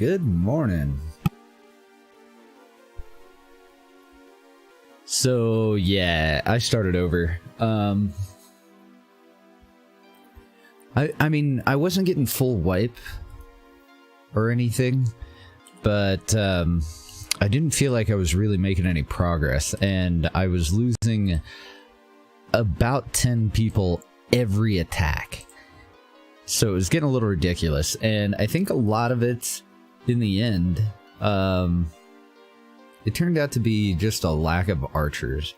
Good morning. So yeah, I started over. I mean, I wasn't getting full wipe or anything, but I didn't feel like I was really making any progress, and I was losing about 10 people every attack. So it was getting a little ridiculous, and I think a lot of it, in the end, it turned out to be just a lack of archers.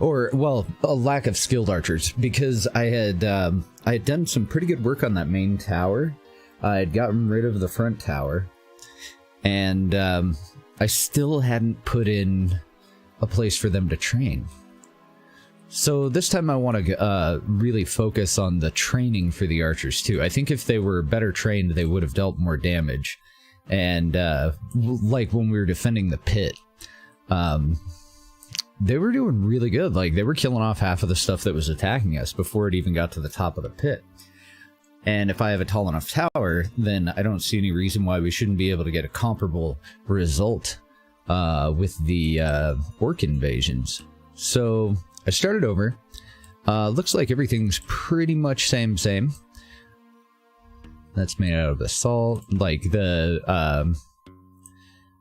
Or, well, a lack of skilled archers, because I had done some pretty good work on that main tower. I had gotten rid of the front tower, and I still hadn't put in a place for them to train. So this time I want to really focus on the training for the archers too. I think if they were better trained, they would have dealt more damage. And like when we were defending the pit, they were doing really good. Like, they were killing off half of the stuff that was attacking us before it even got to the top of the pit. And if I have a tall enough tower, then I don't see any reason why we shouldn't be able to get a comparable result with the orc invasions. So I started over. Looks like everything's pretty much same. That's made out of the salt. Like, the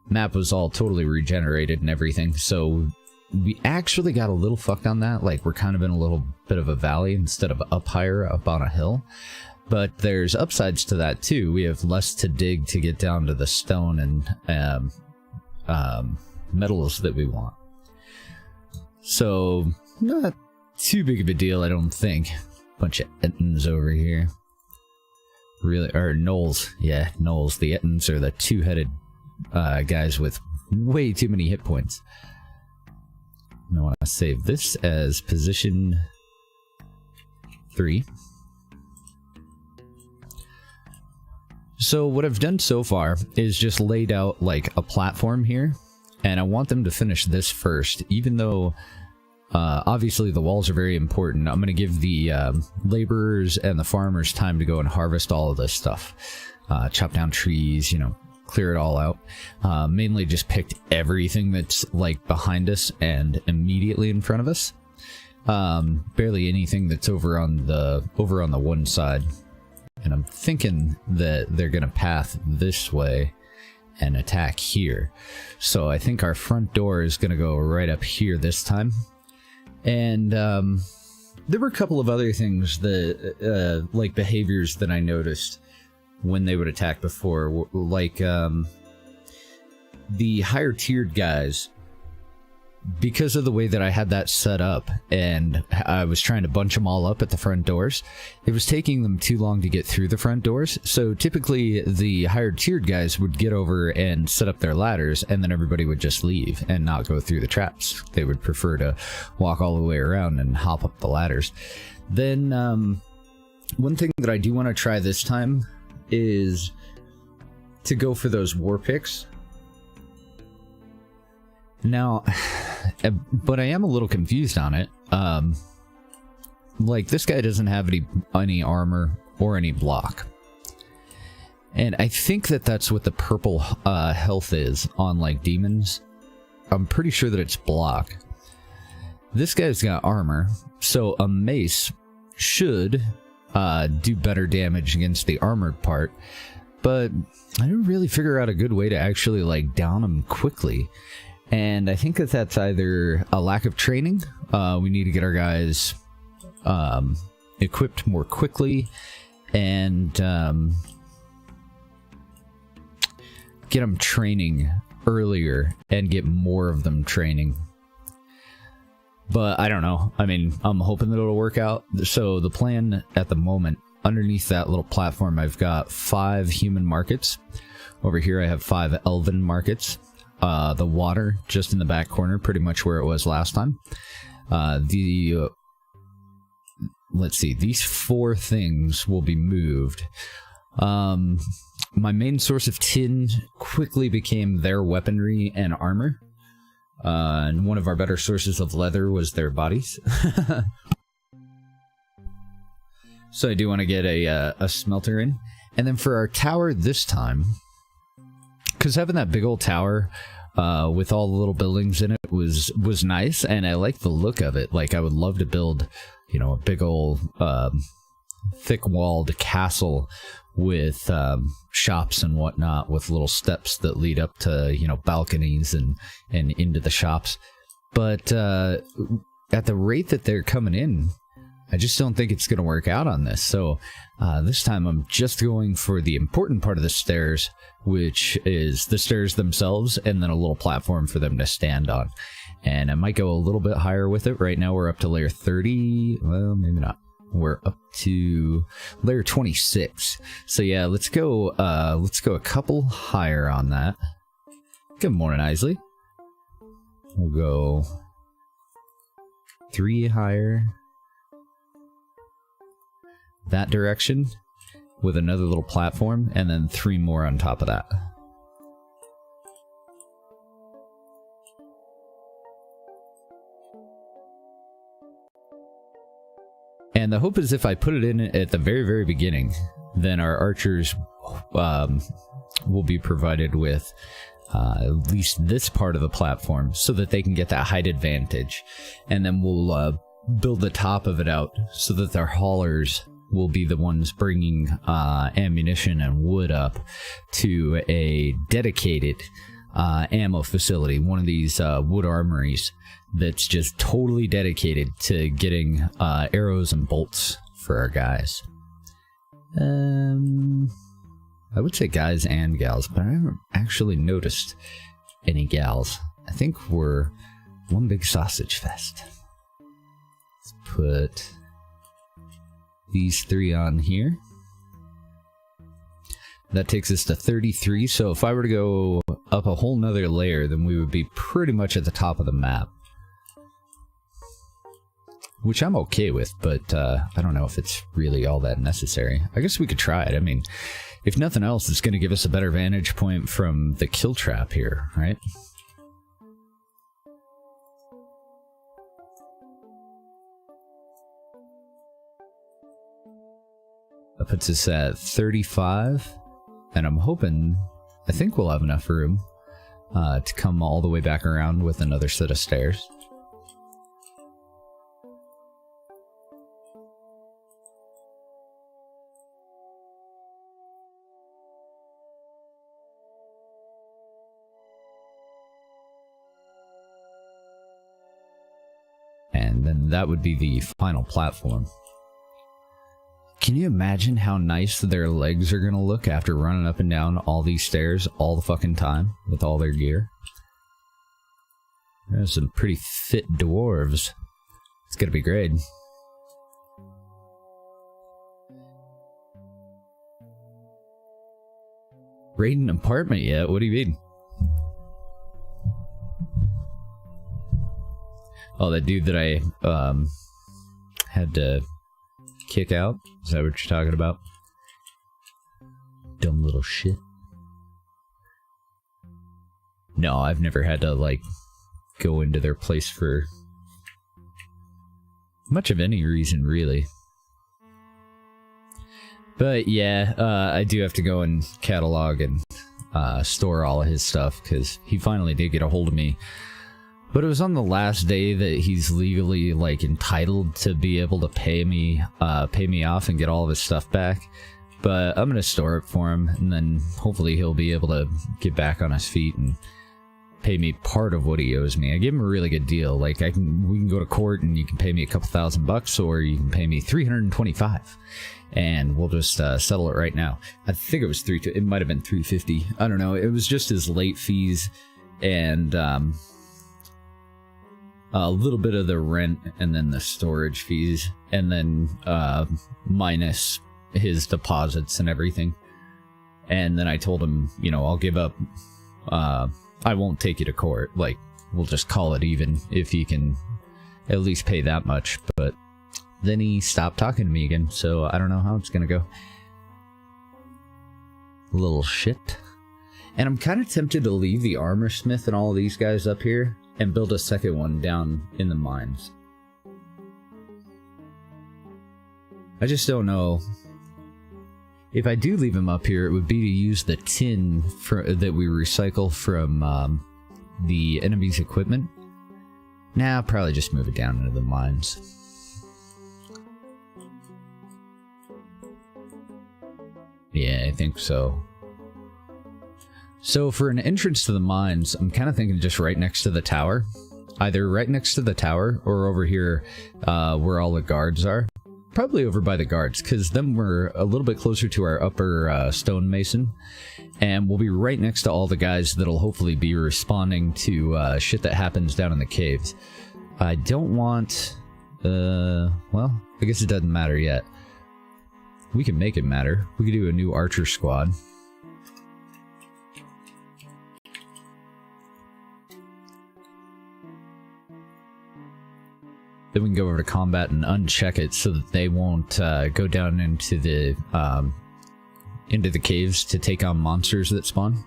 map was all totally regenerated and everything. So we actually got a little fucked on that. Like, we're kind of in a little bit of a valley instead of up higher, up on a hill. But there's upsides to that too. We have less to dig to get down to the stone and metals that we want. So not too big of a deal, I don't think. Bunch of Ettins over here. Really, or gnolls. Yeah, gnolls. The Ettins are the two-headed guys with way too many hit points. And I want to save this as position 3. So what I've done so far is just laid out like a platform here, and I want them to finish this first, even though obviously the walls are very important. I'm going to give the laborers and the farmers time to go and harvest all of this stuff. Chop down trees, you know, clear it all out. Mainly just picked everything that's like behind us and immediately in front of us. Barely anything that's over on the one side. And I'm thinking that they're going to path this way and attack here. So I think our front door is going to go right up here this time. And there were a couple of other things that, like behaviors that I noticed when they would attack before. Like the higher tiered guys, because of the way that I had that set up and I was trying to bunch them all up at the front doors, it was taking them too long to get through the front doors. So typically the higher tiered guys would get over and set up their ladders, and then everybody would just leave and not go through the traps. They would prefer to walk all the way around and hop up the ladders. Then one thing that I do want to try this time is to go for those war picks. Now, but I am a little confused on it. Like, this guy doesn't have any armor or any block. And I think that that's what the purple health is on, like, demons. I'm pretty sure that it's block. This guy's got armor, so a mace should do better damage against the armored part. But I didn't really figure out a good way to actually, like, down him quickly. And I think that that's either a lack of training. We need to get our guys equipped more quickly and get them training earlier and get more of them training. But I don't know. I mean, I'm hoping that it'll work out. So the plan at the moment, underneath that little platform, I've got 5 human markets. Over here I have 5 elven markets. The water just in the back corner, pretty much where it was last time. Let's see, these 4 things will be moved. My main source of tin quickly became their weaponry and armor. And one of our better sources of leather was their bodies. So I do want to get a smelter in. And then for our tower this time, because having that big old tower with all the little buildings in it was nice, and I like the look of it. Like, I would love to build, you know, a big old thick-walled castle with shops and whatnot, with little steps that lead up to, you know, balconies and into the shops. But at the rate that they're coming in, I just don't think it's going to work out on this. So this time I'm just going for the important part of the stairs, which is the stairs themselves, and then a little platform for them to stand on. And I might go a little bit higher with it. Right now we're up to layer 30. Well, maybe not. We're up to layer 26. So yeah, let's go a couple higher on that. Good morning, Isley. We'll go 3 higher that direction with another little platform, and then 3 more on top of that. And the hope is if I put it in at the very, very beginning, then our archers will be provided with at least this part of the platform so that they can get that height advantage. And then we'll build the top of it out so that their haulers will be the ones bringing ammunition and wood up to a dedicated ammo facility, one of these wood armories that's just totally dedicated to getting arrows and bolts for our guys. I would say guys and gals, but I haven't actually noticed any gals. I think we're one big sausage fest. Let's put these 3 on here. That takes us to 33, so if I were to go up a whole nother layer, then we would be pretty much at the top of the map. Which I'm okay with, but I don't know if it's really all that necessary. I guess we could try it. I mean, if nothing else, it's going to give us a better vantage point from the kill trap here, right? That puts us at 35, and I'm hoping, I think we'll have enough room to come all the way back around with another set of stairs. And then that would be the final platform. Can you imagine how nice their legs are going to look after running up and down all these stairs all the fucking time with all their gear? There's some pretty fit dwarves. It's going to be great. Raiding an apartment yet? What do you mean? Oh, that dude that I had to kick out? Is that what you're talking about? Dumb little shit. No, I've never had to, like, go into their place for much of any reason, really. But yeah, I do have to go and catalog and store all of his stuff, because he finally did get a hold of me. But it was on the last day that he's legally, like, entitled to be able to pay me off and get all of his stuff back. But I'm gonna store it for him, and then hopefully he'll be able to get back on his feet and pay me part of what he owes me. I gave him a really good deal. Like, we can go to court and you can pay me a couple $1,000, or you can pay me $325, and we'll just settle it right now. I think it was it might have been $350. I don't know. It was just his late fees and a little bit of the rent, and then the storage fees, and then minus his deposits and everything. And then I told him, you know, I'll give up. I won't take you to court. Like, we'll just call it even if you can at least pay that much. But then he stopped talking to me again, so I don't know how it's gonna go. Little shit. And I'm kind of tempted to leave the armor smith and all of these guys up here and build a second one down in the mines. I just don't know. If I do leave him up here, it would be to use the tin that we recycle from the enemy's equipment. Nah, I'll probably just move it down into the mines. Yeah, I think so. So for an entrance to the mines, I'm kind of thinking just right next to the tower. Either right next to the tower or over here where all the guards are. Probably over by the guards, because then we're a little bit closer to our upper stonemason. And we'll be right next to all the guys that'll hopefully be responding to shit that happens down in the caves. I don't want... well, I guess it doesn't matter yet. We can make it matter. We could do a new archer squad. Then we can go over to combat and uncheck it so that they won't go down into the caves to take on monsters that spawn.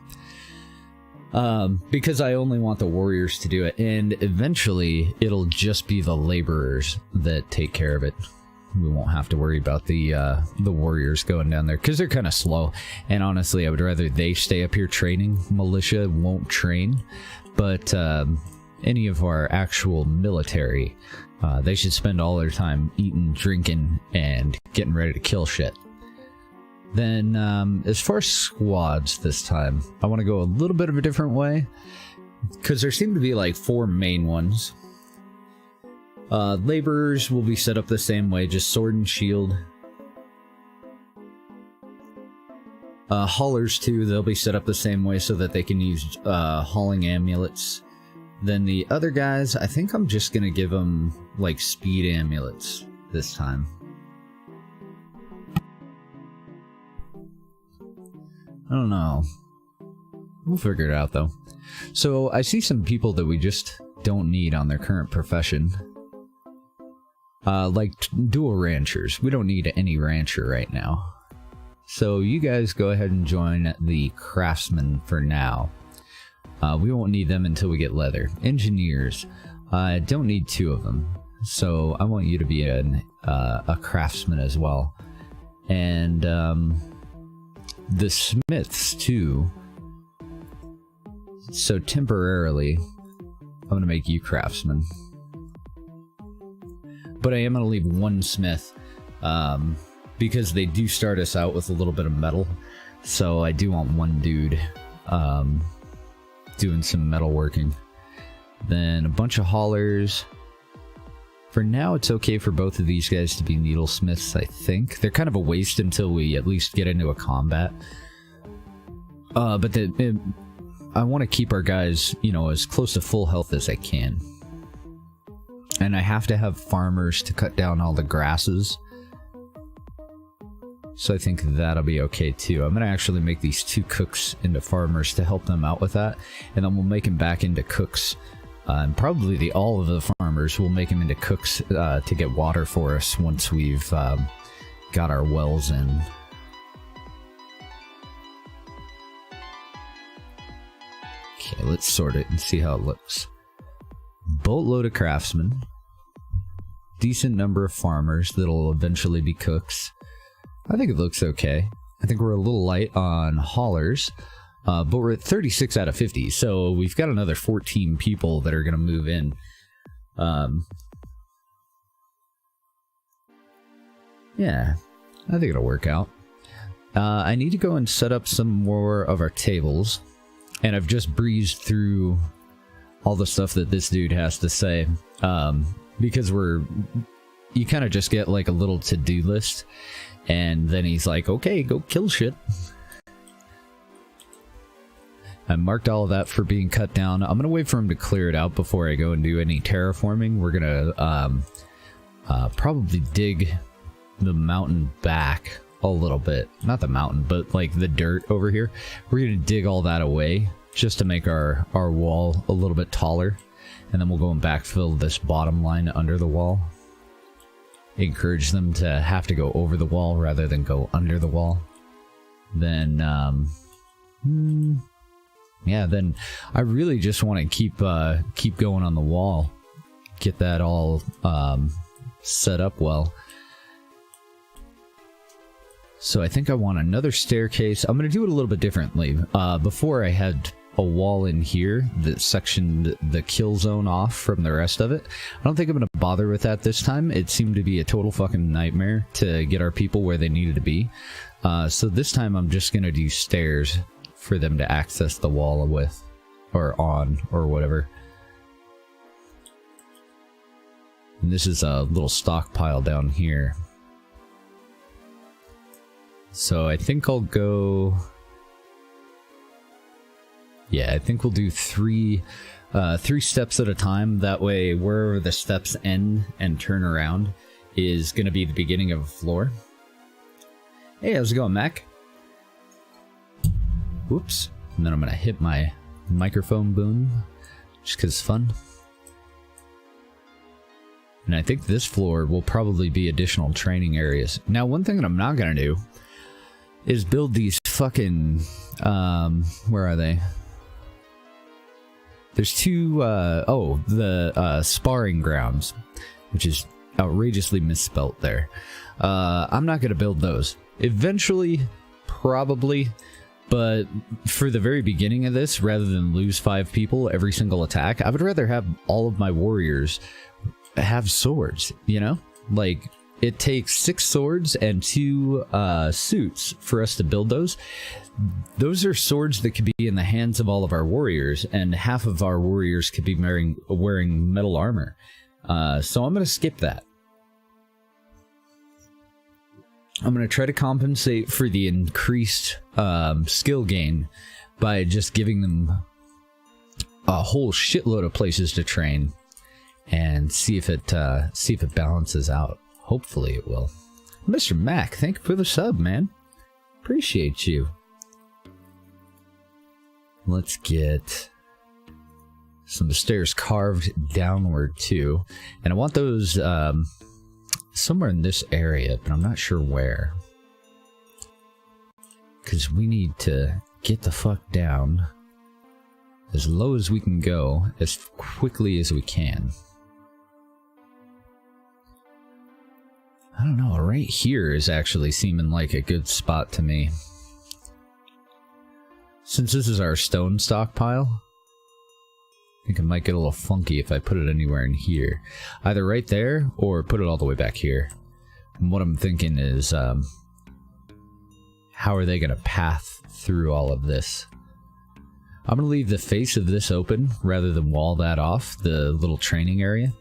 Because I only want the warriors to do it, and eventually it'll just be the laborers that take care of it. We won't have to worry about the warriors going down there, because they're kind of slow. And honestly, I would rather they stay up here training. Militia won't train, but any of our actual military, they should spend all their time eating, drinking, and getting ready to kill shit. Then, as far as squads this time, I want to go a little bit of a different way, because there seem to be like 4 main ones. Laborers will be set up the same way, just sword and shield. Haulers too, they'll be set up the same way so that they can use hauling amulets. Then the other guys, I think I'm just gonna give them like speed amulets this time. I don't know. We'll figure it out though. So I see some people that we just don't need on their current profession. Like dual ranchers. We don't need any rancher right now. So you guys go ahead and join the craftsmen for now. We won't need them until we get leather. Engineers. I don't need 2 of them. So I want you to be a craftsman as well. And the smiths too. So temporarily, I'm going to make you craftsmen. But I am going to leave 1 smith, because they do start us out with a little bit of metal. So I do want 1 dude doing some metal working. Then a bunch of haulers. For now, it's okay for both of these guys to be needlesmiths, I think. They're kind of a waste until we at least get into a combat. But I want to keep our guys, you know, as close to full health as I can. And I have to have farmers to cut down all the grasses. So I think that'll be okay too. I'm going to actually make these 2 cooks into farmers to help them out with that. And then we'll make them back into cooks. And probably all of the farmers will make them into cooks to get water for us once we've got our wells in. Okay, let's sort it and see how it looks. Boatload of craftsmen. Decent number of farmers that'll eventually be cooks. I think it looks okay. I think we're a little light on haulers. But we're at 36 out of 50, so we've got another 14 people that are going to move in. Yeah, I think it'll work out. I need to go and set up some more of our tables, and I've just breezed through all the stuff that this dude has to say, because you kind of just get like a little to-do list, and then he's like, okay, go kill shit. I marked all of that for being cut down. I'm going to wait for him to clear it out before I go and do any terraforming. We're going to probably dig the mountain back a little bit. Not the mountain, but like the dirt over here. We're going to dig all that away just to make our wall a little bit taller. And then we'll go and backfill this bottom line under the wall. Encourage them to have to go over the wall rather than go under the wall. Then, yeah, then I really just want to keep going on the wall. Get that all set up well. So I think I want another staircase. I'm going to do it a little bit differently. Before I had a wall in here that sectioned the kill zone off from the rest of it. I don't think I'm going to bother with that this time. It seemed to be a total fucking nightmare to get our people where they needed to be. So this time I'm just going to do stairs for them to access the wall with, or on, or whatever. And this is a little stockpile down here. So I think I'll go... Yeah, I think we'll do three steps at a time. That way, wherever the steps end and turn around is going to be the beginning of a floor. Hey, how's it going, Mac? Whoops. And then I'm going to hit my microphone boom, just because it's fun. And I think this floor will probably be additional training areas. Now, one thing that I'm not going to do is build these fucking... where are they? There's two, the sparring grounds, which is outrageously misspelt there. I'm not going to build those. Eventually, probably, but for the very beginning of this, rather than lose 5 people every single attack, I would rather have all of my warriors have swords, you know? Like, it takes 6 swords and 2 suits for us to build those. Those are swords that could be in the hands of all of our warriors, and half of our warriors could be wearing metal armor. So I'm going to skip that. I'm going to try to compensate for the increased skill gain by just giving them a whole shitload of places to train, and see if it balances out. Hopefully it will. Mr. Mac, thank you for the sub, man. Appreciate you. Let's get some stairs carved downward too. And I want those somewhere in this area, but I'm not sure where. Because we need to get the fuck down as low as we can go, as quickly as we can. I don't know, right here is actually seeming like a good spot to me. Since this is our stone stockpile, I think it might get a little funky if I put it anywhere in here. Either right there, or put it all the way back here. And what I'm thinking is, how are they going to path through all of this? I'm going to leave the face of this open, rather than wall that off, the little training area.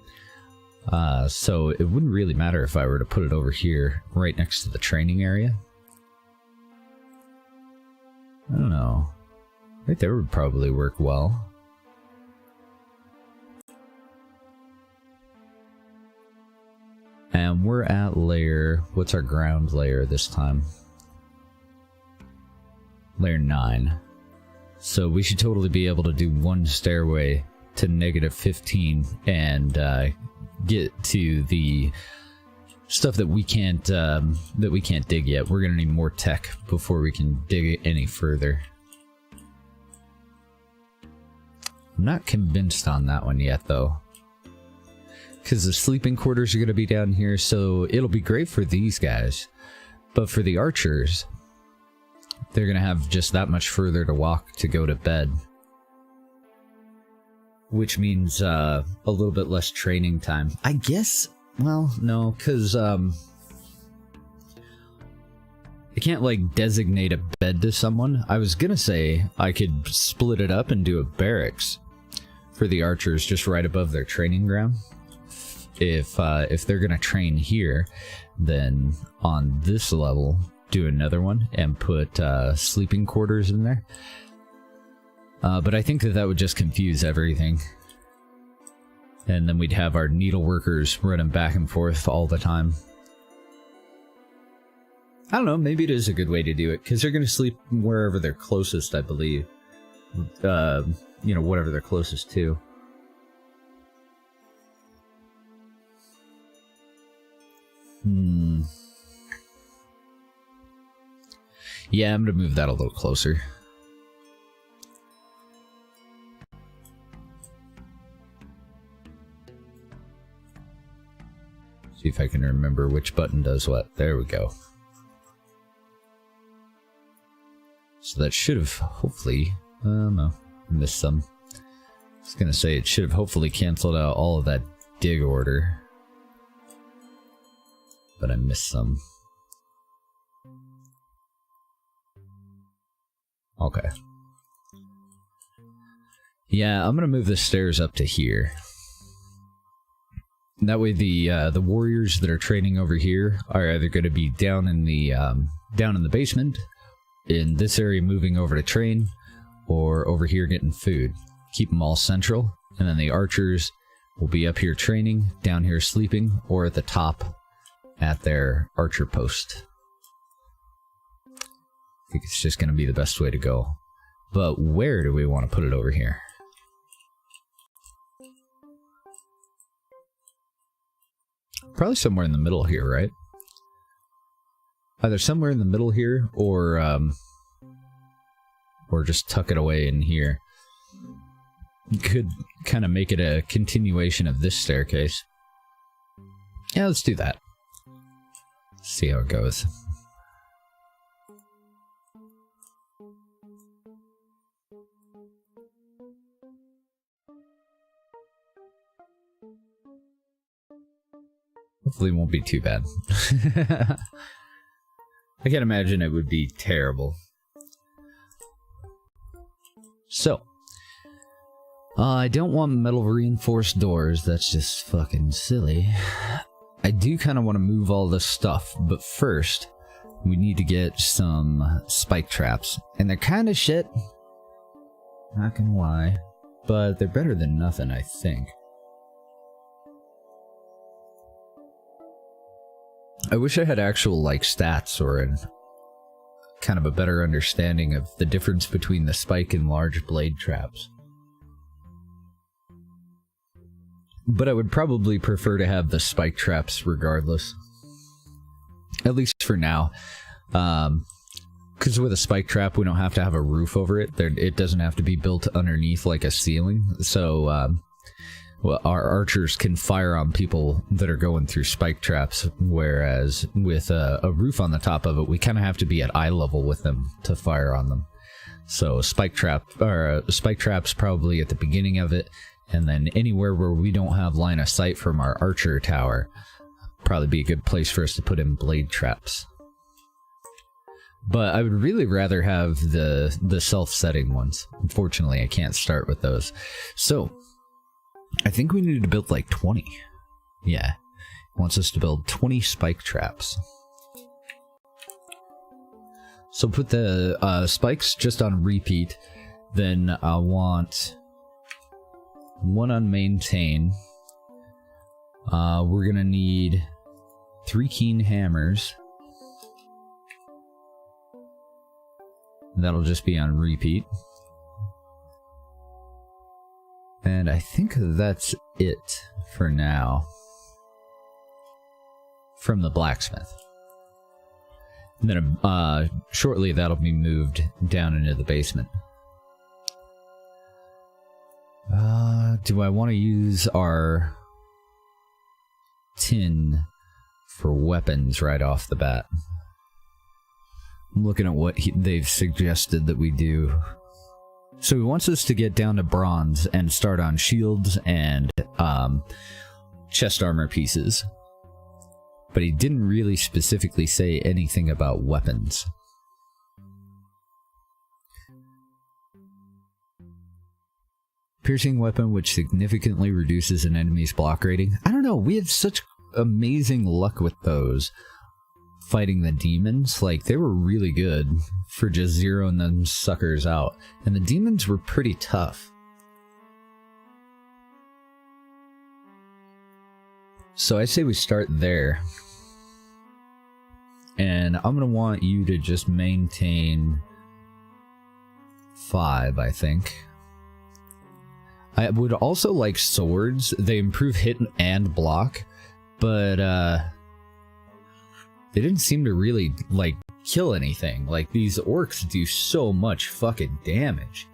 So it wouldn't really matter if I were to put it over here, right next to the training area. I don't know. Right there would probably work well. And we're at layer... What's our ground layer this time? Layer 9. So we should totally be able to do one stairway to -15 and get to the stuff that we can't dig yet. We're gonna need more tech before we can dig it any further. I'm not convinced on that one yet, though, because the sleeping quarters are gonna be down here, so it'll be great for these guys, but for the archers, they're gonna have just that much further to walk to go to bed. Which means a little bit less training time. I guess, well, no, because I can't, like, designate a bed to someone. I was gonna say I could split it up and do a barracks for the archers just right above their training ground. If they're gonna train here, then on this level, do another one and put sleeping quarters in there. But I think that would just confuse everything. And then we'd have our needle workers running back and forth all the time. I don't know, maybe it is a good way to do it, because they're going to sleep wherever they're closest, I believe. You know, whatever they're closest to. Yeah, I'm going to move that a little closer. See if I can remember which button does what. There we go. So that should have hopefully... no, I missed some. I was gonna say it should have hopefully canceled out all of that dig order. But I missed some. Okay. Yeah, I'm gonna move the stairs up to here. That way the warriors that are training over here are either gonna be down in the basement, in this area moving over to train, or over here getting food. Keep them all central, and then the archers will be up here training, down here sleeping, or at the top at their archer post. I think it's just going to be the best way to go. But where do we want to put it over here? Probably somewhere in the middle here, right? Either somewhere in the middle here, or just tuck it away in here. You could kind of make it a continuation of this staircase. Yeah, let's do that. See how it goes. Hopefully it won't be too bad. I can't imagine it would be terrible. So, I don't want metal reinforced doors, that's just fucking silly. I do kind of want to move all this stuff, but first, we need to get some spike traps. And they're kind of shit, not gonna lie, but they're better than nothing, I think. I wish I had actual, like, stats or kind of a better understanding of the difference between the spike and large blade traps. But I would probably prefer to have the spike traps regardless. At least for now. Because with a spike trap, we don't have to have a roof over it. It doesn't have to be built underneath like a ceiling. So, well, our archers can fire on people that are going through spike traps, whereas with a roof on the top of it, we kind of have to be at eye level with them to fire on them. So spike traps probably at the beginning of it, and then anywhere where we don't have line of sight from our archer tower, probably be a good place for us to put in blade traps. But I would really rather have the self-setting ones. Unfortunately, I can't start with those. So I think we need to build like 20. Yeah. It wants us to build 20 spike traps. So put the spikes just on repeat. Then I want one on maintain. We're gonna need 3 keen hammers. That'll just be on repeat. And I think that's it for now. From the blacksmith. And then shortly that'll be moved down into the basement. Do I want to use our tin for weapons right off the bat? I'm looking at what they've suggested that we do. So he wants us to get down to bronze and start on shields and chest armor pieces. But he didn't really specifically say anything about weapons. Piercing weapon which significantly reduces an enemy's block rating. I don't know, we had such amazing luck with those. Fighting the demons, like, they were really good for just zeroing them suckers out. And the demons were pretty tough. So I say we start there. And I'm gonna want you to just maintain 5, I think. I would also like swords. They improve hit and block, but they didn't seem to really, like, kill anything. Like, these orcs do so much fucking damage.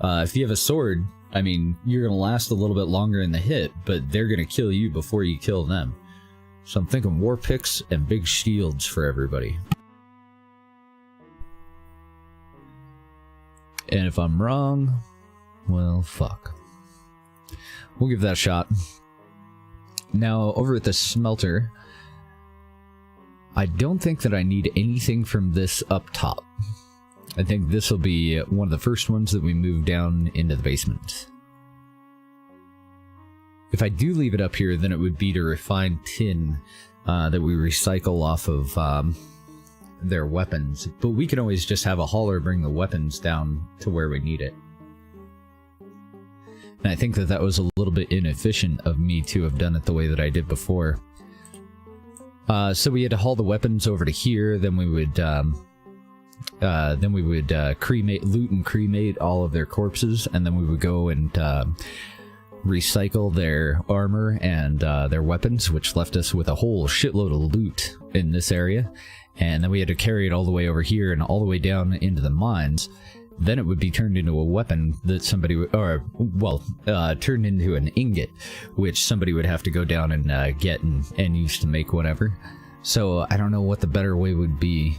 If you have a sword, I mean, you're gonna last a little bit longer in the hit, but they're gonna kill you before you kill them. So I'm thinking war picks and big shields for everybody. And if I'm wrong, well, fuck. We'll give that a shot. Now, over at the smelter, I don't think that I need anything from this up top. I think this will be one of the first ones that we move down into the basement. If I do leave it up here, then it would be to refine tin that we recycle off of their weapons. But we can always just have a hauler bring the weapons down to where we need it. And I think that that was a little bit inefficient of me to have done it the way that I did before. So we had to haul the weapons over to here, then we would cremate, loot and cremate all of their corpses, and then we would go and recycle their armor and their weapons, which left us with a whole shitload of loot in this area. And then we had to carry it all the way over here and all the way down into the mines. Then it would be turned into a weapon that somebody would, turned into an ingot, which somebody would have to go down and get and use to make whatever. So I don't know what the better way would be,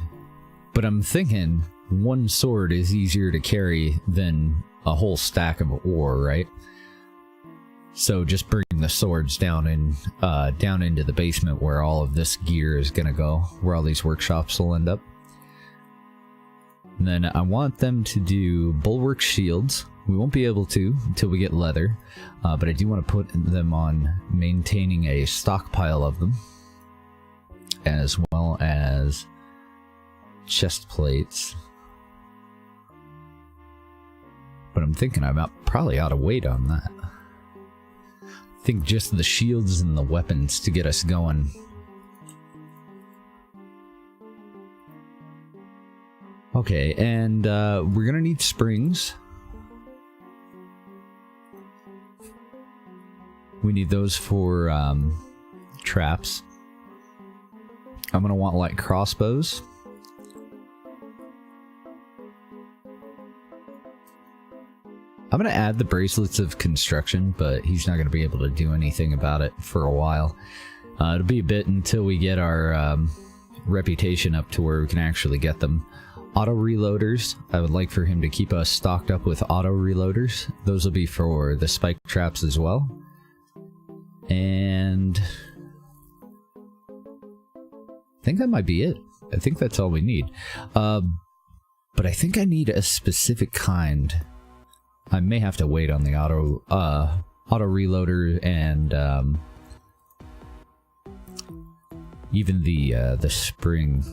but I'm thinking one sword is easier to carry than a whole stack of ore, right? So just bring the swords down into the basement where all of this gear is gonna go, where all these workshops will end up. And then I want them to do bulwark shields. We won't be able to until we get leather, but I do want to put them on maintaining a stockpile of them, as well as chest plates. But I'm thinking I'm probably out of weight on that. I think just the shields and the weapons to get us going. Okay, and we're gonna need springs. We need those for traps. I'm gonna want light crossbows. I'm gonna add the bracelets of construction, but he's not gonna be able to do anything about it for a while. It'll be a bit until we get our reputation up to where we can actually get them. Auto reloaders, I would like for him to keep us stocked up with auto reloaders. Those will be for the spike traps as well. And I think that might be it. I think that's all we need. But I think I need a specific kind. I may have to wait on the auto reloader and even the spring.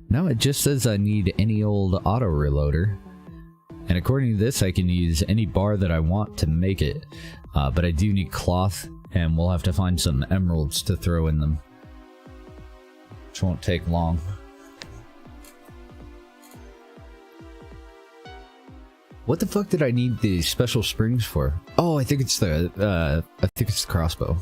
No, it just says I need any old auto reloader, and according to this I can use any bar that I want to make it, but I do need cloth, and we'll have to find some emeralds to throw in them, which won't take long. What the fuck did I need the special springs for? Oh, I think it's the crossbow.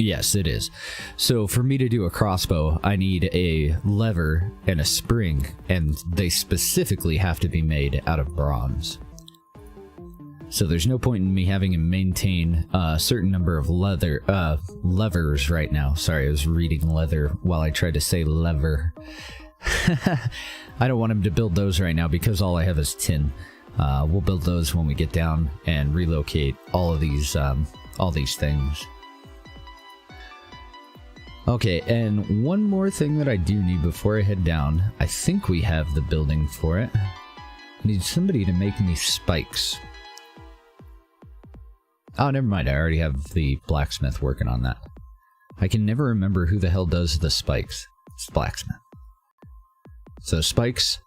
Yes, it is. So for me to do a crossbow, I need a lever and a spring, and they specifically have to be made out of bronze. So there's no point in me having him maintain a certain number of levers right now. Sorry, I was reading leather while I tried to say lever. I don't want him to build those right now because all I have is tin. We'll build those when we get down and relocate all these things. Okay, and one more thing that I do need before I head down. I think we have the building for it. I need somebody to make me spikes. Oh, never mind. I already have the blacksmith working on that. I can never remember who the hell does the spikes. It's the blacksmith. So spikes,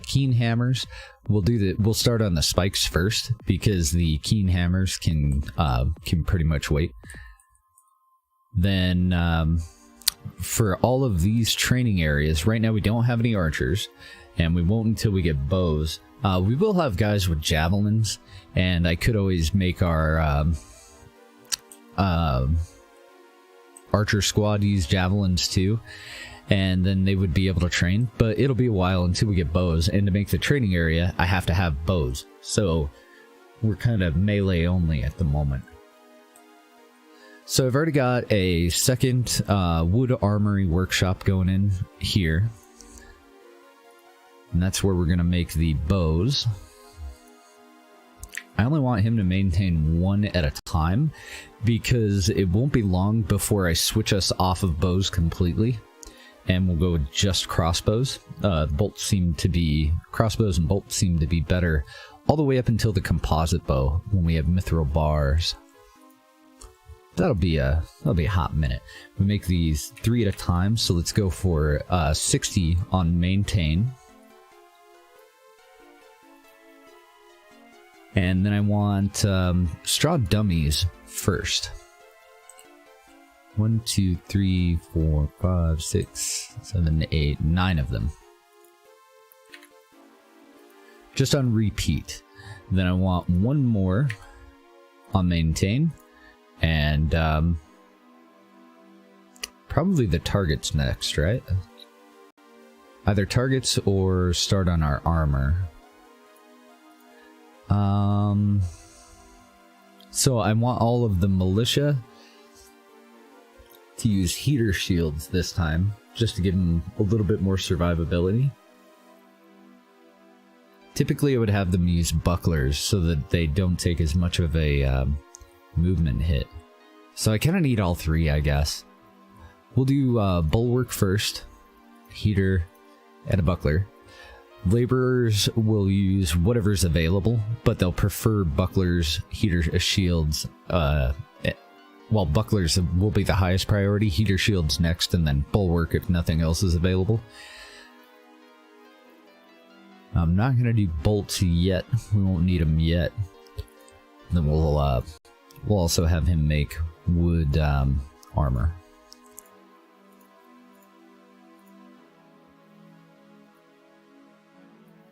keen hammers. We'll start on the spikes first because the keen hammers can pretty much wait. Then for all of these training areas, right now we don't have any archers, and we won't until we get bows. We will have guys with javelins, and I could always make our archer squad use javelins too, and then they would be able to train, but it'll be a while until we get bows, and to make the training area, I have to have bows, so we're kind of melee only at the moment. So I've already got a second wood armory workshop going in here. And that's where we're going to make the bows. I only want him to maintain one at a time, because it won't be long before I switch us off of bows completely. And we'll go with just crossbows. Bolts seem to be... Crossbows and bolts seem to be better all the way up until the composite bow, when we have mithril bars. That'll be a hot minute. We make these 3 at a time, so let's go for 60 on maintain. And then I want straw dummies first. 1, 2, 3, 4, 5, 6, 7, 8, 9 of them. Just on repeat. Then I want 1 more on maintain. And probably the targets next, right? Either targets or start on our armor. So I want all of the militia to use heater shields this time, just to give them a little bit more survivability. Typically I would have them use bucklers so that they don't take as much of a movement hit. So I kind of need all 3, I guess. We'll do bulwark first, heater, and a buckler. Laborers will use whatever's available, but they'll prefer bucklers, heater shields. Well, bucklers will be the highest priority, heater shields next, and then bulwark if nothing else is available. I'm not going to do bolts yet. We won't need them yet. Then we'll also have him make wood armor.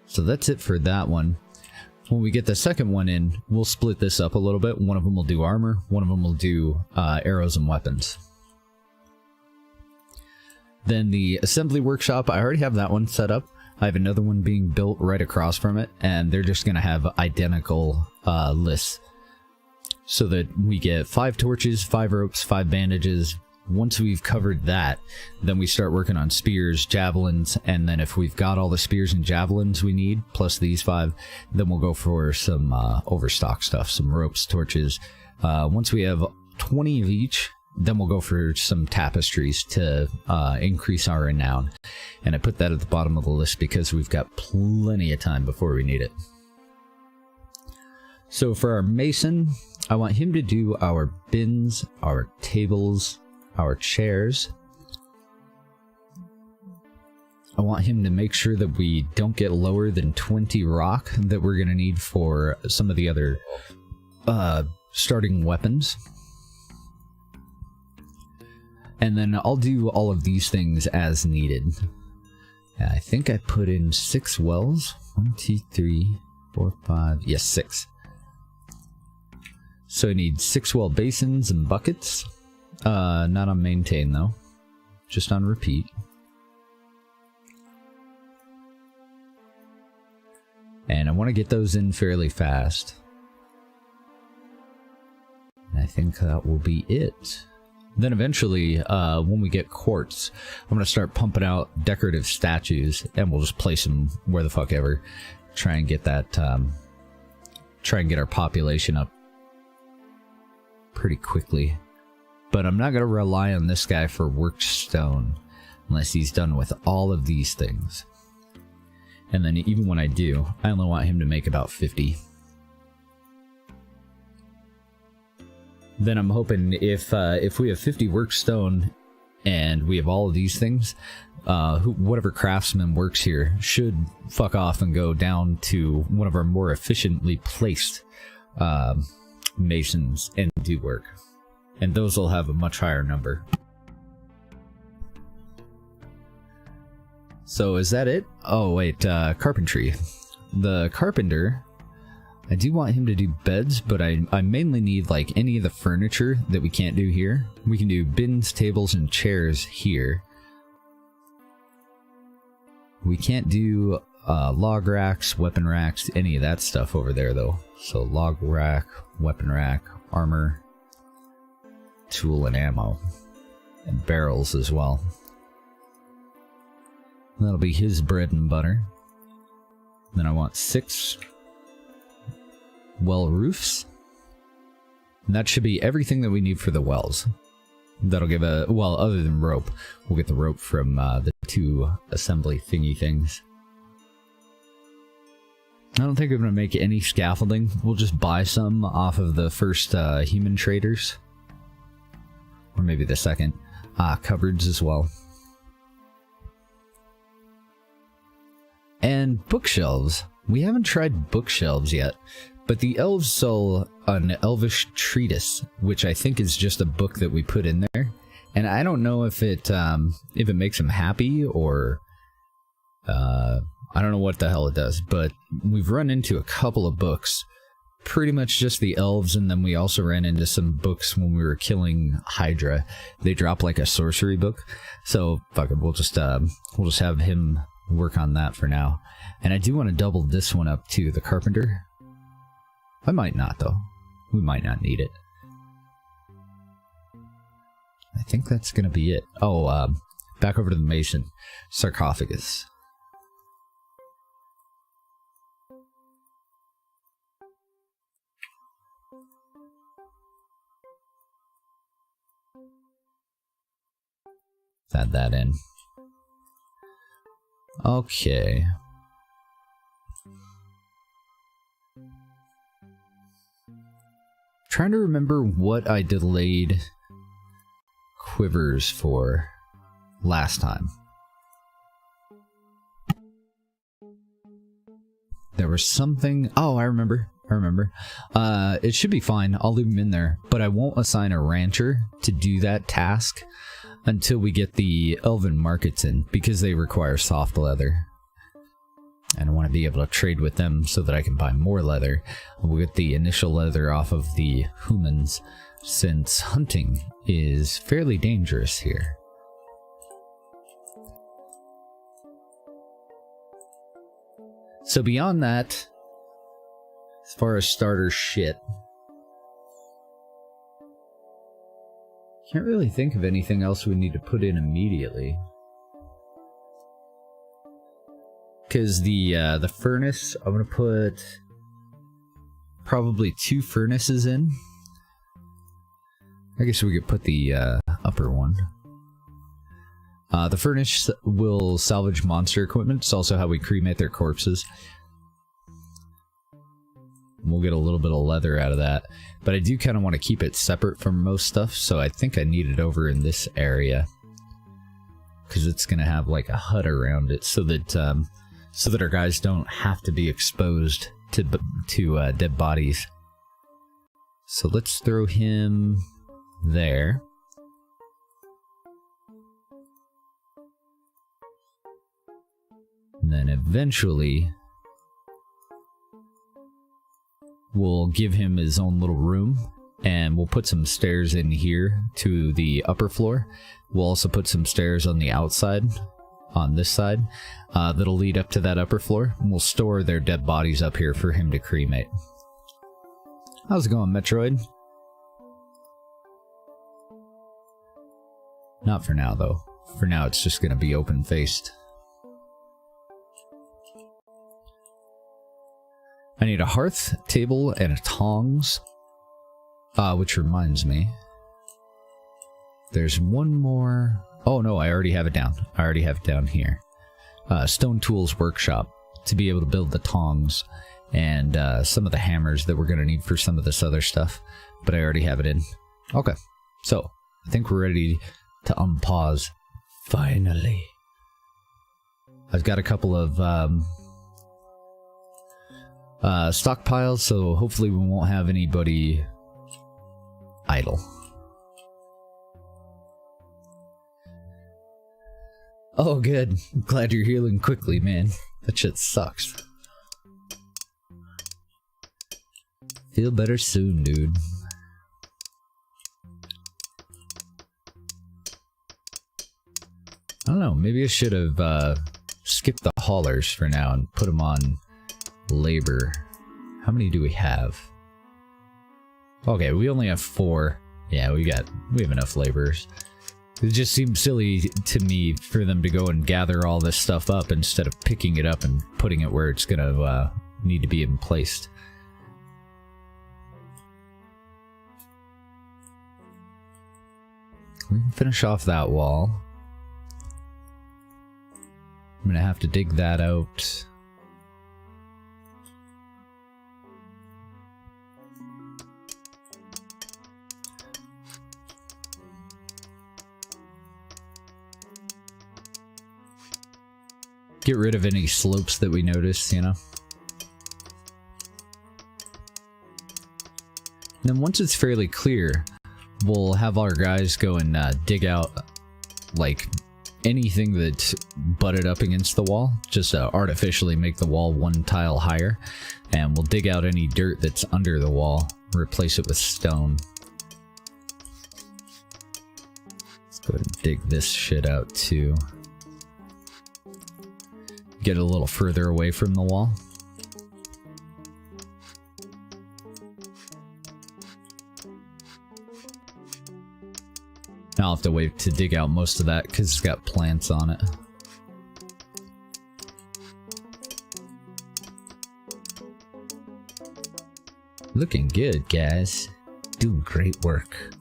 So that's it for that one. When we get the second one in, we'll split this up a little bit. One of them will do armor, one of them will do arrows and weapons. Then the assembly workshop, I already have that one set up. I have another one being built right across from it, and they're just going to have identical lists. So that we get 5 torches, 5 ropes, 5 bandages. Once we've covered that, then we start working on spears, javelins, and then if we've got all the spears and javelins we need, plus these 5, then we'll go for some overstock stuff, some ropes, torches. Once we have 20 of each, then we'll go for some tapestries to increase our renown. And I put that at the bottom of the list because we've got plenty of time before we need it. So for our mason, I want him to do our bins, our tables, our chairs. I want him to make sure that we don't get lower than 20 rock that we're going to need for some of the other starting weapons. And then I'll do all of these things as needed. I think I put in 6 wells. 1, 2, 3, 4, 5. Yes, 6. So I need 6 well basins and buckets. Not on maintain though. Just on repeat. And I want to get those in fairly fast. And I think that will be it. Then eventually, when we get quartz, I'm going to start pumping out decorative statues, and we'll just place them where the fuck ever. Try and get that, try and get our population up pretty quickly. But I'm not going to rely on this guy for worked stone, unless he's done with all of these things. And then even when I do, I only want him to make about 50. Then I'm hoping if we have 50 work stone and we have all of these things, whatever craftsman works here should fuck off and go down to one of our more efficiently placed masons and do work. And those will have a much higher number. So is that it? Oh wait, carpentry. The carpenter, I do want him to do beds, but I mainly need like any of the furniture that we can't do here. We can do bins, tables, and chairs here. We can't do log racks, weapon racks, any of that stuff over there though. So log rack, weapon rack, armor. tool and ammo. And barrels as well. That'll be his bread and butter. Then I want 6 well roofs. And that should be everything that we need for the wells. That'll give a... well, other than rope. We'll get the rope from the 2 assembly thingy things. I don't think I'm going to make any scaffolding. We'll just buy some off of the first human traders. Or maybe the second. Cupboards as well. And bookshelves. We haven't tried bookshelves yet. But the elves sell an elvish treatise, which I think is just a book that we put in there. And I don't know if it makes them happy or... I don't know what the hell it does, but we've run into a couple of books. Pretty much just the elves, and then we also ran into some books when we were killing Hydra. They drop like a sorcery book. So, fuck it, we'll just have him work on that for now. And I do want to double this one up to the carpenter. I might not, though. We might not need it. I think that's gonna be it. Oh, back over to the mason. Sarcophagus. Let's add that in. Okay. Trying to remember what I delayed quivers for last time. There was something... oh, I remember. It should be fine. I'll leave them in there, but I won't assign a rancher to do that task until we get the elven markets in, because they require soft leather. And I want to be able to trade with them so that I can buy more leather. We'll get the initial leather off of the humans, since hunting is fairly dangerous here. So beyond that, as far as starter shit, can't really think of anything else we need to put in immediately. Because the furnace, I'm going to put probably 2 furnaces in. I guess we could put the upper one. The furnace will salvage monster equipment. It's also how we cremate their corpses. We'll get a little bit of leather out of that. But I do kind of want to keep it separate from most stuff, so I think I need it over in this area. Because it's going to have like a hut around it, so that our guys don't have to be exposed to dead bodies. So let's throw him there. And then eventually we'll give him his own little room, and we'll put some stairs in here to the upper floor. We'll also put some stairs on the outside, on this side, that'll lead up to that upper floor, and we'll store their dead bodies up here for him to cremate. How's it going, Metroid? Not for now, though. For now, it's just gonna be open-faced. I need a hearth, table, and a tongs. Which reminds me, there's one more. Oh no, I already have it down. I already have it down here. Stone Tools Workshop, to be able to build the tongs and some of the hammers that we're going to need for some of this other stuff. But I already have it in. Okay, so I think we're ready to unpause. Finally. I've got a couple of stockpiles, so hopefully we won't have anybody idle. Oh, good. I'm glad you're healing quickly, man. That shit sucks. Feel better soon, dude. I don't know, maybe I should have skipped the haulers for now and put them on labor. How many do we have? Okay, we only have 4. Yeah, we have enough laborers. It just seems silly to me for them to go and gather all this stuff up instead of picking it up and putting it where it's gonna need to be placed. We can finish off that wall. I'm gonna have to dig that out. Get rid of any slopes that we notice, you know? And then once it's fairly clear, we'll have our guys go and dig out, like, anything that's butted up against the wall, just artificially make the wall one tile higher, and we'll dig out any dirt that's under the wall, replace it with stone. Let's go ahead and dig this shit out too. Get a little further away from the wall. I'll have to wait to dig out most of that because it's got plants on it. Looking good, guys. Doing great work.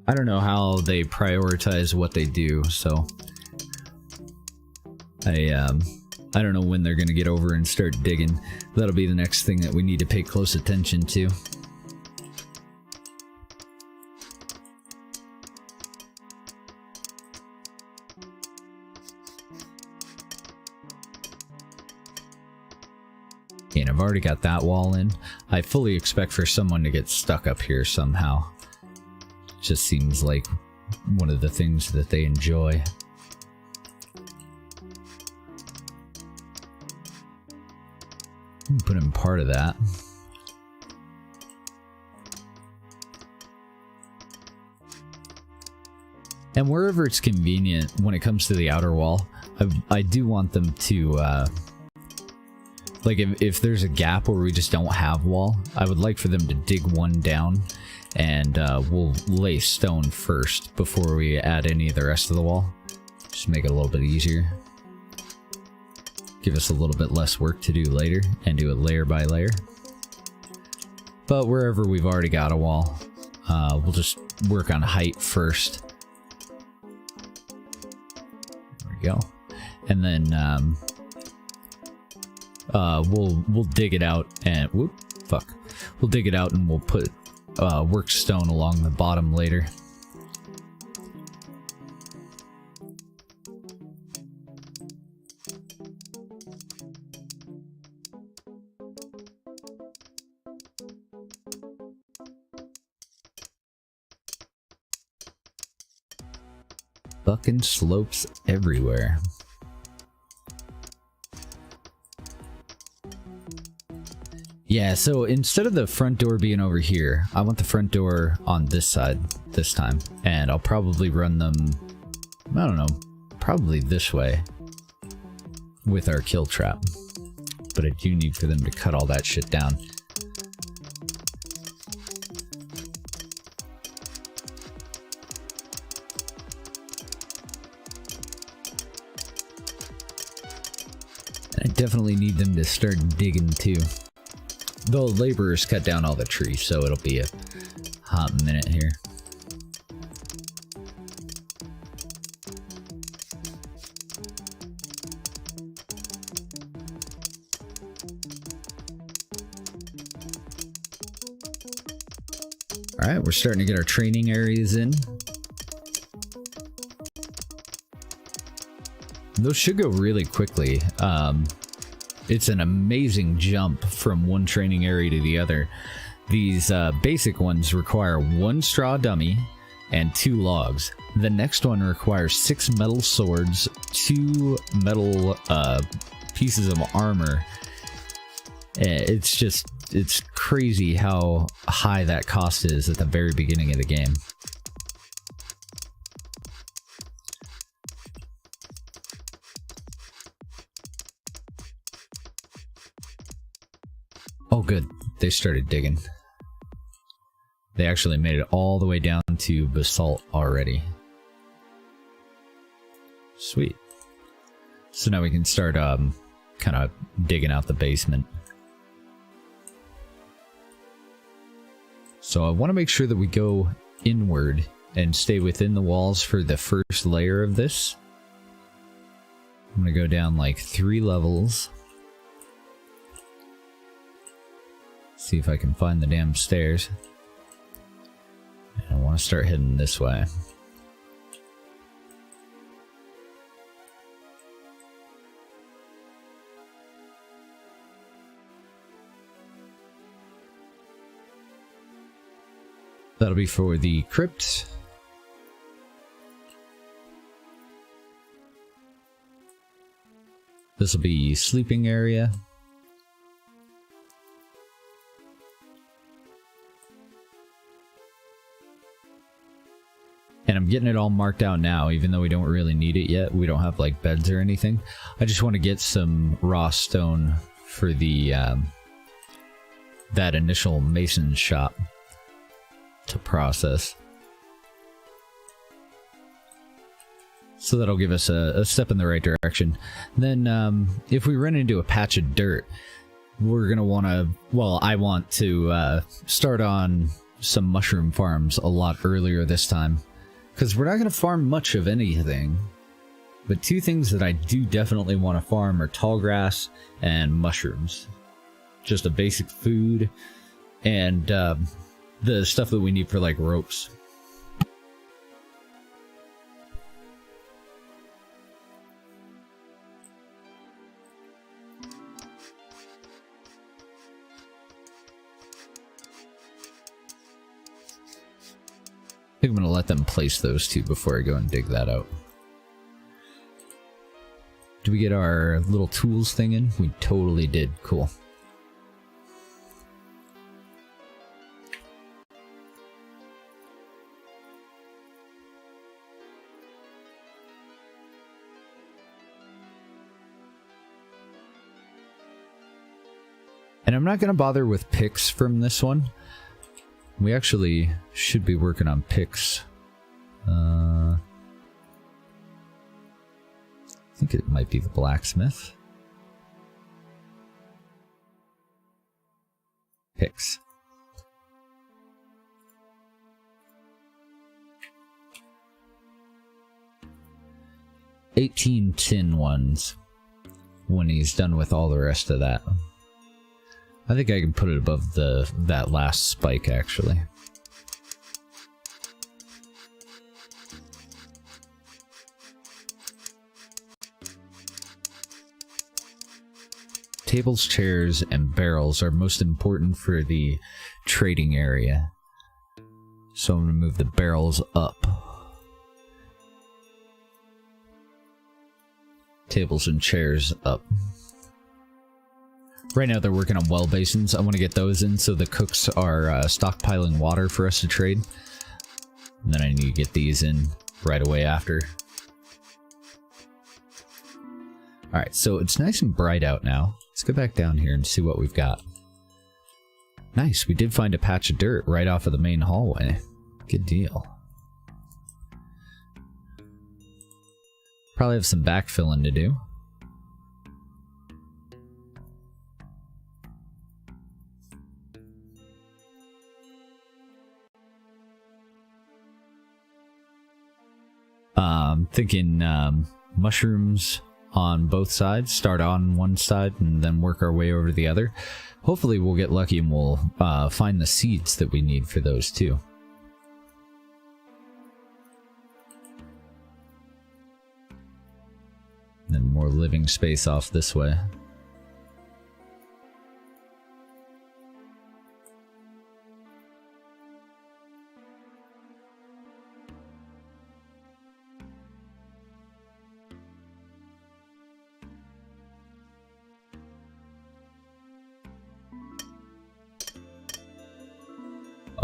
I don't know how they prioritize what they do, so I don't know when they're going to get over and start digging. That'll be the next thing that we need to pay close attention to. And I've already got that wall in. I fully expect for someone to get stuck up here somehow. Just seems like one of the things that they enjoy. Put in part of that. And wherever it's convenient, when it comes to the outer wall, I do want them to, like if there's a gap where we just don't have wall, I would like for them to dig one down, and we'll lay stone first before we add any of the rest of the wall. Just make it a little bit easier. Give us a little bit less work to do later, and do it layer by layer. But wherever we've already got a wall, we'll just work on height first. There we go. And then we'll dig it out and we'll dig it out and we'll put work stone along the bottom later. Fucking slopes everywhere. Yeah, so instead of the front door being over here, I want the front door on this side this time. And I'll probably run them, I don't know, probably this way with our kill trap. But I do need for them to cut all that shit down. I definitely need them to start digging too. The laborers cut down all the trees, so it'll be a hot minute here. Alright, we're starting to get our training areas in. Those should go really quickly. It's an amazing jump from one training area to the other. These basic ones require 1 straw dummy and 2 logs. The next one requires 6 metal swords, 2 metal pieces of armor. It's crazy how high that cost is at the very beginning of the game. Oh good, they started digging. They actually made it all the way down to basalt already. Sweet. So now we can start kind of digging out the basement. So I want to make sure that we go inward and stay within the walls for the first layer of this. I'm going to go down like 3 levels. See if I can find the damn stairs. And I want to start heading this way. That'll be for the crypt. This will be sleeping area. And I'm getting it all marked out now, even though we don't really need it yet. We don't have like beds or anything. I just want to get some raw stone for the that initial mason shop to process. So that'll give us a step in the right direction. Then if we run into a patch of dirt, we're going to want to, well, I want to start on some mushroom farms a lot earlier this time. Because we're not going to farm much of anything. But 2 things that I do definitely want to farm are tall grass and mushrooms. Just a basic food and the stuff that we need for like ropes. I think I'm going to let them place those 2 before I go and dig that out. Did we get our little tools thing in? We totally did. Cool. And I'm not going to bother with picks from this one. We actually should be working on picks. I think it might be the blacksmith. Picks. $18 tin ones when he's done with all the rest of that. I think I can put it above that last spike, actually. Tables, chairs, and barrels are most important for the trading area. So I'm going to move the barrels up. Tables and chairs up. Right now they're working on well basins. I want to get those in so the cooks are stockpiling water for us to trade. And then I need to get these in right away after. Alright, so it's nice and bright out now. Let's go back down here and see what we've got. Nice, we did find a patch of dirt right off of the main hallway. Good deal. Probably have some backfilling to do. Thinking mushrooms on both sides. Start on one side and then work our way over to the other. Hopefully we'll get lucky and we'll find the seeds that we need for those too. And then more living space off this way.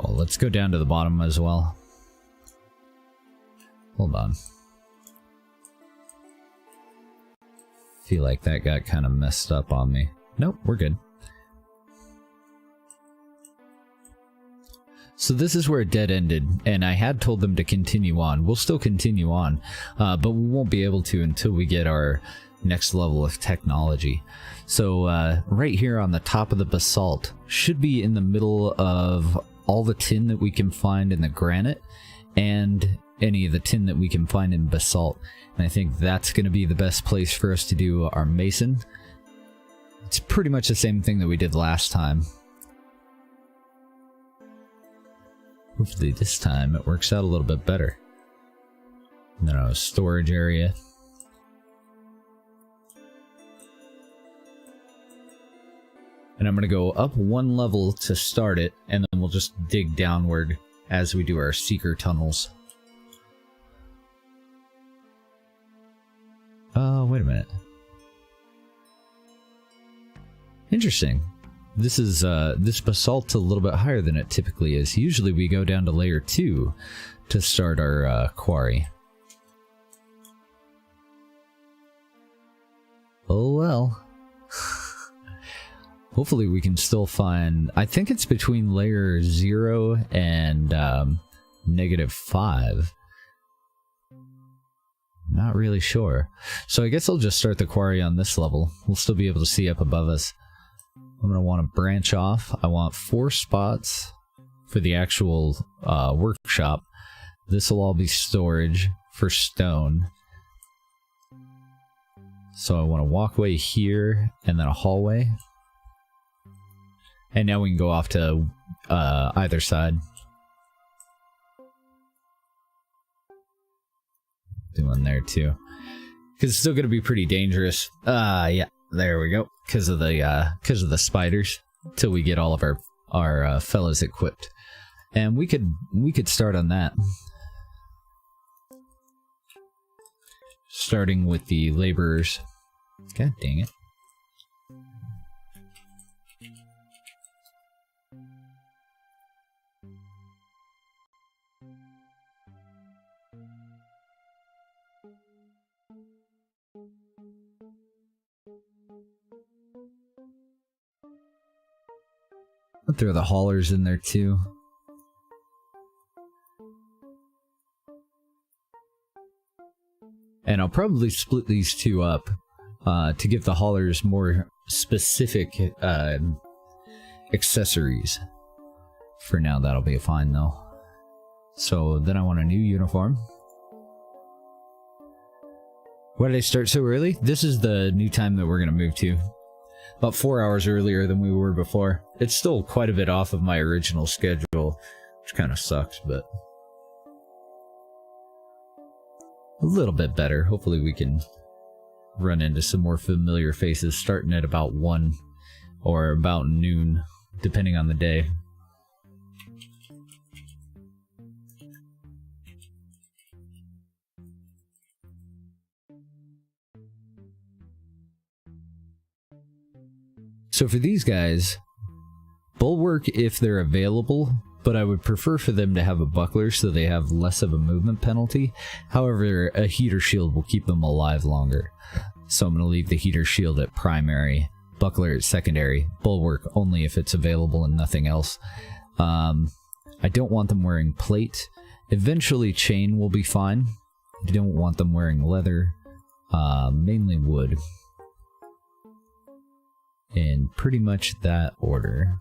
Oh, let's go down to the bottom as well. Hold on. Feel like that got kind of messed up on me. Nope, we're good. So this is where it dead ended, and I had told them to continue on. We'll still continue on, but we won't be able to until we get our next level of technology. So right here on the top of the basalt should be in the middle of all the tin that we can find in the granite and any of the tin that we can find in basalt. And I think that's going to be the best place for us to do our mason. It's pretty much the same thing that we did last time. Hopefully this time it works out a little bit better. And then a storage area. And I'm going to go up one level to start it, and then we'll just dig downward as we do our seeker tunnels. Wait a minute. Interesting. This is, this basalt's a little bit higher than it typically is. Usually we go down to layer 2 to start our quarry. Oh well. Hopefully we can still find... I think it's between layer 0 and -5. Not really sure. So I guess I'll just start the quarry on this level. We'll still be able to see up above us. I'm going to want to branch off. I want 4 spots for the actual workshop. This will all be storage for stone. So I want a walkway here and then a hallway. And now we can go off to either side. Do one there too. Because it's still going to be pretty dangerous. Yeah, there we go. Because of the spiders. Till we get all of our fellas equipped. And we could start on that. Starting with the laborers. God dang it. I'll throw the haulers in there too. And I'll probably split these two up to give the haulers more specific accessories. For now, that'll be fine though. So then I want a new uniform. Why did I start so early? This is the new time that we're going to move to. About 4 hours earlier than we were before. It's still quite a bit off of my original schedule, which kind of sucks, but a little bit better. Hopefully we can run into some more familiar faces starting at about 1 or about noon, depending on the day. So for these guys, bulwark if they're available, but I would prefer for them to have a buckler so they have less of a movement penalty. However, a heater shield will keep them alive longer. So I'm going to leave the heater shield at primary, buckler at secondary, bulwark only if it's available and nothing else. I don't want them wearing plate. Eventually chain will be fine. I don't want them wearing leather, mainly wood. In pretty much that order.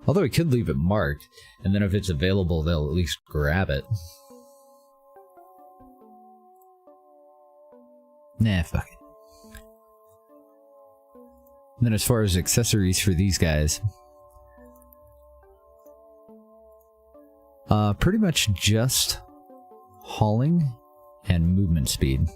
Although I could leave it marked, and then if it's available, they'll at least grab it. Nah, fuck it. And then as far as accessories for these guys, pretty much just hauling and movement speed.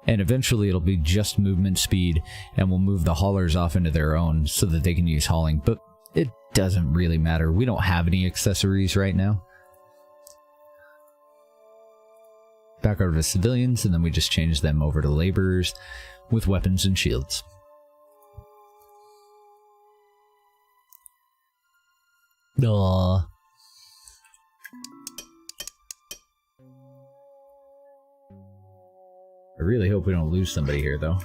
And eventually it'll be just movement speed, and we'll move the haulers off into their own so that they can use hauling. But it doesn't really matter. We don't have any accessories right now. Back over to civilians, and then we just change them over to laborers with weapons and shields. Aww. I really hope we don't lose somebody here, though.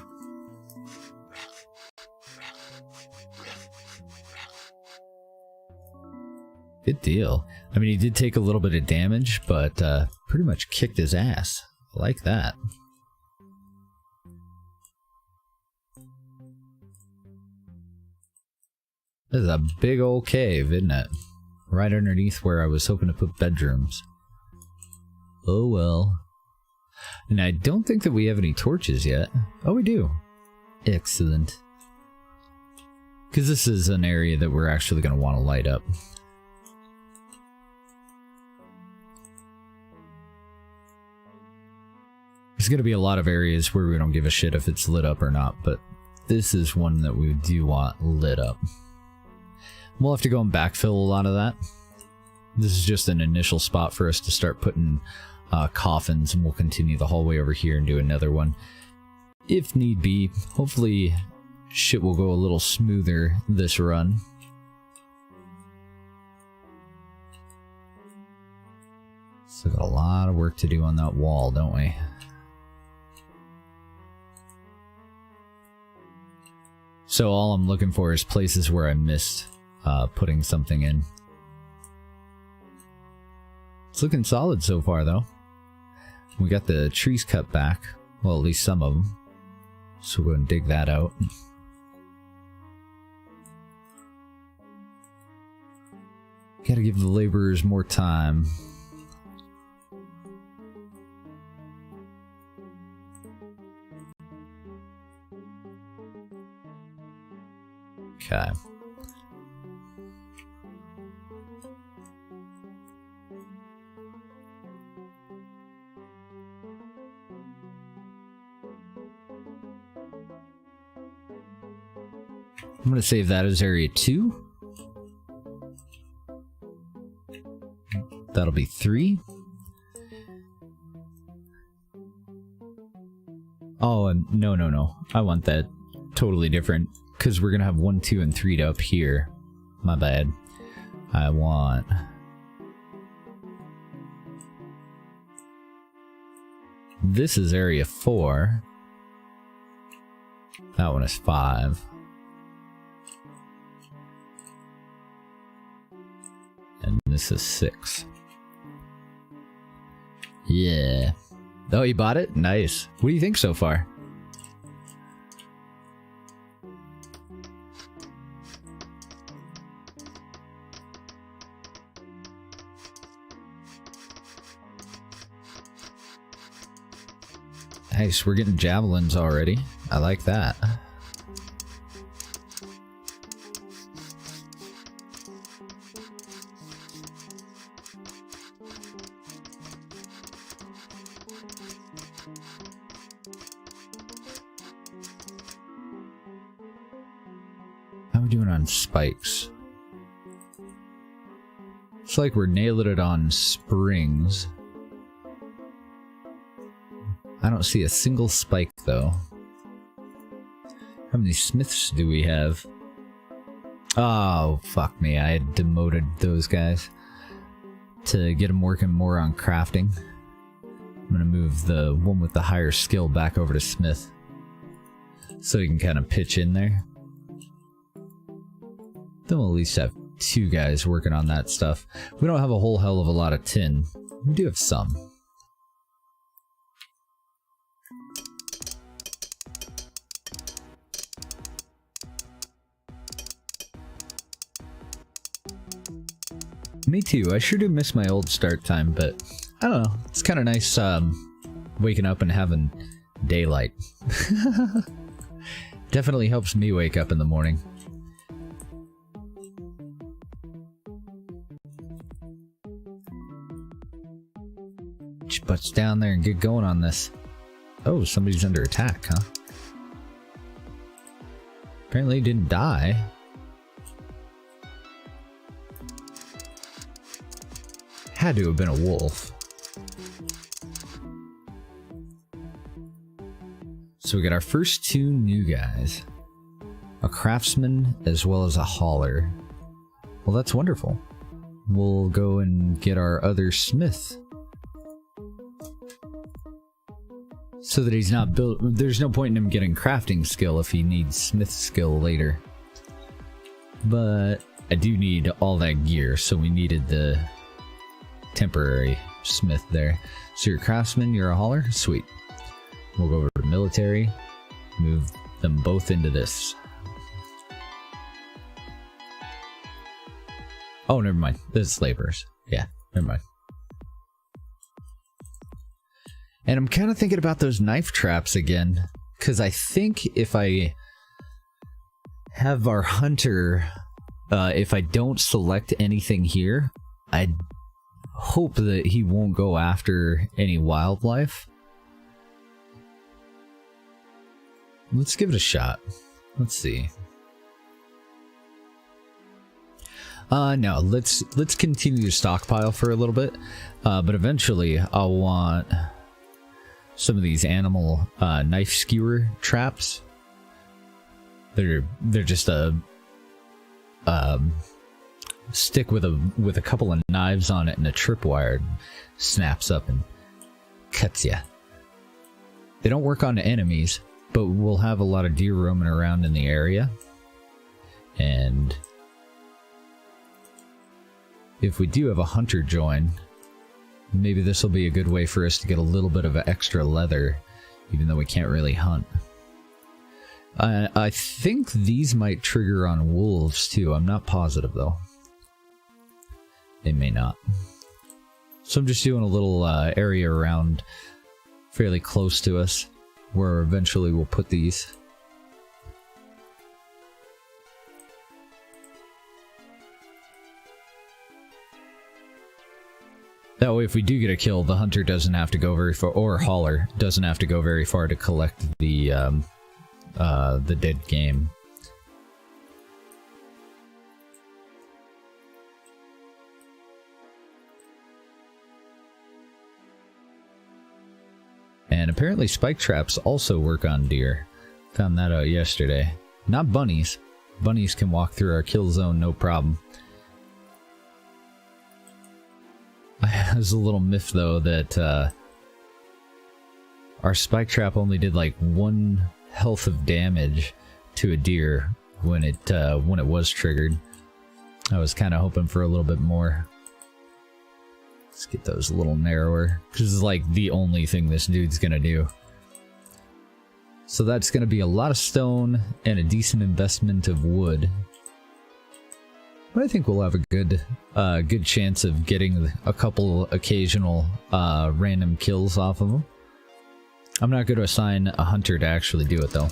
Good deal. I mean, he did take a little bit of damage, but pretty much kicked his ass. I like that. This is a big old cave, isn't it? Right underneath where I was hoping to put bedrooms. Oh well. And I don't think that we have any torches yet. Oh, we do. Excellent. Because this is an area that we're actually going to want to light up. There's going to be a lot of areas where we don't give a shit if it's lit up or not, but this is one that we do want lit up. We'll have to go and backfill a lot of that. This is just an initial spot for us to start putting coffins, and we'll continue the hallway over here and do another one. If need be, hopefully shit will go a little smoother this run. Still got a lot of work to do on that wall, don't we? So all I'm looking for is places where I missed putting something in. It's looking solid so far, though. We got the trees cut back. Well, at least some of them. So we'll go and dig that out. Gotta give the laborers more time. Okay. I'm going to save that as area 2. That'll be 3. Oh, and no. I want that totally different, because we're going to have 1, 2, and 3 up here. My bad. I want... This is area 4. That one is 5. And this is 6. Yeah. Oh, you bought it? Nice. What do you think so far? Nice, we're getting javelins already. I like that. How are we doing on spikes? It's like we're nailing it on springs. I don't see a single spike, though. How many smiths do we have? Oh, fuck me. I had demoted those guys to get them working more on crafting. I'm going to move the one with the higher skill back over to smith, so he can kind of pitch in there. Then we'll at least have 2 guys working on that stuff. We don't have a whole hell of a lot of tin. We do have some. Me too. I sure do miss my old start time, but I don't know. It's kind of nice waking up and having daylight. Definitely helps me wake up in the morning. Just butts down there and get going on this. Oh, somebody's under attack, huh? Apparently he didn't die. Had to have been a wolf. So we got our first 2 new guys. A craftsman as well as a hauler. Well, that's wonderful. We'll go and get our other smith. So that he's not built. There's no point in him getting crafting skill if he needs smith skill later. But I do need all that gear, so we needed the temporary smith there. So you're a craftsman, you're a hauler? Sweet. We'll go over to military, move them both into this. Oh, never mind. This is laborers. Yeah, never mind. And I'm kind of thinking about those knife traps again, because I think if I have our hunter, if I don't select anything here, I hope that he won't go after any wildlife. Let's give it a shot. Let's see. No, let's continue to stockpile for a little bit, but eventually I'll want some of these animal knife skewer traps. They're just a stick with a couple of knives on it and a tripwire, snaps up and cuts ya. They don't work on enemies, but we'll have a lot of deer roaming around in the area, and if we do have a hunter join, maybe this will be a good way for us to get a little bit of extra leather, even though we can't really hunt. I think these might trigger on wolves too. I'm not positive though. They may not. So I'm just doing a little area around fairly close to us, where eventually we'll put these. That way, if we do get a kill, the hunter doesn't have to go very far, or hauler doesn't have to go very far to collect the dead game. And apparently spike traps also work on deer. Found that out yesterday. Not bunnies. Bunnies can walk through our kill zone no problem. There's a little myth though that our spike trap only did like 1 health of damage to a deer when it was triggered. I was kind of hoping for a little bit more. Let's get those a little narrower, because it's like the only thing this dude's gonna do. So that's gonna be a lot of stone and a decent investment of wood. But I think we'll have a good chance of getting a couple occasional random kills off of them. I'm not going to assign a hunter to actually do it though.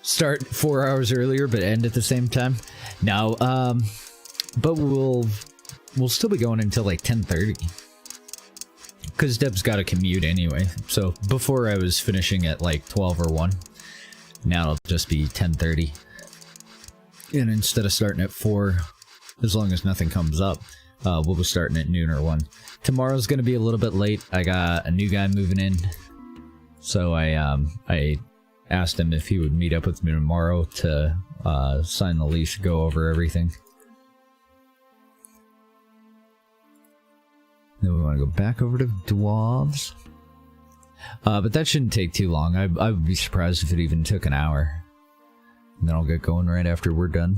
Start 4 hours earlier, but end at the same time. No, but we'll still be going until like 10:30. Because Deb's got to commute anyway. So before I was finishing at like 12 or 1. Now it'll just be 10:30. And instead of starting at 4, as long as nothing comes up, we'll be starting at noon or 1. Tomorrow's going to be a little bit late. I got a new guy moving in. So I asked him if he would meet up with me tomorrow to sign the lease, go over everything. Then we want to go back over to Dwarves. But that shouldn't take too long. I would be surprised if it even took an hour. And then I'll get going right after we're done.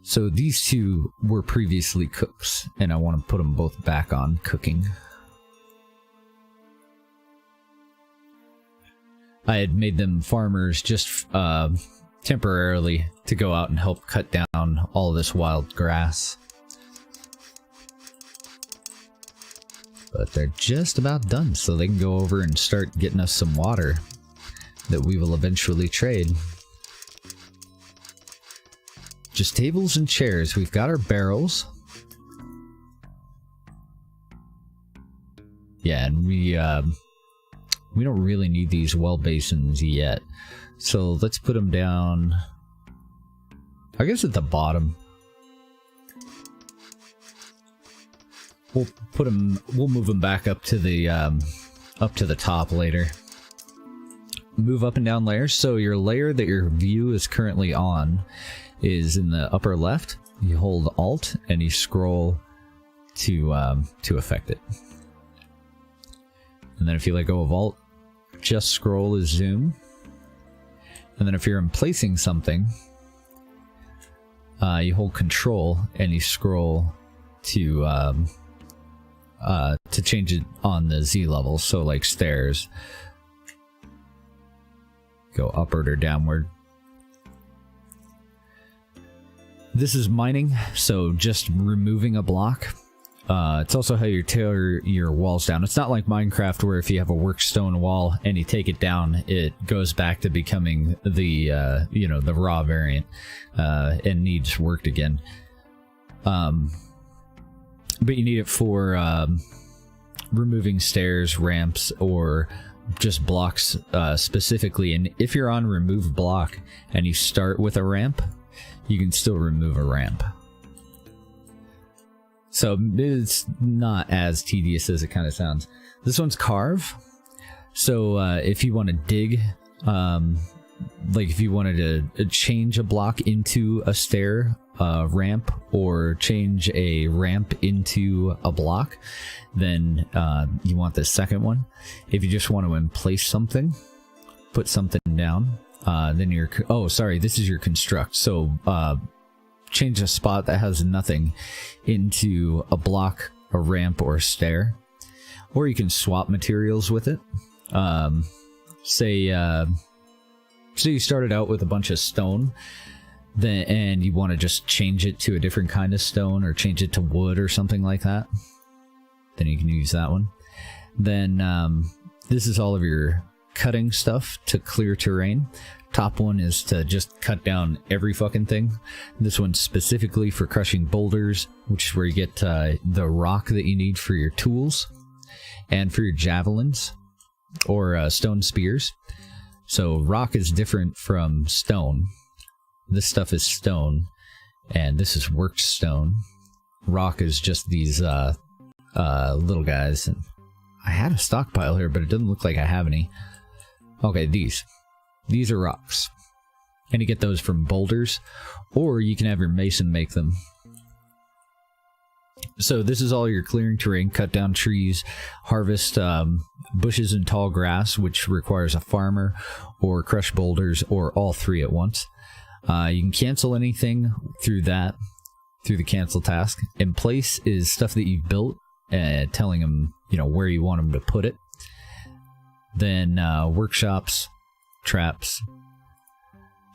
So these two were previously cooks, and I want to put them both back on cooking. I had made them farmers just temporarily to go out and help cut down all this wild grass. But they're just about done, so they can go over and start getting us some water that we will eventually trade. Just tables and chairs. We've got our barrels. Yeah, and we don't really need these well basins yet. So let's put them down, I guess at the bottom. We'll move them back up to the top later. Move up and down layers. So your layer that your view is currently on is in the upper left. You hold Alt and you scroll to affect it. And then if you let go of Alt, just scroll is zoom. And then if you're emplacing something, you hold control and you scroll to change it on the Z level. So like stairs, go upward or downward. This is mining, so just removing a block. It's also how you tear your walls down. It's not like Minecraft where if you have a work stone wall and you take it down, it goes back to becoming the, you know, the raw variant, and needs worked again. But you need it for removing stairs, ramps, or just blocks specifically. And if you're on remove block and you start with a ramp, you can still remove a ramp. So it's not as tedious as it kind of sounds. This one's carve. So if you want to dig, like if you wanted to change a block into a stair, ramp, or change a ramp into a block, then you want the second one. If you just want to emplace something, put something down, then you're, oh sorry, this is your construct. So change a spot that has nothing into a block, a ramp, or a stair. Or you can swap materials with it. Say you started out with a bunch of stone, then and you want to just change it to a different kind of stone, or change it to wood or something like that, then you can use that one. Then this is all of your cutting stuff to clear terrain. Top one is to just cut down every fucking thing. This one's specifically for crushing boulders, which is where you get the rock that you need for your tools and for your javelins or stone spears. So rock is different from stone. This stuff is stone, and this is worked stone. Rock is just these little guys. And I had a stockpile here, but it doesn't look like I have any. Okay, these are rocks, and you get those from boulders, or you can have your mason make them. So this is all your clearing terrain, cut down trees, harvest bushes and tall grass, which requires a farmer, or crush boulders, or all three at once. You can cancel anything through the cancel task. In place is stuff that you've built, telling them, you know, where you want them to put it. Then workshops, traps,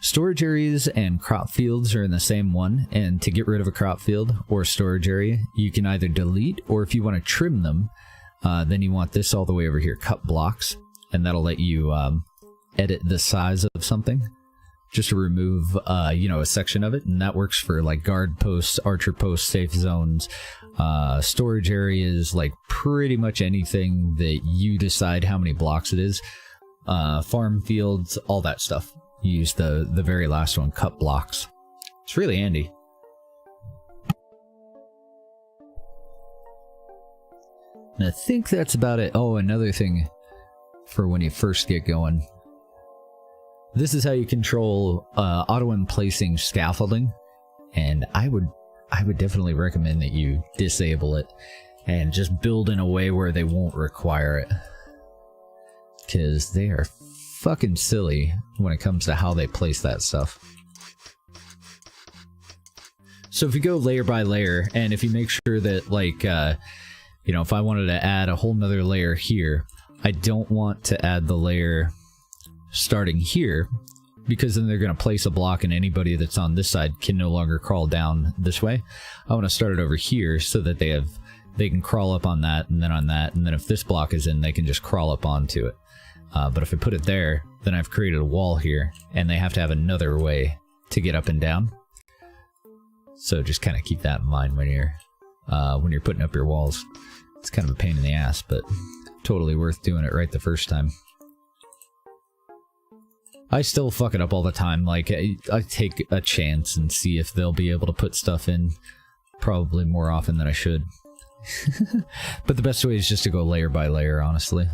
storage areas, and crop fields are in the same one. And to get rid of a crop field or storage area, you can either delete, or if you want to trim them, then you want this all the way over here, cut blocks, and that'll let you edit the size of something, just to remove you know, a section of it. And that works for like guard posts, archer posts, safe zones, storage areas, like pretty much anything that you decide how many blocks it is. Farm fields, all that stuff. You use the very last one, cut blocks. It's really handy. And I think that's about it. Oh, another thing for when you first get going. This is how you control auto-emplacing scaffolding, and I would definitely recommend that you disable it and just build in a way where they won't require it, because they are fucking silly when it comes to how they place that stuff. So if you go layer by layer, and if you make sure that, like, you know, if I wanted to add a whole nother layer here, I don't want to add the layer starting here, because then they're going to place a block and anybody that's on this side can no longer crawl down this way. I want to start it over here so that they can crawl up on that, and then on that, and then if this block is in, they can just crawl up onto it. But if I put it there, then I've created a wall here, and they have to have another way to get up and down. So just kind of keep that in mind when you're putting up your walls. It's kind of a pain in the ass, but totally worth doing it right the first time. I still fuck it up all the time. Like, I take a chance and see if they'll be able to put stuff in, probably more often than I should. But the best way is just to go layer by layer, honestly.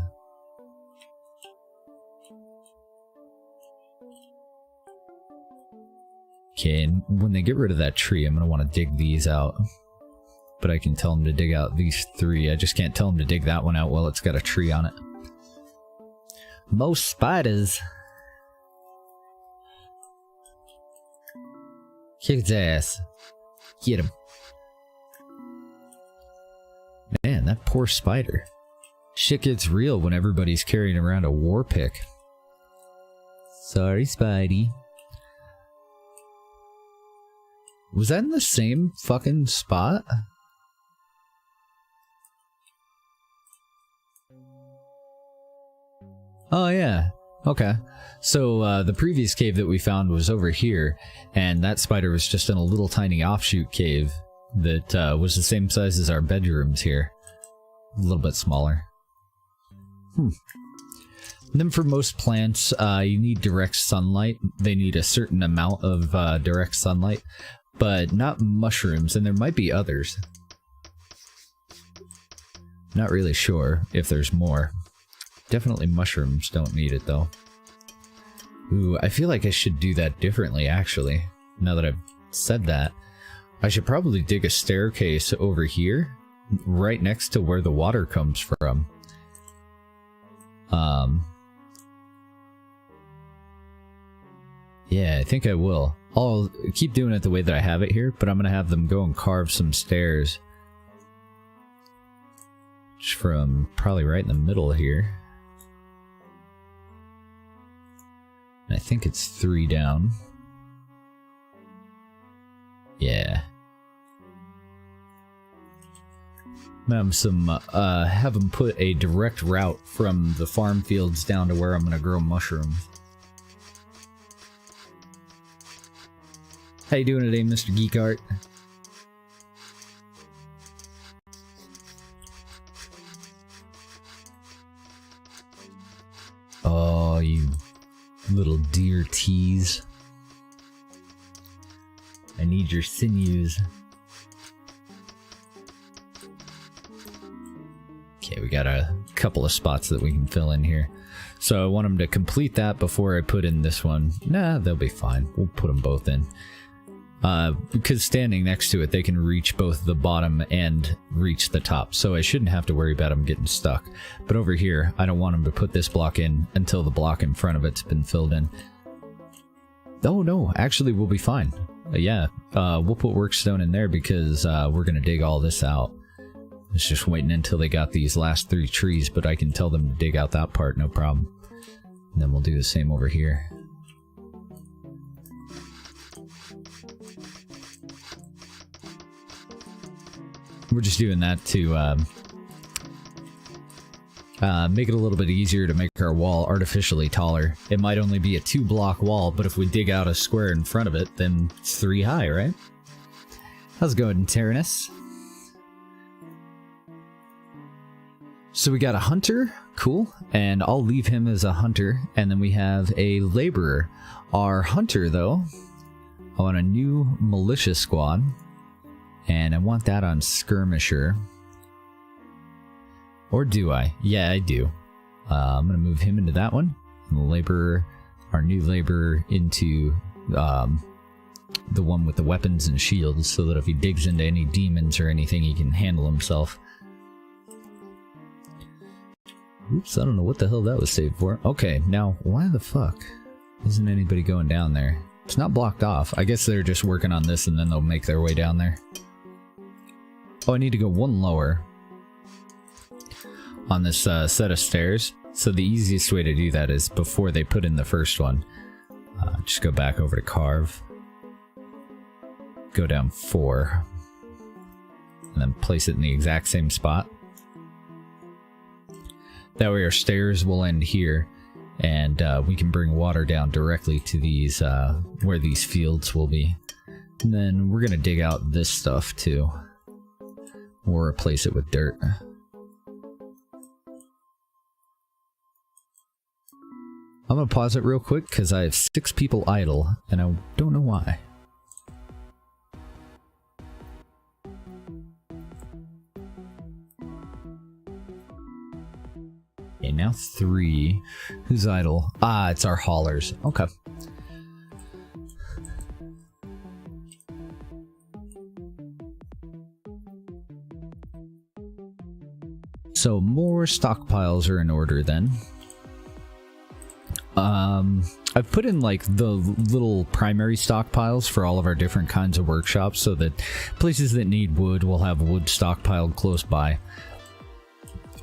Okay, and when they get rid of that tree, I'm going to want to dig these out. But I can tell them to dig out these three. I just can't tell them to dig that one out while it's got a tree on it. Most spiders. Kick his ass. Get him. Man, that poor spider. Shit gets real when everybody's carrying around a war pick. Sorry, Spidey. Was that in the same fucking spot? Oh yeah, okay. So the previous cave that we found was over here, and that spider was just in a little tiny offshoot cave that was the same size as our bedrooms here. A little bit smaller. And then for most plants, you need direct sunlight. They need a certain amount of direct sunlight, but not mushrooms, and there might be others. Not really sure if there's more. Definitely mushrooms don't need it, though. Ooh, I feel like I should do that differently, actually. Now that I've said that. I should probably dig a staircase over here, right next to where the water comes from. Yeah, I think I will. I'll keep doing it the way that I have it here, but I'm gonna have them go and carve some stairs. Just from probably right in the middle here. I think it's 3 down. Yeah. Have them put a direct route from the farm fields down to where I'm gonna grow mushrooms. How you doing today, Mr. Geek Art? Oh, you little deer tease. I need your sinews. Okay, we got a couple of spots that we can fill in here. So I want them to complete that before I put in this one. Nah, they'll be fine. We'll put them both in. Because standing next to it, they can reach both the bottom and reach the top. So I shouldn't have to worry about them getting stuck. But over here, I don't want them to put this block in until the block in front of it's been filled in. Oh no, actually we'll be fine. Yeah, we'll put workstone in there because we're going to dig all this out. It's just waiting until they got these last 3 trees, but I can tell them to dig out that part, no problem. And then we'll do the same over here. We're just doing that to make it a little bit easier to make our wall artificially taller. It might only be a 2-block wall, but if we dig out a square in front of it, then it's 3 high, right? How's it going, Tyrannus? So we got a hunter, cool, and I'll leave him as a hunter, and then we have a laborer. Our hunter, though, I want a new militia squad, and I want that on skirmisher. Or do I? Yeah, I do. I'm going to move him into that one, and the laborer, our new laborer, into the one with the weapons and shields, so that if he digs into any demons or anything, he can handle himself. Oops, I don't know what the hell that was saved for. Okay, now, why the fuck isn't anybody going down there? It's not blocked off. I guess they're just working on this and then they'll make their way down there. Oh, I need to go 1 lower on this set of stairs. So the easiest way to do that is before they put in the first one. Just go back over to carve. Go down 4. And then place it in the exact same spot. That way our stairs will end here, and we can bring water down directly to these, where these fields will be. And then we're gonna dig out this stuff too. We'll replace it with dirt. I'm gonna pause it real quick because I have 6 people idle, and I don't know why. Okay, now 3. Who's idle? Ah, it's our haulers. Okay. So more stockpiles are in order then. I've put in like the little primary stockpiles for all of our different kinds of workshops so that places that need wood will have wood stockpiled close by.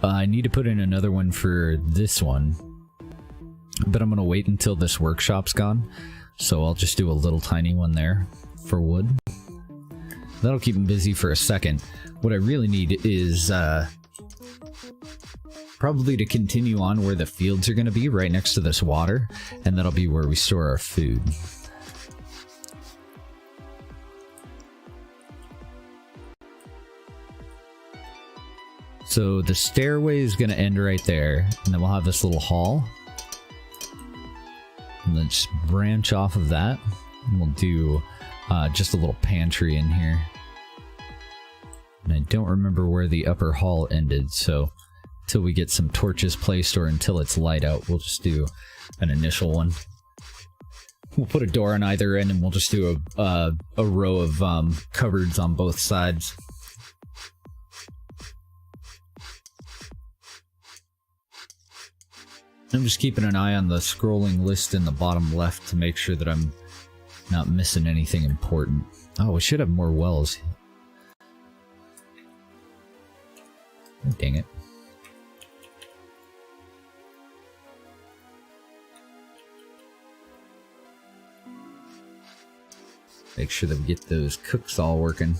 I need to put in another one for this one, but I'm going to wait until this workshop's gone, so I'll just do a little tiny one there for wood. That'll keep them busy for a second. What I really need is probably to continue on where the fields are going to be, right next to this water, and that'll be where we store our food. So the stairway is going to end right there, and then we'll have this little hall. And then just branch off of that, and we'll do just a little pantry in here. And I don't remember where the upper hall ended, so until we get some torches placed or until it's light out, we'll just do an initial one. We'll put a door on either end, and we'll just do a row of cupboards on both sides. I'm just keeping an eye on the scrolling list in the bottom left to make sure that I'm not missing anything important. Oh, we should have more wells. Oh, dang it. Make sure that we get those cooks all working.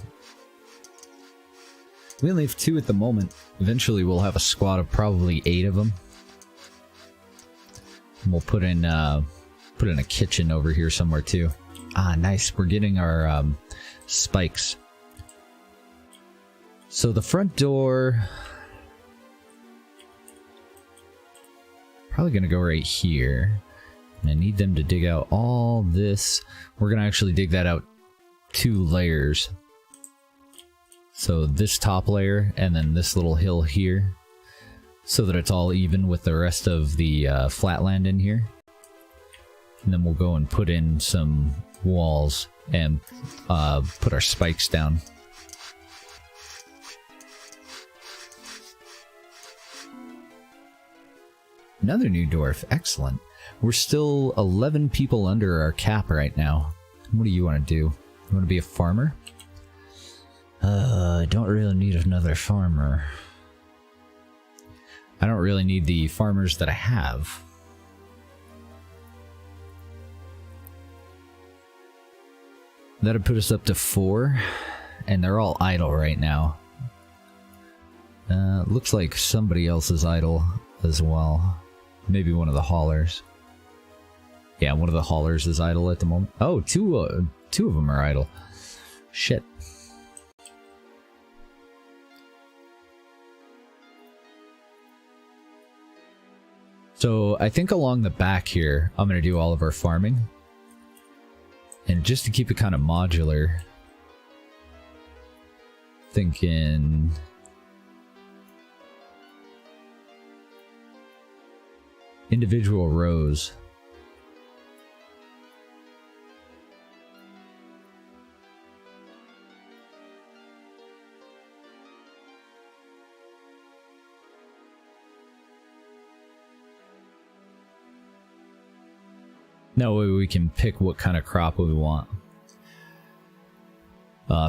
We only have 2 at the moment. Eventually we'll have a squad of probably 8 of them. And we'll put in a kitchen over here somewhere too. Ah, nice. We're getting our spikes. So the front door... probably gonna go right here. And I need them to dig out all this. We're gonna actually dig that out 2 layers. So this top layer and then this little hill here, so that it's all even with the rest of the flatland in here. And then we'll go and put in some walls and put our spikes down. Another new dwarf, excellent. We're still 11 people under our cap right now. What do you want to do? You want to be a farmer? I don't really need another farmer. I don't really need the farmers that I have. That'd put us up to 4, and they're all idle right now. Looks like somebody else is idle as well. Maybe one of the haulers. Yeah, one of the haulers is idle at the moment. Oh, two of them are idle. Shit. So I think along the back here, I'm going to do all of our farming. And just to keep it kind of modular, thinking... individual rows. That way we can pick what kind of crop we want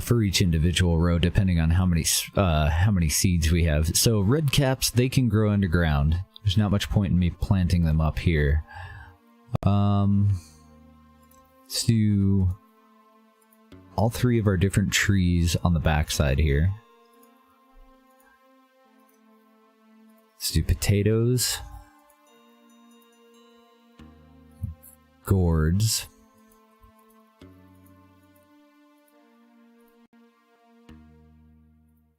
for each individual row, depending on how many seeds we have. So red caps, they can grow underground. There's not much point in me planting them up here. Let's do all 3 of our different trees on the backside here. Let's do potatoes. Gourds.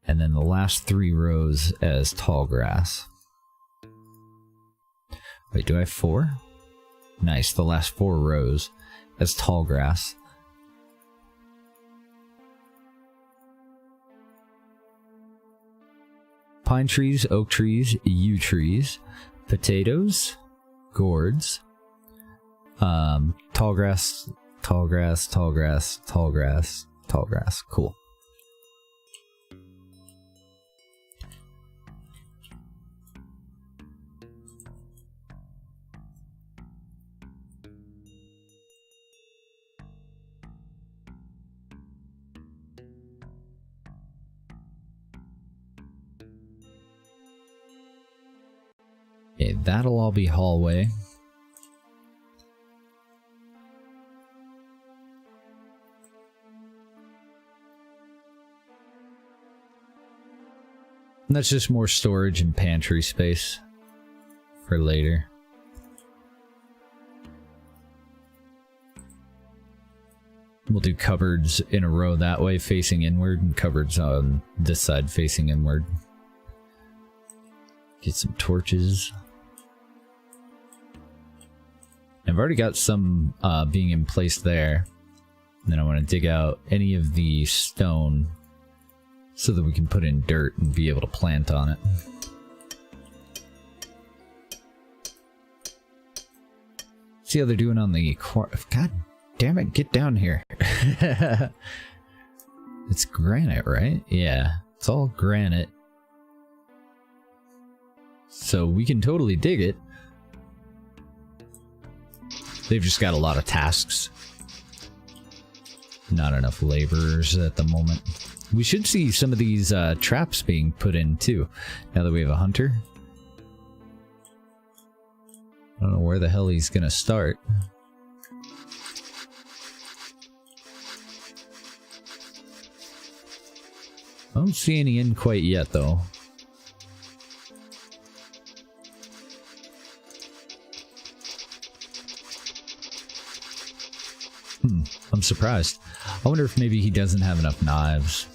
And then the last 3 rows as tall grass. Wait, do I have 4? Nice, the last 4 rows as tall grass. Pine trees, oak trees, yew trees, potatoes, gourds, tall grass, tall grass, tall grass, tall grass, tall grass. Cool. Okay, that'll all be hallway. And that's just more storage and pantry space for later. We'll do cupboards in a row that way facing inward, and cupboards on this side facing inward. Get some torches. I've already got some being in place there. And then I want to dig out any of the stone so that we can put in dirt and be able to plant on it. See how they're doing on the God damn it, get down here. It's granite, right? Yeah, it's all granite. So we can totally dig it. They've just got a lot of tasks. Not enough laborers at the moment. We should see some of these traps being put in too, now that we have a hunter. I don't know where the hell he's gonna start. I don't see any in quite yet though. I'm surprised. I wonder if maybe he doesn't have enough knives.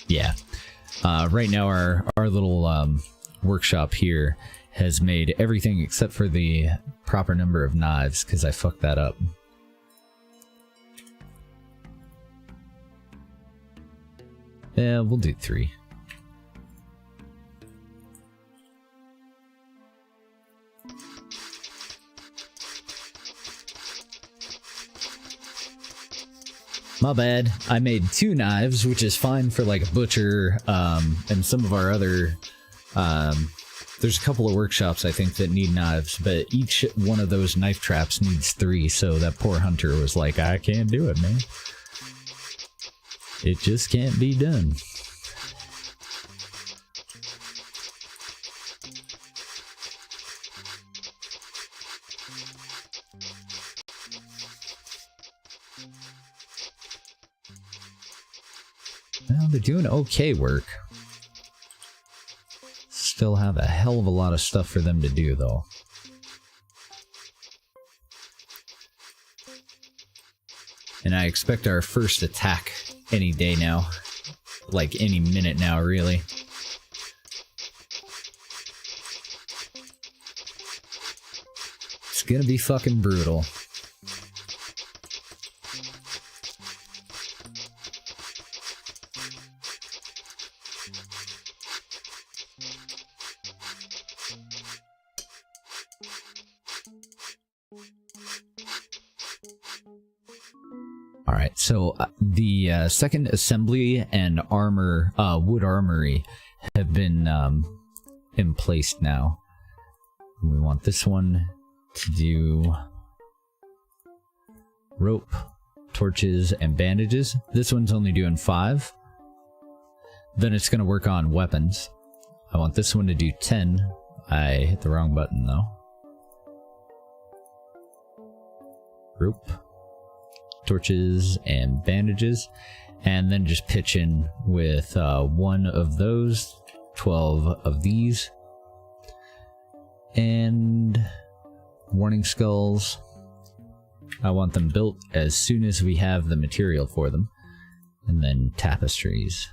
Yeah. Right now our little workshop here has made everything except for the proper number of knives, because I fucked that up. Yeah, we'll do 3. My bad. I made 2 knives, which is fine for like a butcher, and some of our other, there's a couple of workshops I think that need knives, but each one of those knife traps needs 3, so that poor hunter was like, I can't do it, man. It just can't be done. Well, they're doing okay work. Still have a hell of a lot of stuff for them to do, though. And I expect our first attack any day now. Like, any minute now, really. It's gonna be fucking brutal. Alright, so the second assembly and armor, wood armory have been in place now. We want this one to do rope, torches, and bandages. This one's only doing 5. Then it's going to work on weapons. I want this one to do 10. I hit the wrong button though. Rope, torches, and bandages, and then just pitch in with 1 of those, 12 of these, and warning skulls. I want them built as soon as we have the material for them, and then tapestries.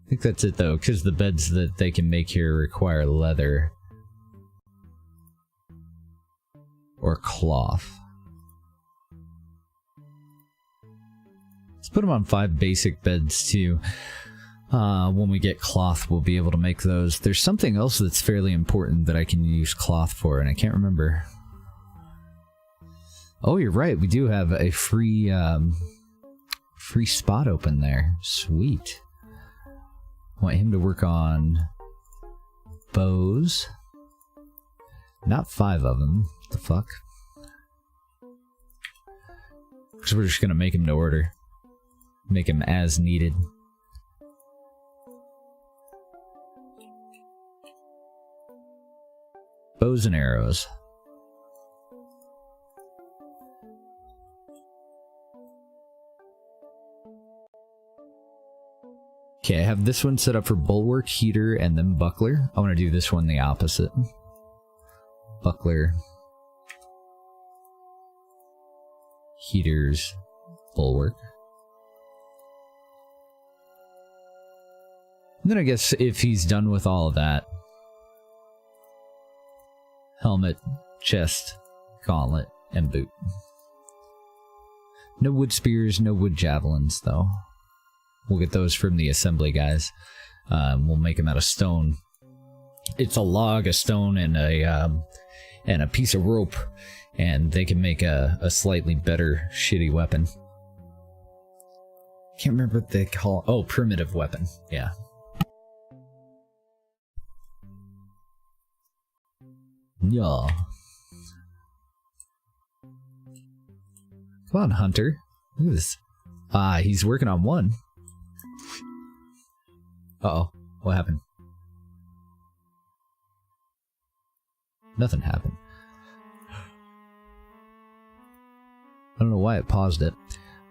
I think that's it though, because the beds that they can make here require leather or cloth. Let's put them on 5 basic beds too. When we get cloth, we'll be able to make those. There's something else that's fairly important that I can use cloth for, and I can't remember. Oh, you're right. We do have a free spot open there. Sweet. Want him to work on bows. Not 5 of them. What the fuck? Because we're just gonna make him to order. make him as needed. Bows and arrows. Okay, I have this one set up for bulwark, heater, and then buckler. I want to do this one the opposite. Buckler, heaters, bulwark. And then I guess if he's done with all of that, helmet, chest, gauntlet, and boot. No wood spears, no wood javelins, though. We'll get those from the assembly guys. We'll make them out of stone. It's a log, a stone, and a piece of rope, and they can make a slightly better shitty weapon. Can't remember what they call. Oh, primitive weapon. Yeah. Yeah. Come on, Hunter. Look at this. Ah, he's working on one. Uh-oh. What happened? Nothing happened. I don't know why it paused it.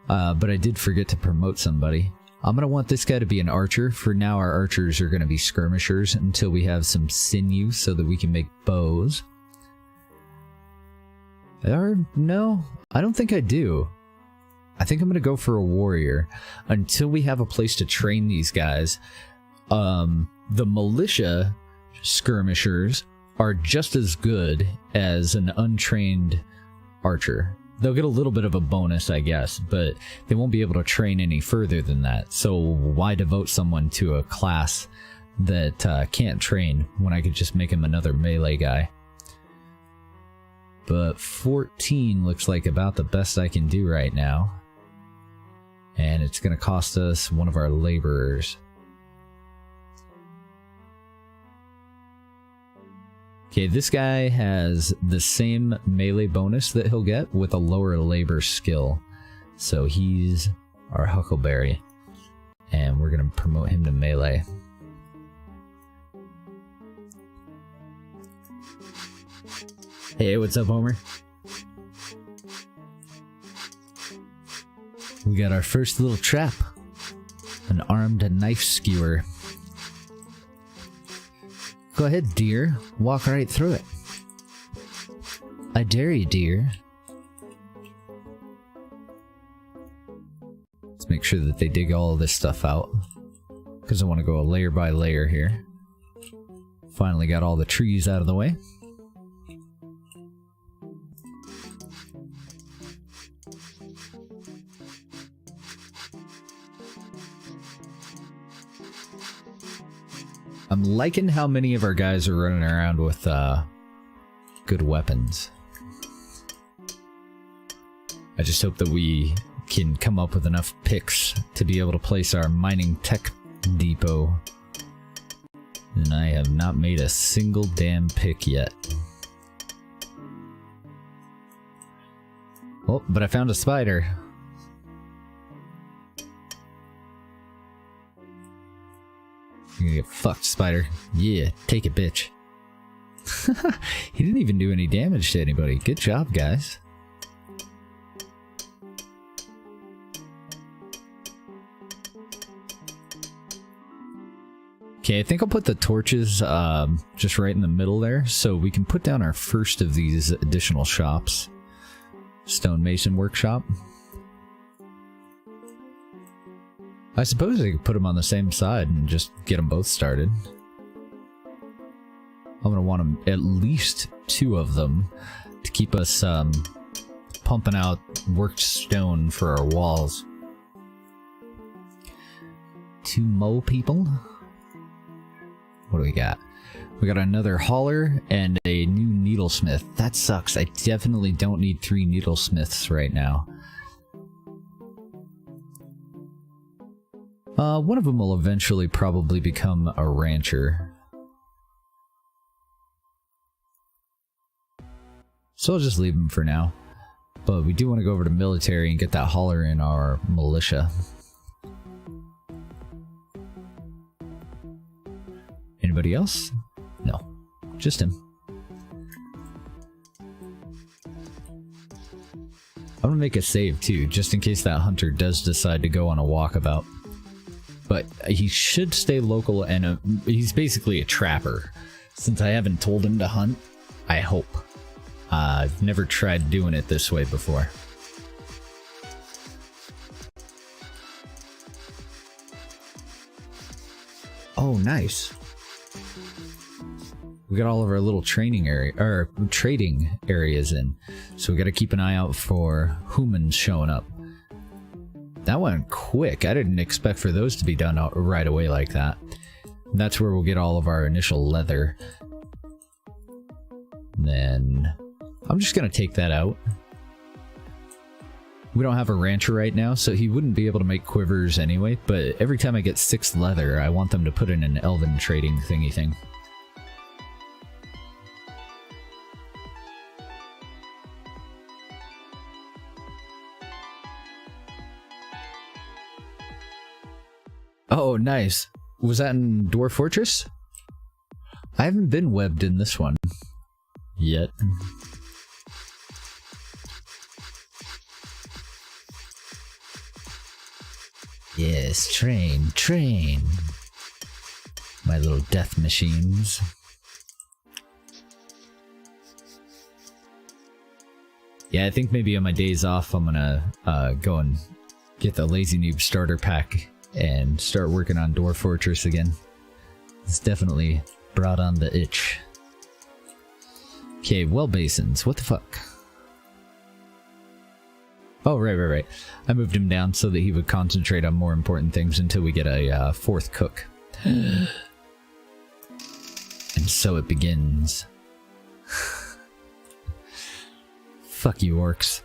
But I did forget to promote somebody. I'm going to want this guy to be an archer. For now, our archers are going to be skirmishers until we have some sinew so that we can make bows. Or, no, I don't think I do. I think I'm going to go for a warrior until we have a place to train these guys. The militia skirmishers are just as good as an untrained archer. They'll get a little bit of a bonus, I guess, but they won't be able to train any further than that. So why devote someone to a class that can't train when I could just make him another melee guy? But 14 looks like about the best I can do right now. And it's going to cost us one of our laborers. Okay, this guy has the same melee bonus that he'll get with a lower labor skill. So he's our Huckleberry. And we're going to promote him to melee. Hey, what's up, Homer? We got our first little trap. An armed knife skewer. Go ahead, dear. Walk right through it. I dare you, dear. Let's make sure that they dig all of this stuff out, because I want to go layer by layer here. Finally got all the trees out of the way. I'm liking how many of our guys are running around with good weapons. I just hope that we can come up with enough picks to be able to place our mining tech depot. And I have not made a single damn pick yet. Oh, but I found a spider. You're gonna get fucked, spider. Yeah, take it, bitch. He didn't even do any damage to anybody. Good job, guys. Okay, I think I'll put the torches just right in the middle there, so we can put down our first of these additional shops. Stonemason workshop. I suppose I could put them on the same side and just get them both started. I'm going to want them, at least 2 of them, to keep us pumping out worked stone for our walls. 2 mole people. What do we got? We got another hauler and a new needlesmith. That sucks. I definitely don't need 3 needlesmiths right now. One of them will eventually probably become a rancher. So I'll just leave him for now. But we do want to go over to military and get that hauler in our militia. Anybody else? No. Just him. I'm gonna make a save too, just in case that hunter does decide to go on a walkabout. But he should stay local, and he's basically a trapper. Since I haven't told him to hunt, I hope. I've never tried doing it this way before. Oh, nice. We got all of our little training area, or trading areas in, so we got to keep an eye out for humans showing up. That went quick. I didn't expect for those to be done right away like that. That's where we'll get all of our initial leather. Then I'm just gonna take that out. We don't have a rancher right now, so he wouldn't be able to make quivers anyway, but every time I get 6 leather, I want them to put in an elven trading thingy thing. Oh, nice. Was that in Dwarf Fortress? I haven't been webbed in this one yet. Yes, train, train. My little death machines. Yeah, I think maybe on my days off I'm gonna go and get the Lazy Noob starter pack and start working on Dwarf Fortress again. It's definitely brought on the itch. Okay, well basins. What the fuck? Oh, right. I moved him down so that he would concentrate on more important things until we get a 4th cook. And so it begins. Fuck you, orcs.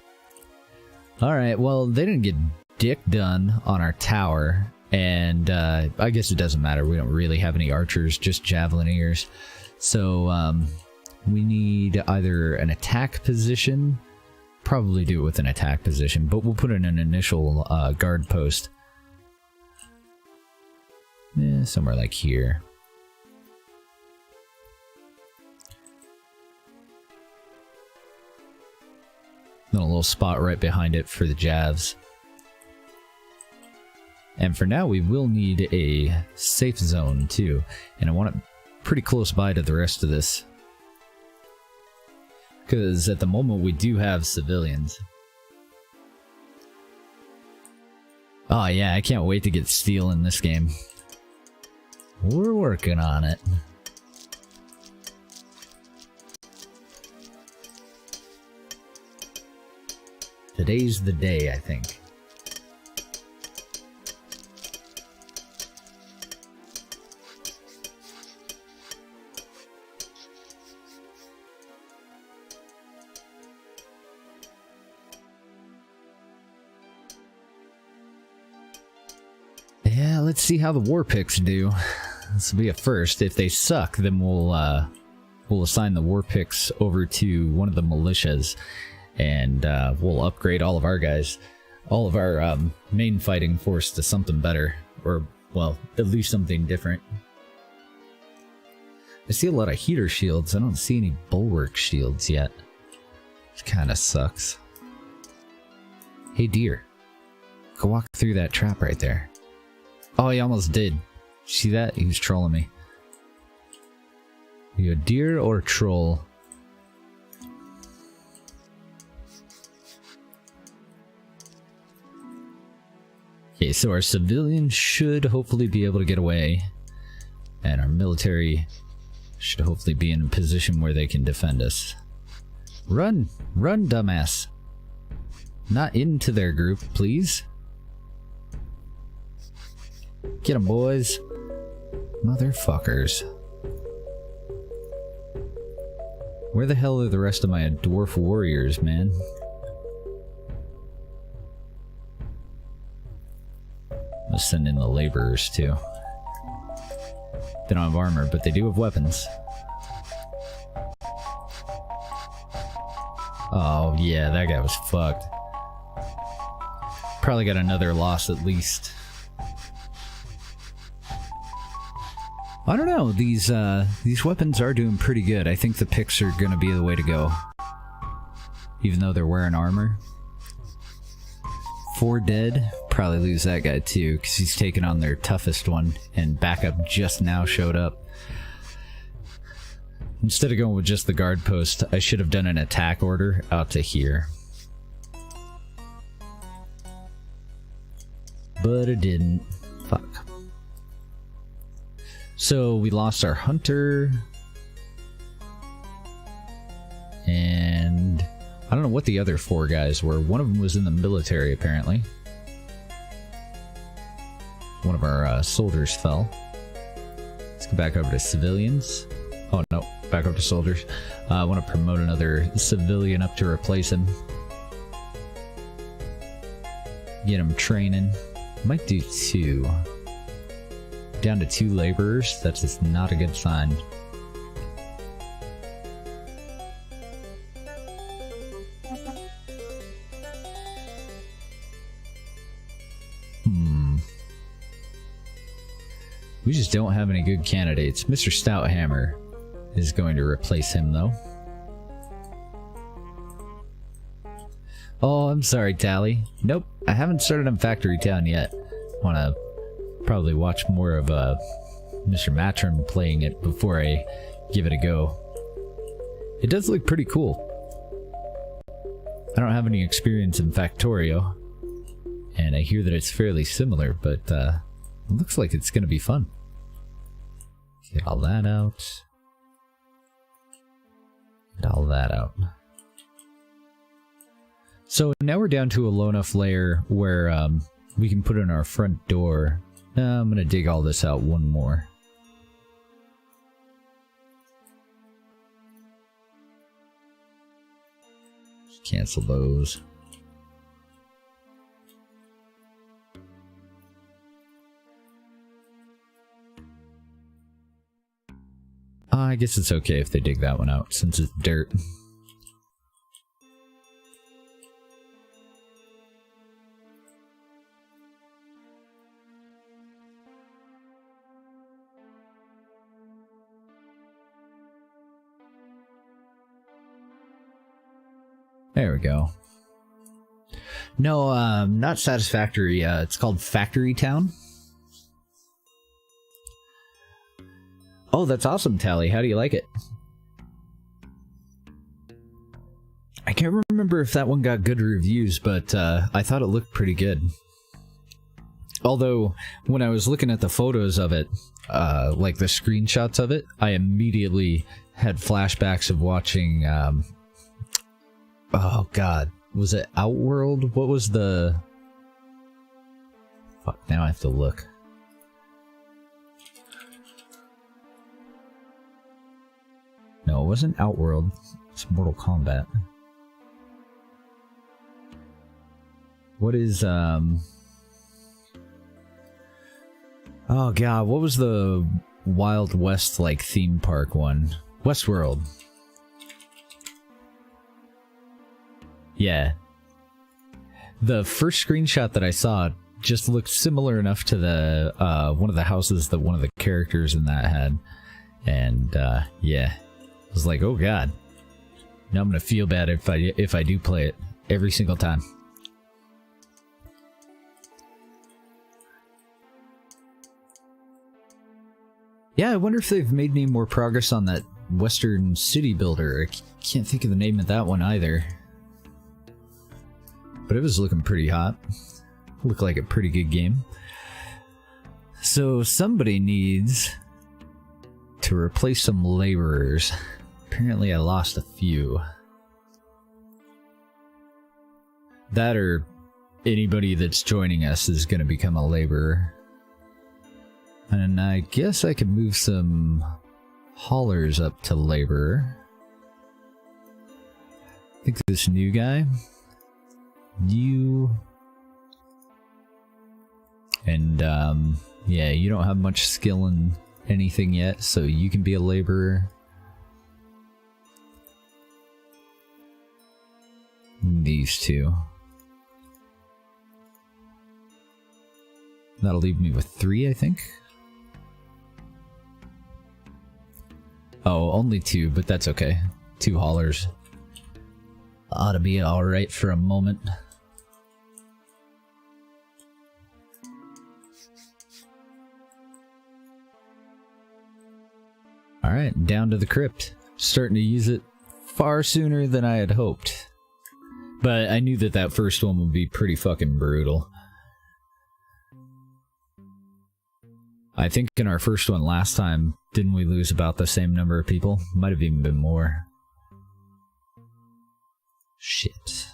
Alright, well, they didn't get dick done on our tower, and I guess it doesn't matter. We don't really have any archers, just javeliniers. So, we need either an attack position, probably do it with an attack position, but we'll put in an initial guard post. Yeah, somewhere like here. Then a little spot right behind it for the javs. And for now, we will need a safe zone too, and I want it pretty close by to the rest of this. Because at the moment we do have civilians. Oh yeah, I can't wait to get steel in this game. We're working on it. Today's the day, I think. Yeah, let's see how the war picks do. This will be a first. If they suck, then we'll assign the war picks over to one of the militias, and we'll upgrade all of our guys, all of our main fighting force to something better, or, well, at least something different. I see a lot of heater shields. I don't see any bulwark shields yet, which kind of sucks. Hey, deer. Go walk through that trap right there. Oh, he almost did. See that? He was trolling me. Are you a deer or a troll? Okay, so our civilians should hopefully be able to get away, and our military should hopefully be in a position where they can defend us. Run! Run, dumbass! Not into their group, please. Get 'em, boys. Motherfuckers. Where the hell are the rest of my dwarf warriors, man? Let's send in the laborers, too. They don't have armor, but they do have weapons. Oh, yeah, that guy was fucked. Probably got another loss at least. I don't know, these weapons are doing pretty good. I think the picks are gonna be the way to go. Even though they're wearing armor. 4 dead, probably lose that guy too, because he's taken on their toughest one, and backup just now showed up. Instead of going with just the guard post, I should have done an attack order out to here. But I didn't. Fuck. So we lost our hunter. And I don't know what the other 4 guys were. One of them was in the military, apparently. One of our soldiers fell. Let's go back over to civilians. Oh no, back over to soldiers. I want to promote another civilian up to replace him. Get him training. Might do 2. Down to 2 laborers. That's just not a good sign. We just don't have any good candidates. Mr. Stouthammer is going to replace him, though. Oh, I'm sorry, Tally. Nope, I haven't started on Factory Town yet. Want to probably watch more of Mr. Matrim playing it before I give it a go. It does look pretty cool. I don't have any experience in Factorio, and I hear that it's fairly similar, but it looks like it's going to be fun. Get all that out. Get all that out. So now we're down to a low enough layer where we can put in our front door. I'm going to dig all this out one more. Just cancel those. I guess it's okay if they dig that one out, since it's dirt. There we go. No, not Satisfactory. It's called Factory Town. Oh, that's awesome, Tally. How do you like it? I can't remember if that one got good reviews, but I thought it looked pretty good. Although, when I was looking at the photos of it, like the screenshots of it, I immediately had flashbacks of watching, oh god, was it Outworld? What was the... Fuck, now I have to look. No, it wasn't Outworld. It's Mortal Kombat. What is, oh god, what was the Wild West, like, theme park one? Westworld. Yeah. The first screenshot that I saw just looked similar enough to the, one of the houses that one of the characters in that had. And, yeah. I was like, oh god. Now I'm gonna feel bad if I do play it every single time. Yeah, I wonder if they've made any more progress on that Western City Builder. I can't think of the name of that one either. But it was looking pretty hot. Looked like a pretty good game. So somebody needs to replace some laborers. Apparently I lost a few. That or anybody that's joining us is going to become a laborer. And I guess I could move some haulers up to laborer. I think this new guy. You. And, yeah, you don't have much skill in anything yet, so you can be a laborer. These two. That'll leave me with 3, I think. Oh, only 2, but that's okay. 2 haulers. Ought to be alright for a moment. Alright, down to the crypt. Starting to use it far sooner than I had hoped. But I knew that that first one would be pretty fucking brutal. I think in our first one last time, didn't we lose about the same number of people? Might have even been more. Shit.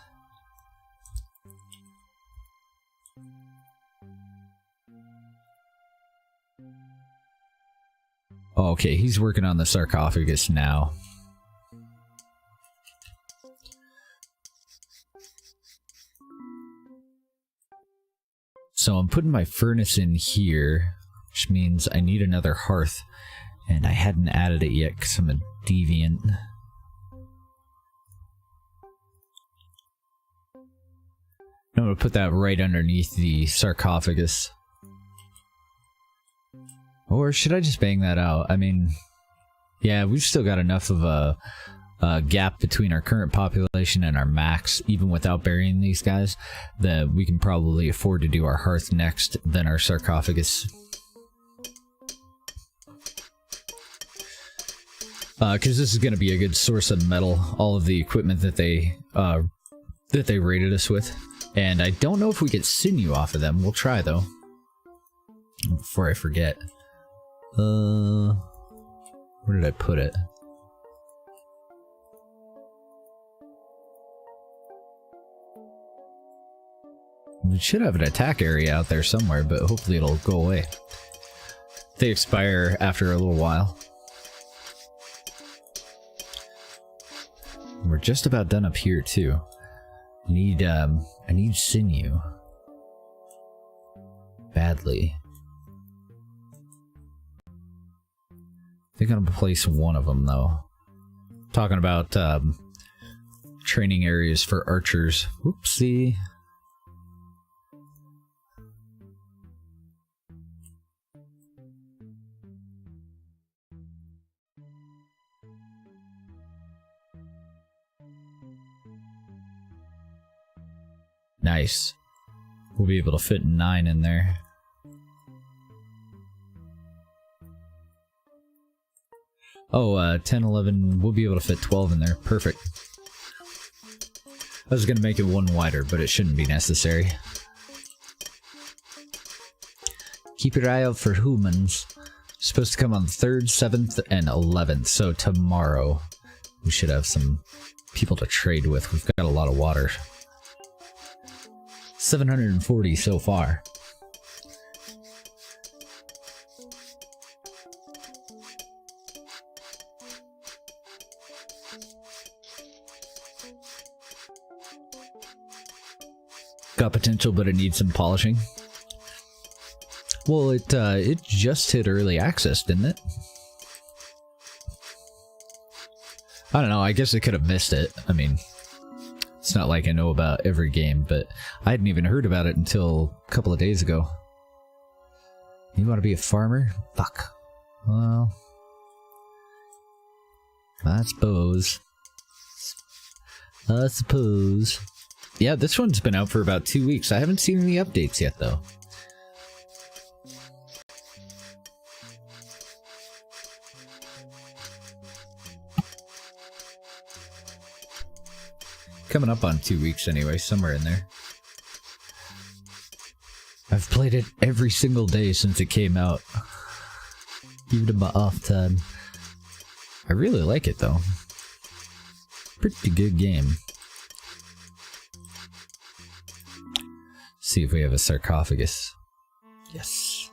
Okay, he's working on the sarcophagus now. So I'm putting my furnace in here, which means I need another hearth, and I hadn't added it yet because I'm a deviant. I'm going to put that right underneath the sarcophagus. Or should I just bang that out? I mean, yeah, we've still got enough of a gap between our current population and our max, even without burying these guys, that we can probably afford to do our hearth next, then our sarcophagus. Because this is going to be a good source of metal, all of the equipment that they raided us with. And I don't know if we get sinew off of them. We'll try, though. Before I forget. Where did I put it? We should have an attack area out there somewhere, but hopefully it'll go away. They expire after a little while. We're just about done up here, too. I need sinew. Badly. I think I'm gonna place one of them, though. Talking about training areas for archers. Whoopsie. Nice. We'll be able to fit 9 in there. Oh, 10, 11, we'll be able to fit 12 in there. Perfect. I was going to make it one wider, but it shouldn't be necessary. Keep your eye out for humans. Supposed to come on the 3rd, 7th, and 11th, so tomorrow we should have some people to trade with. We've got a lot of water. 740 so far. Got potential, but it needs some polishing. Well, it just hit early access, didn't it? I don't know, I guess I could have missed it. I mean, it's not like I know about every game, but I hadn't even heard about it until a couple of days ago. You want to be a farmer? Fuck. Well, I suppose. Yeah, this one's been out for about 2 weeks. I haven't seen any updates yet, though. Coming up on 2 weeks anyway, somewhere in there. I've played it every single day since it came out. Even in my off time. I really like it, though. Pretty good game. See if we have a sarcophagus. Yes.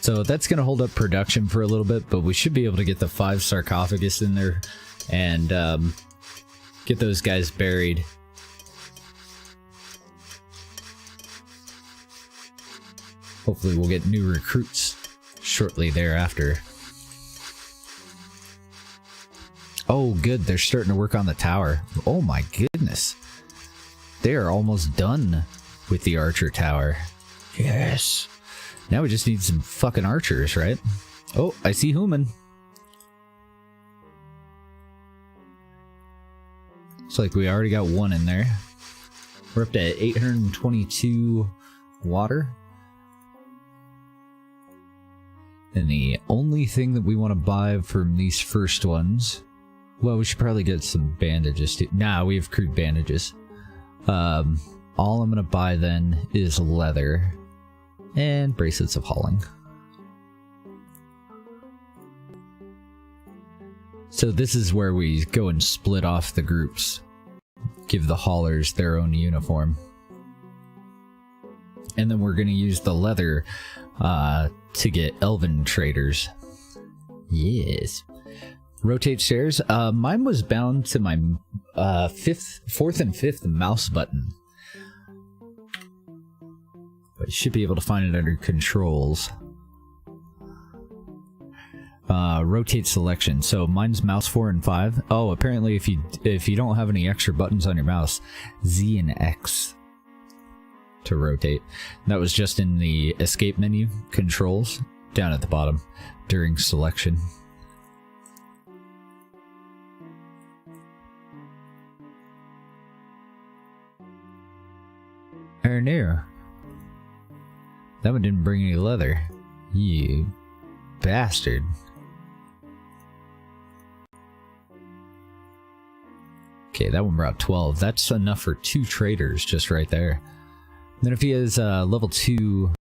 So that's going to hold up production for a little bit, but we should be able to get the 5 sarcophagus in there and get those guys buried. Hopefully we'll get new recruits. shortly thereafter. Oh, good. They're starting to work on the tower. Oh my goodness. They are almost done with the archer tower. Yes. Now we just need some fucking archers, right? Oh, I see human. Looks like we already got one in there. We're up to 822 water. And the only thing that we want to buy from these first ones... Well, we should probably get some bandages too. Nah, we have crude bandages. All I'm gonna buy then is leather and bracelets of hauling. So this is where we go and split off the groups. Give the haulers their own uniform. And then we're gonna use the leather to get elven traders. Yes. Rotate stairs. Mine was bound to my fourth and fifth mouse button. But you should be able to find it under controls. Rotate selection. So mine's mouse 4 and 5. Oh, apparently if you don't have any extra buttons on your mouse, Z and X to rotate. That was just in the escape menu controls down at the bottom during selection. No. That one didn't bring any leather. You bastard. Okay, that one brought 12. That's enough for 2 traders just right there. Then if he has level 2...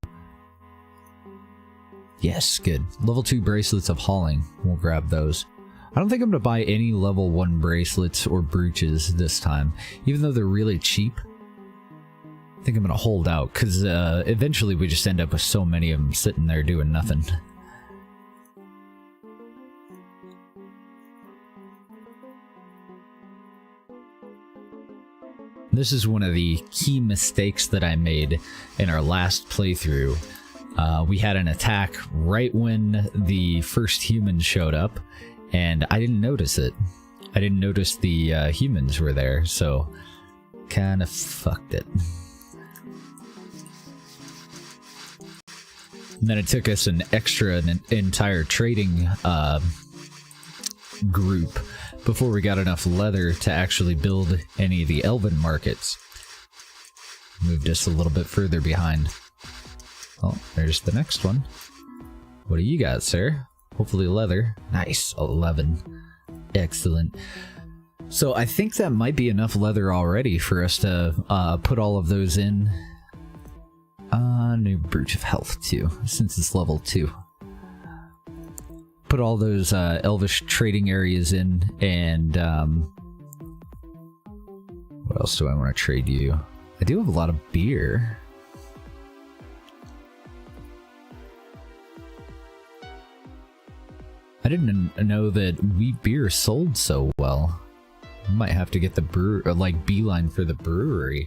Yes, good. Level 2 bracelets of hauling. We'll grab those. I don't think I'm going to buy any level 1 bracelets or brooches this time. Even though they're really cheap. I think I'm going to hold out, because eventually we just end up with so many of them sitting there doing nothing. This is one of the key mistakes that I made in our last playthrough. We had an attack right when the first humans showed up, and I didn't notice it. I didn't notice the humans were there, so kind of fucked it. And then it took us an entire trading group before we got enough leather to actually build any of the elven markets. Moved us a little bit further behind. Oh, there's the next one. What do you got, sir? Hopefully leather. Nice, 11. Excellent. So I think that might be enough leather already for us to put all of those in. New brooch of health too, since it's level 2. Put all those elvish trading areas in, and what else do I want to trade you? I do have a lot of beer. I didn't know that wheat beer sold so well. I might have to get the beeline for the brewery.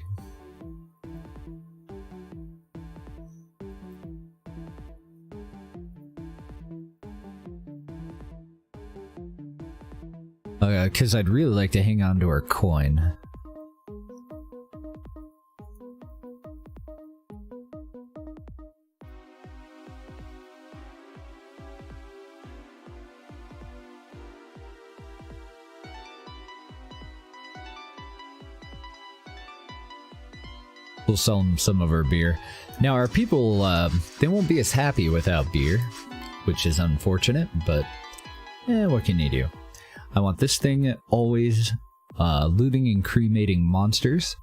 Because I'd really like to hang on to our coin. We'll sell them some of our beer. Now our people, they won't be as happy without beer, which is unfortunate, but what can you do? I want this thing always looting and cremating monsters,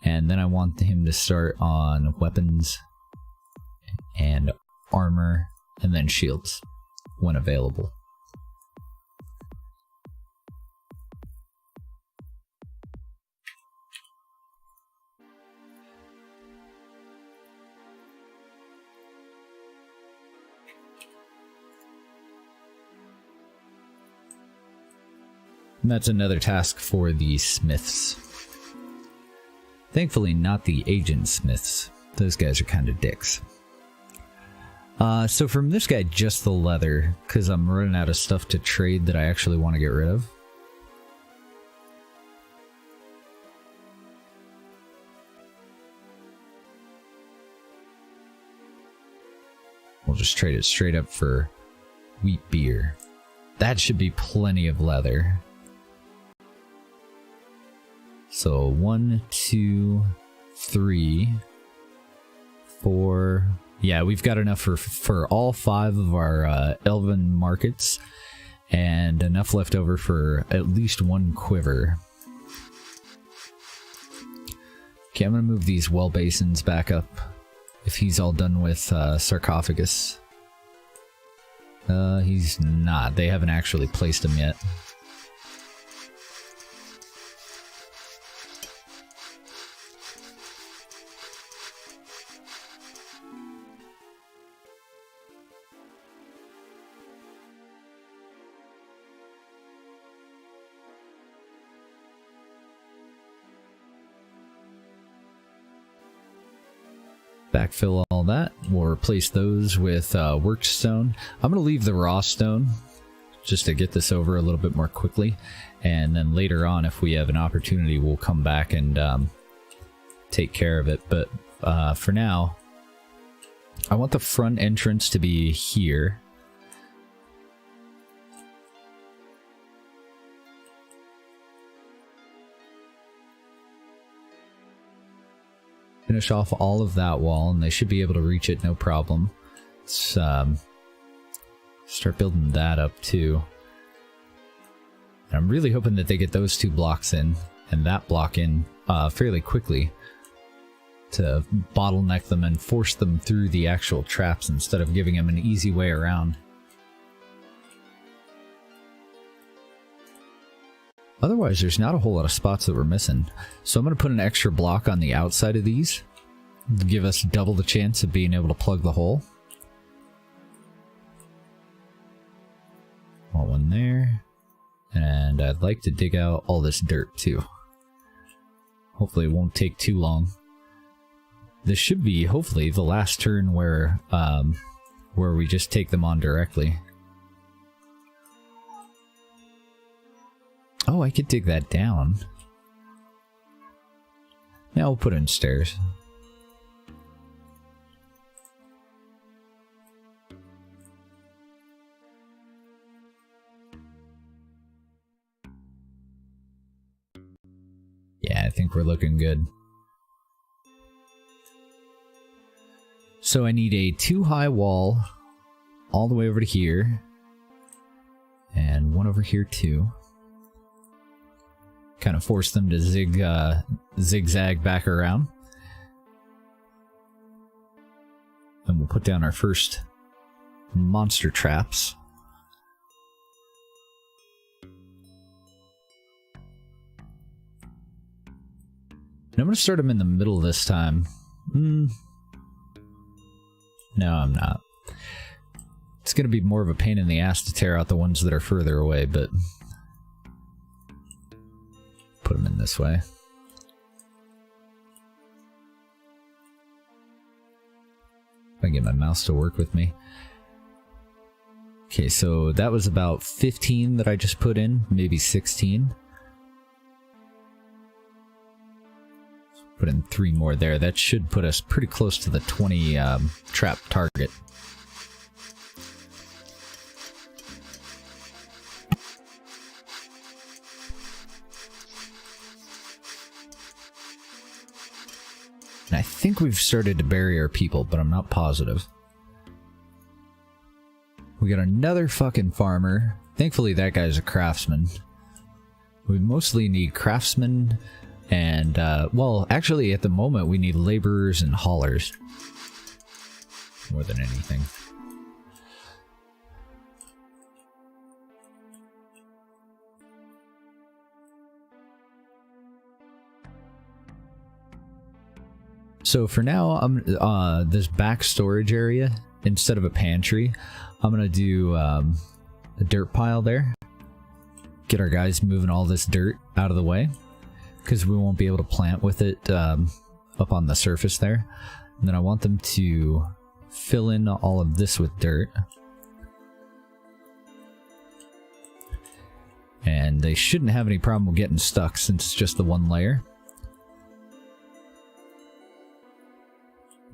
and then I want him to start on weapons and armor, and then shields when available. And that's another task for the smiths. Thankfully not the agent smiths. Those guys are kind of dicks. So from this guy, just the leather, because I'm running out of stuff to trade that I actually want to get rid of. We'll just trade it straight up for wheat beer. That should be plenty of leather. So 1, 2, 3, 4. Yeah, we've got enough for all 5 of our elven markets, and enough left over for at least 1 quiver. Okay, I'm gonna move these well basins back up if he's all done with sarcophagus. He's not. They haven't actually placed him yet. Backfill all that. We'll replace those with worked stone. I'm going to leave the raw stone just to get this over a little bit more quickly. And then later on, if we have an opportunity, we'll come back and take care of it. But for now, I want the front entrance to be here. Finish off all of that wall, and they should be able to reach it no problem. Let's start building that up too. And I'm really hoping that they get those 2 blocks in and that block in fairly quickly to bottleneck them and force them through the actual traps instead of giving them an easy way around. Otherwise, there's not a whole lot of spots that we're missing. So I'm going to put an extra block on the outside of these to give us double the chance of being able to plug the hole. One there. And I'd like to dig out all this dirt too. Hopefully it won't take too long. This should be, hopefully, the last turn where we just take them on directly. Oh, I could dig that down. Now we'll put in stairs. Yeah, I think we're looking good. So I need a 2-high wall all the way over to here. And one over here too. Kind of force them to zigzag back around. And we'll put down our first monster traps. And I'm going to start them in the middle this time. No, I'm not. It's going to be more of a pain in the ass to tear out the ones that are further away, but put them in this way. If I can get my mouse to work with me. Okay, so that was about 15 that I just put in, maybe 16. Put in 3 more there. That should put us pretty close to the 20 trap target. And I think we've started to bury our people, but I'm not positive. We got another fucking farmer. Thankfully that guy's a craftsman. We mostly need craftsmen. And, well, actually, at the moment, we need laborers and haulers. More than anything. So for now, I'm this back storage area, instead of a pantry, I'm going to do a dirt pile there. Get our guys moving all this dirt out of the way, because we won't be able to plant with it up on the surface there. And then I want them to fill in all of this with dirt. And they shouldn't have any problem with getting stuck since it's just the one layer.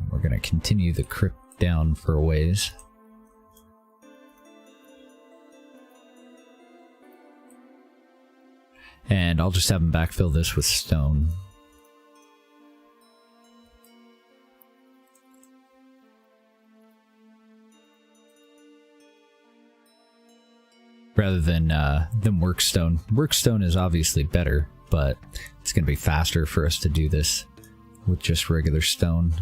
We're going to continue the crypt down for a ways. And I'll just have them backfill this with stone. Rather than workstone. Workstone is obviously better, but it's going to be faster for us to do this with just regular stone.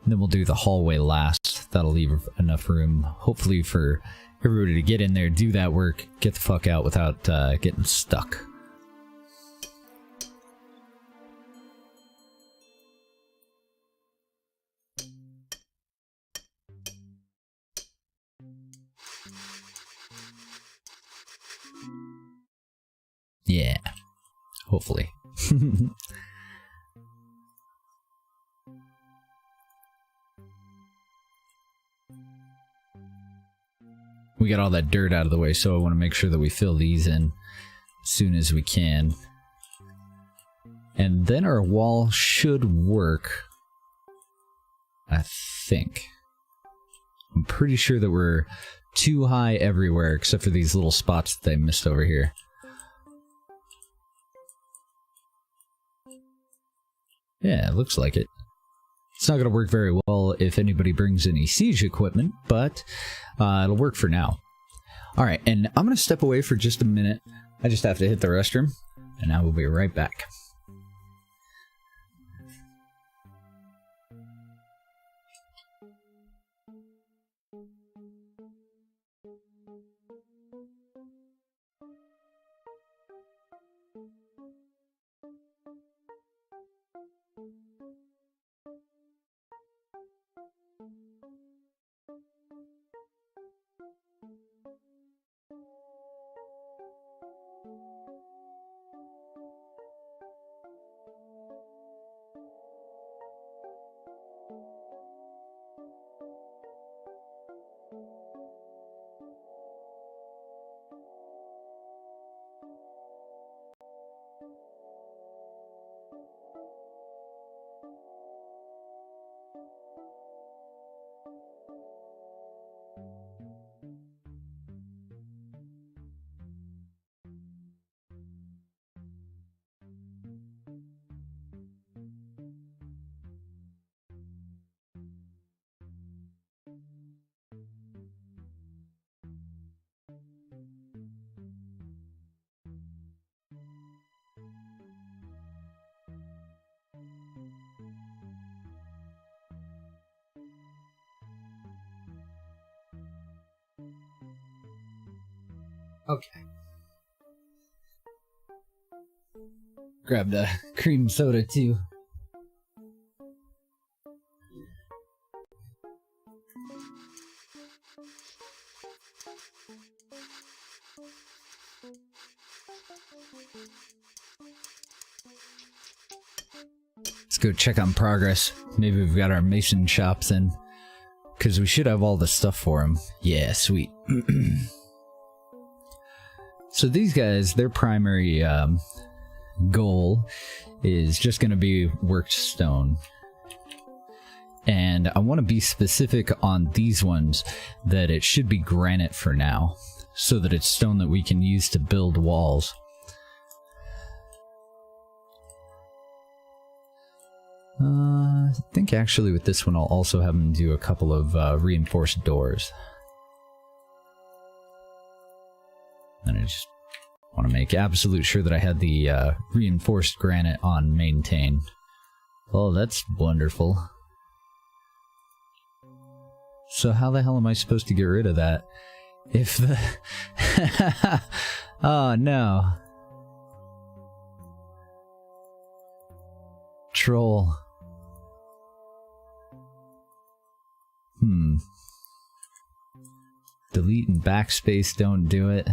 And then we'll do the hallway last. That'll leave enough room, hopefully, for everybody to get in there, do that work, get the fuck out without getting stuck. Yeah, hopefully. We got all that dirt out of the way, so I want to make sure that we fill these in as soon as we can. And then our wall should work, I think. I'm pretty sure that we're too high everywhere except for these little spots that I missed over here. Yeah, it looks like it. It's not going to work very well if anybody brings any siege equipment, but it'll work for now. Alright, and I'm going to step away for just a minute. I just have to hit the restroom, and I will be right back. Okay. Grabbed a cream soda too. Let's go check on progress. Maybe we've got our mason shops in. Because we should have all the stuff for them. Yeah, sweet. So these guys, their primary goal is just going to be worked stone. And I want to be specific on these ones that it should be granite for now, so that it's stone that we can use to build walls. I think actually with this one I'll also have them do a couple of reinforced doors. And I just want to make absolute sure that I had the reinforced granite on maintain. Oh, that's wonderful. So how the hell am I supposed to get rid of that? If the... Oh, no. Troll. Delete and backspace don't do it.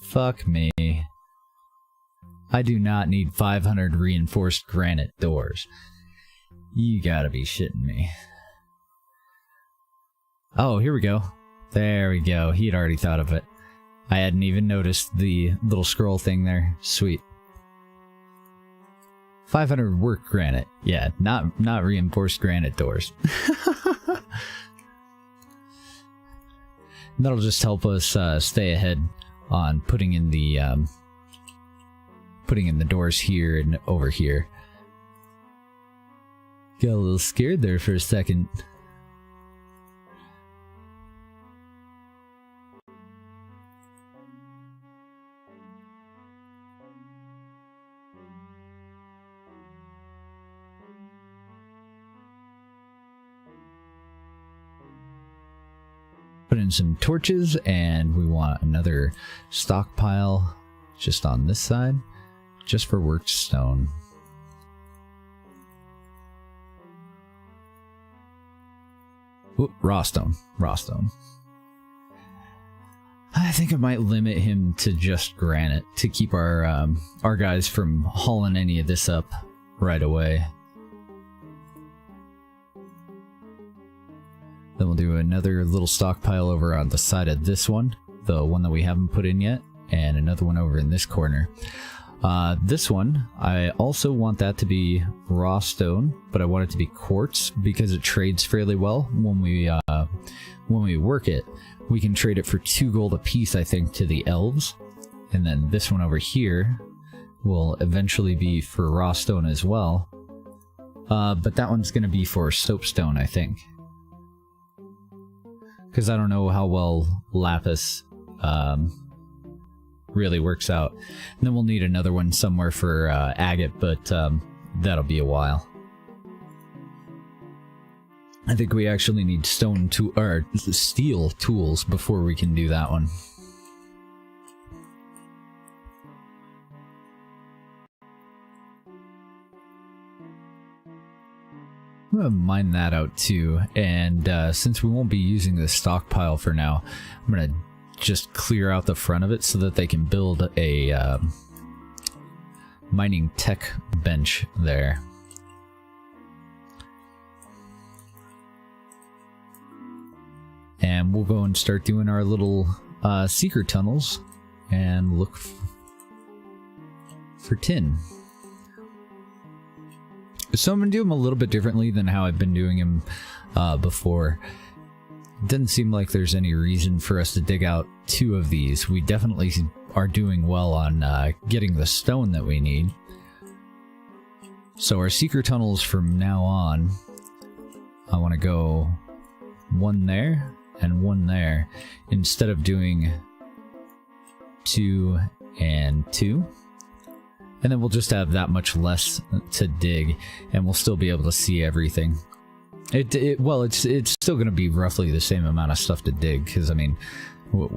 Fuck me. I do not need 500 reinforced granite doors. You gotta be shitting me. Oh, here we go. There we go. He had already thought of it. I hadn't even noticed the little scroll thing there. Sweet. 500 work granite. Yeah, not reinforced granite doors. That'll just help us stay ahead on putting in the doors here and over here. Got a little scared there for a second. Put in some torches, and we want another stockpile just on this side, just for worked stone. Oop, raw stone. Raw stone. I think I might limit him to just granite to keep our guys from hauling any of this up right away. Then we'll do another little stockpile over on the side of this one, the one that we haven't put in yet, and another one over in this corner. This one, I also want that to be raw stone, but I want it to be quartz because it trades fairly well when we work it. We can trade it for 2 gold a piece, I think, to the elves. And then this one over here will eventually be for raw stone as well. But that one's going to be for soapstone, I think. Because I don't know how well lapis really works out. And then we'll need another one somewhere for agate, but that'll be a while. I think we actually need steel tools before we can do that one. I'm gonna mine that out too, and since we won't be using this stockpile for now, I'm gonna just clear out the front of it so that they can build a mining tech bench there. And we'll go and start doing our little secret tunnels and look for tin. So I'm going to do them a little bit differently than how I've been doing them before. It doesn't seem like there's any reason for us to dig out 2 of these. We definitely are doing well on getting the stone that we need. So our secret tunnels from now on, I want to go 1 there and 1 there instead of doing 2 and 2. And then we'll just have that much less to dig, and we'll still be able to see everything. Well, it's still going to be roughly the same amount of stuff to dig, because, I mean,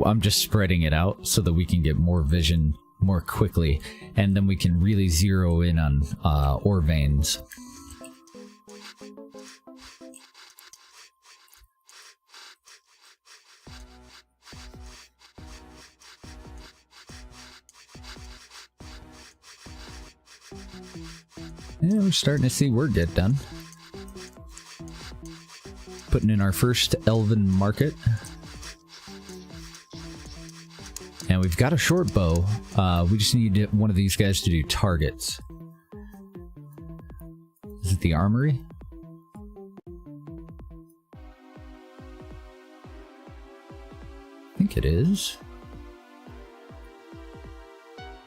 I'm just spreading it out so that we can get more vision more quickly, and then we can really zero in on ore veins. Yeah, we're starting to see work get done. Putting in our first elven market. And we've got a short bow. We just need one of these guys to do targets. Is it the armory? I think it is.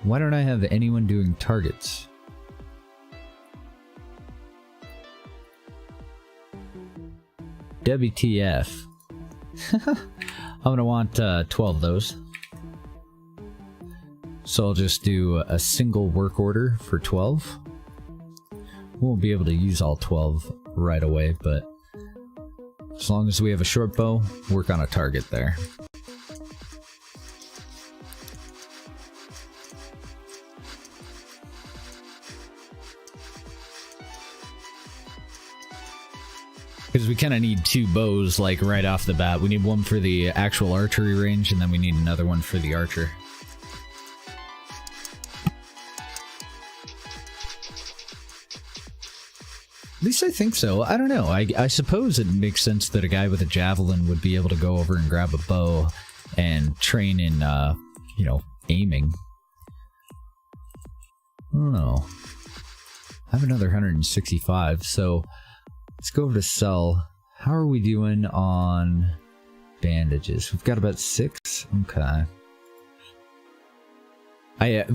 Why don't I have anyone doing targets? WTF. I'm gonna want 12 of those. So I'll just do a single work order for 12. We won't be able to use all 12 right away, but as long as we have a short bow, work on a target there. Because we kind of need 2 bows, like, right off the bat. We need one for the actual archery range, and then we need another one for the archer. least I think so. I don't know. I suppose it makes sense that a guy with a javelin would be able to go over and grab a bow and train in, you know, aiming. I don't know. I have another 165, so let's go over to sell. How are we doing on bandages? We've got about 6. Okay. I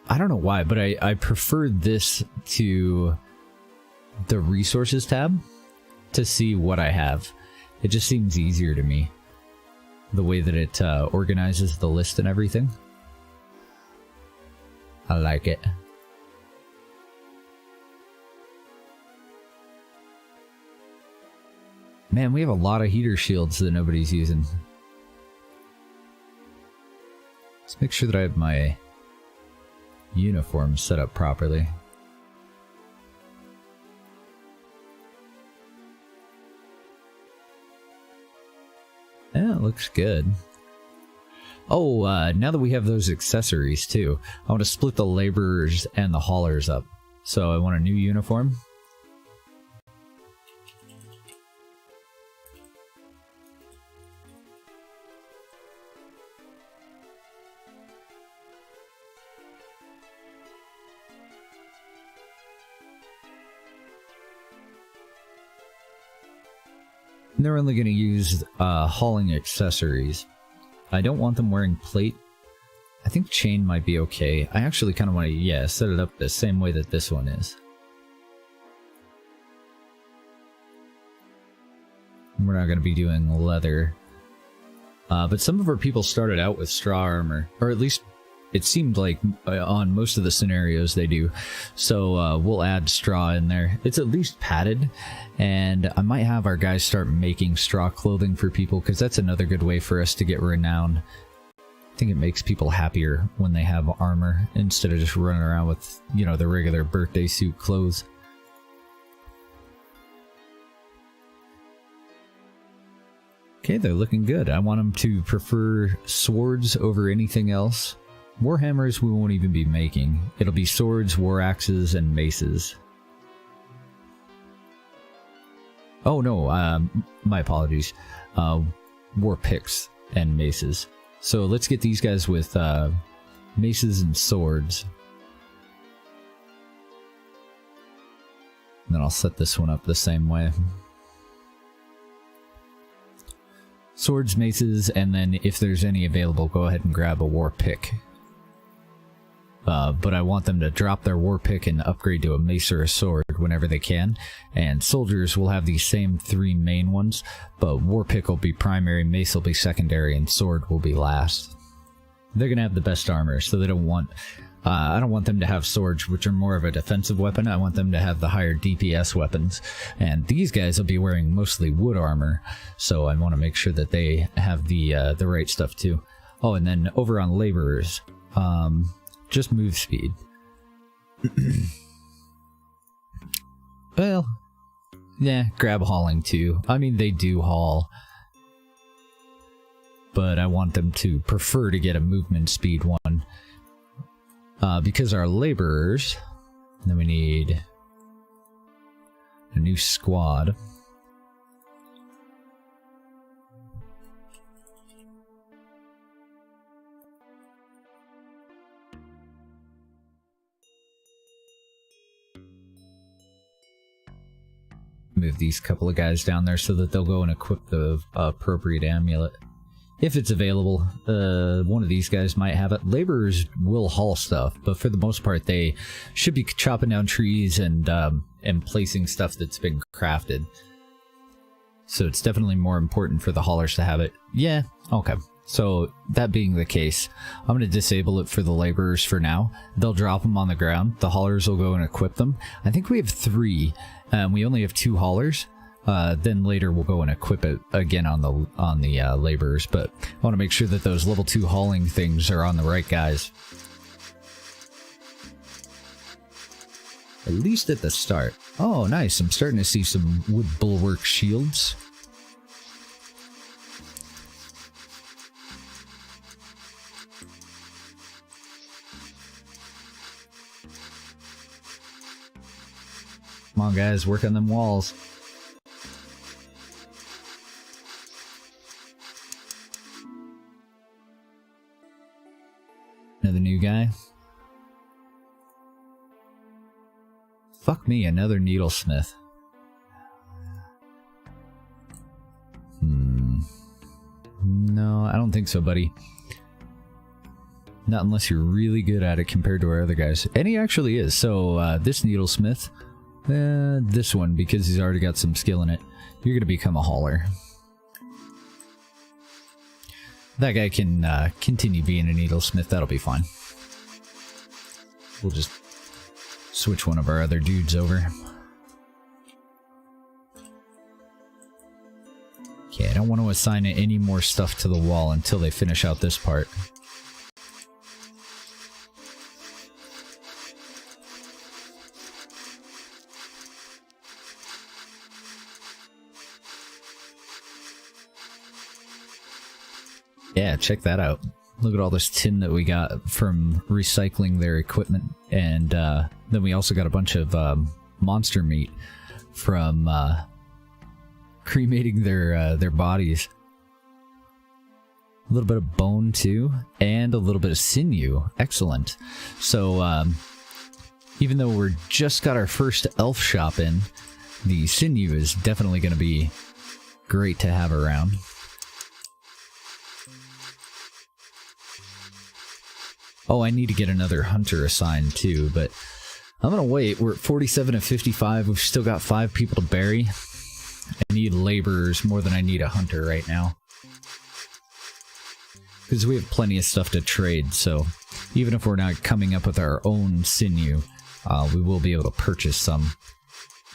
don't know why, but I prefer this to the resources tab to see what I have. It just seems easier to me, the way that it organizes the list and everything. I like it. Man, we have a lot of heater shields that nobody's using. Let's make sure that I have my uniform set up properly. Yeah, it looks good. Oh, now that we have those accessories too, I want to split the laborers and the haulers up. So I want a new uniform. And they're only going to use hauling accessories. I don't want them wearing plate. I think chain might be okay. I actually kind of want to, yeah, set it up the same way that this one is. We're not going to be doing leather. But some of our people started out with straw armor, or at least it seemed like on most of the scenarios they do. So we'll add straw in there. It's at least padded, and I might have our guys start making straw clothing for people, because that's another good way for us to get renown. I think it makes people happier when they have armor instead of just running around with, you know, the regular birthday suit clothes. Okay, they're looking good. I want them to prefer swords over anything else. Warhammers we won't even be making. It'll be swords, war axes, and maces. Oh no, my apologies. War picks and maces. So let's get these guys with maces and swords. And then I'll set this one up the same way. Swords, maces, and then if there's any available, go ahead and grab a war pick. But I want them to drop their war pick and upgrade to a mace or a sword whenever they can. And soldiers will have these same 3 main ones, but war pick will be primary, mace will be secondary, and sword will be last. They're gonna have the best armor, so they don't want... I don't want them to have swords, which are more of a defensive weapon. I want them to have the higher DPS weapons. And these guys will be wearing mostly wood armor, so I want to make sure that they have the right stuff too. Oh, and then over on laborers, just move speed. Well, yeah, grab hauling too. I mean, they do haul, but I want them to prefer to get a movement speed one. Because our laborers, then we need a new squad. Move these couple of guys down there so that they'll go and equip the appropriate amulet. If it's available, one of these guys might have it. Laborers will haul stuff, but for the most part, they should be chopping down trees and placing stuff that's been crafted. So it's definitely more important for the haulers to have it. Yeah, okay. So that being the case, I'm going to disable it for the laborers for now. They'll drop them on the ground. The haulers will go and equip them. I think we have 3, and we only have 2 haulers. Then later we'll go and equip it again on the laborers, but I want to make sure that those level 2 hauling things are on the right guys. At least at the start. Oh, nice. I'm starting to see some wood bulwark shields. Come on, guys, work on them walls. Another new guy. Fuck me, another needlesmith. No, I don't think so, buddy. Not unless you're really good at it compared to our other guys. And he actually is. So, this needlesmith, this one, because he's already got some skill in it, you're going to become a hauler. That guy can continue being a needlesmith. That'll be fine. We'll just switch one of our other dudes over. Okay, I don't want to assign any more stuff to the wall until they finish out this part. Yeah, check that out. Look at all this tin that we got from recycling their equipment. And then we also got a bunch of monster meat from cremating their bodies. A little bit of bone too, and a little bit of sinew. Excellent. So even though we're just got our first elf shop in, the sinew is definitely going to be great to have around. Oh, I need to get another hunter assigned too, but I'm gonna wait. We're at 47 and 55. We've still got 5 people to bury. I need laborers more than I need a hunter right now. Because we have plenty of stuff to trade, so even if we're not coming up with our own sinew, we will be able to purchase some.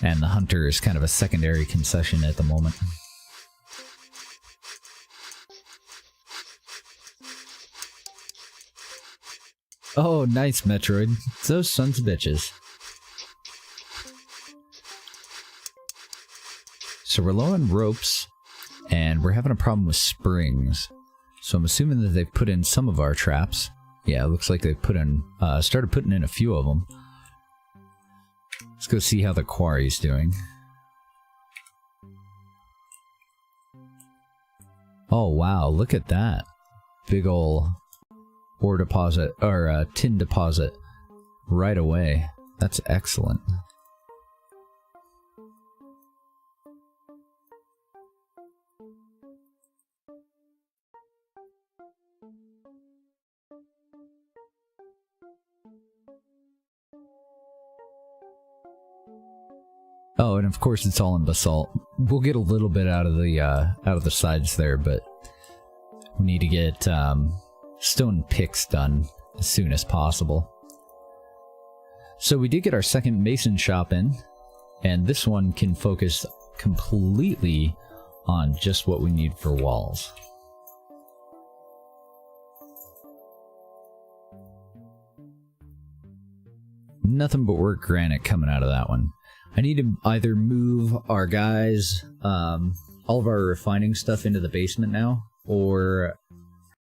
And the hunter is kind of a secondary concession at the moment. Oh, nice, Metroid. Those sons of bitches. So we're low on ropes, and we're having a problem with springs. So I'm assuming that they've put in some of our traps. Yeah, it looks like they've put in, started putting in a few of them. Let's go see how the quarry's doing. Oh, wow, look at that. Big ol' ore deposit, or tin deposit, right away. That's excellent. Oh, and of course it's all in basalt. We'll get a little bit out of the sides there, but we need to get stone picks done as soon as possible. So we did get our second mason shop in, and this one can focus completely on just what we need for walls. Nothing but work granite coming out of that one. I need to either move our guys, all of our refining stuff into the basement now, or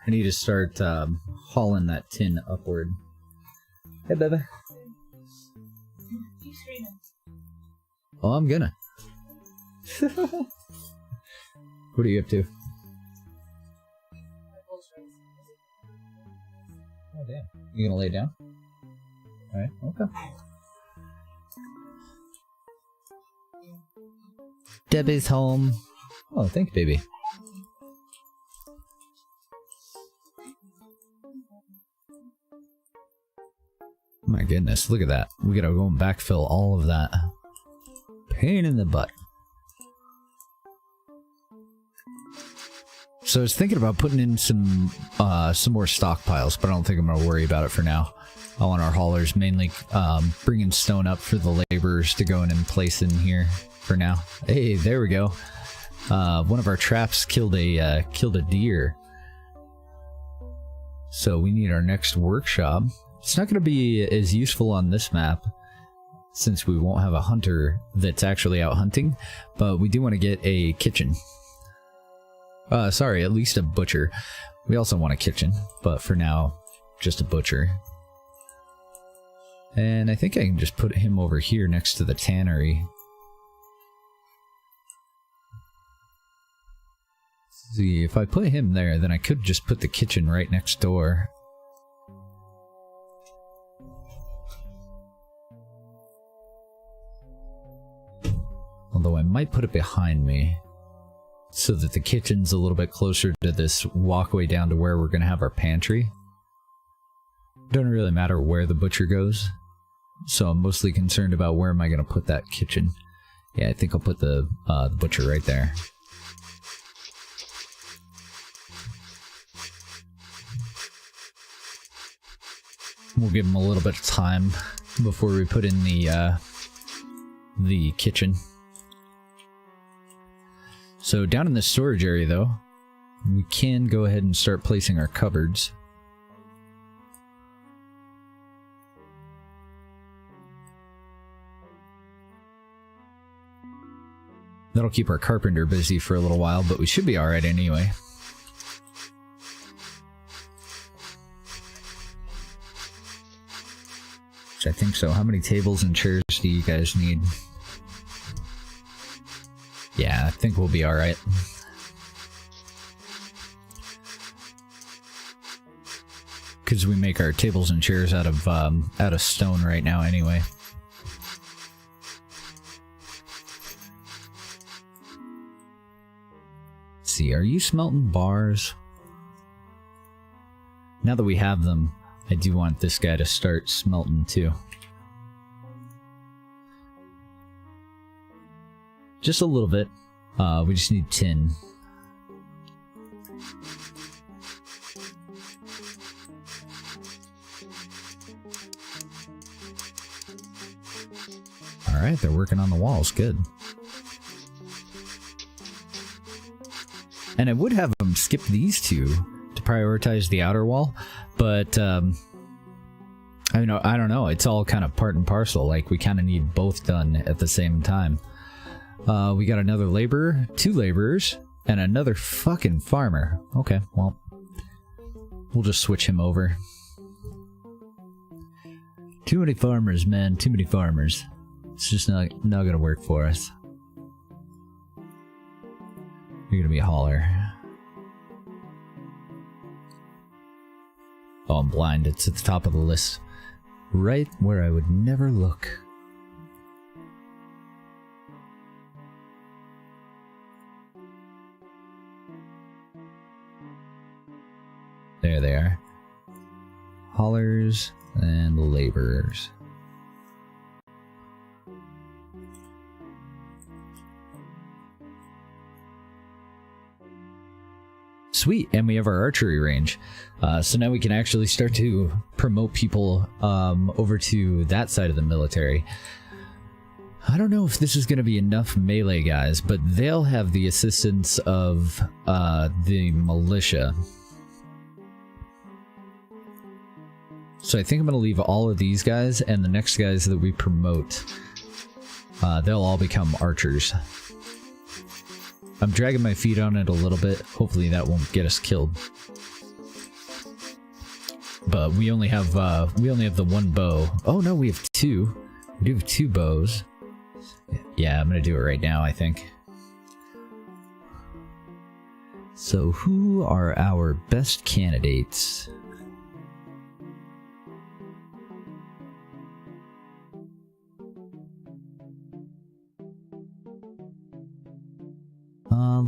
I need to start hauling that tin upward. Hey, baby. Keep screaming. Oh, I'm gonna. What are you up to? Oh, damn. You gonna lay down? Alright, okay. Debbie's home. Oh, thank you, baby. My goodness, look at that. We gotta go and backfill all of that. Pain in the butt. So I was thinking about putting in some more stockpiles, but I don't think I'm gonna worry about it for now. I want our haulers mainly bringing stone up for the laborers to go in and place in here for now. Hey, there we go. One of our traps killed a deer. So we need our next workshop. It's not going to be as useful on this map since we won't have a hunter that's actually out hunting, but we do want to get a kitchen. Sorry, at least a butcher. We also want a kitchen, but for now, just a butcher. And I think I can just put him over here next to the tannery. See, if I put him there, then I could just put the kitchen right next door. Although I might put it behind me, so that the kitchen's a little bit closer to this walkway down to where we're going to have our pantry. Doesn't really matter where the butcher goes, so I'm mostly concerned about where am I going to put that kitchen. Yeah, I think I'll put the butcher right there. We'll give him a little bit of time before we put in the kitchen. So down in the storage area, though, we can go ahead and start placing our cupboards. That'll keep our carpenter busy for a little while, but we should be alright anyway. Which I think so. How many tables and chairs do you guys need? Yeah, I think we'll be alright. Because we make our tables and chairs out of stone right now anyway. Let's see, are you smelting bars? Now that we have them, I do want this guy to start smelting too. Just a little bit. We just need tin. Alright, they're working on the walls. Good. And I would have them skip these two to prioritize the outer wall, but I don't know. It's all kind of part and parcel. Like, we kind of need both done at the same time. We got another laborer, 2 laborers, and another fucking farmer. Okay, well, we'll just switch him over. Too many farmers, man. Too many farmers. It's just not gonna work for us. You're gonna be a hauler. Oh, I'm blind. It's at the top of the list. Right where I would never look. There they are. Haulers and laborers. Sweet, and we have our archery range. So now we can actually start to promote people over to that side of the military. I don't know if this is going to be enough melee guys, but they'll have the assistance of the militia. So I think I'm going to leave all of these guys, and the next guys that we promote, they'll all become archers. I'm dragging my feet on it a little bit. Hopefully that won't get us killed. But we only have the 1 bow. Oh no, we have 2. We do have 2 bows. Yeah, I'm gonna do it right now, I think. So who are our best candidates?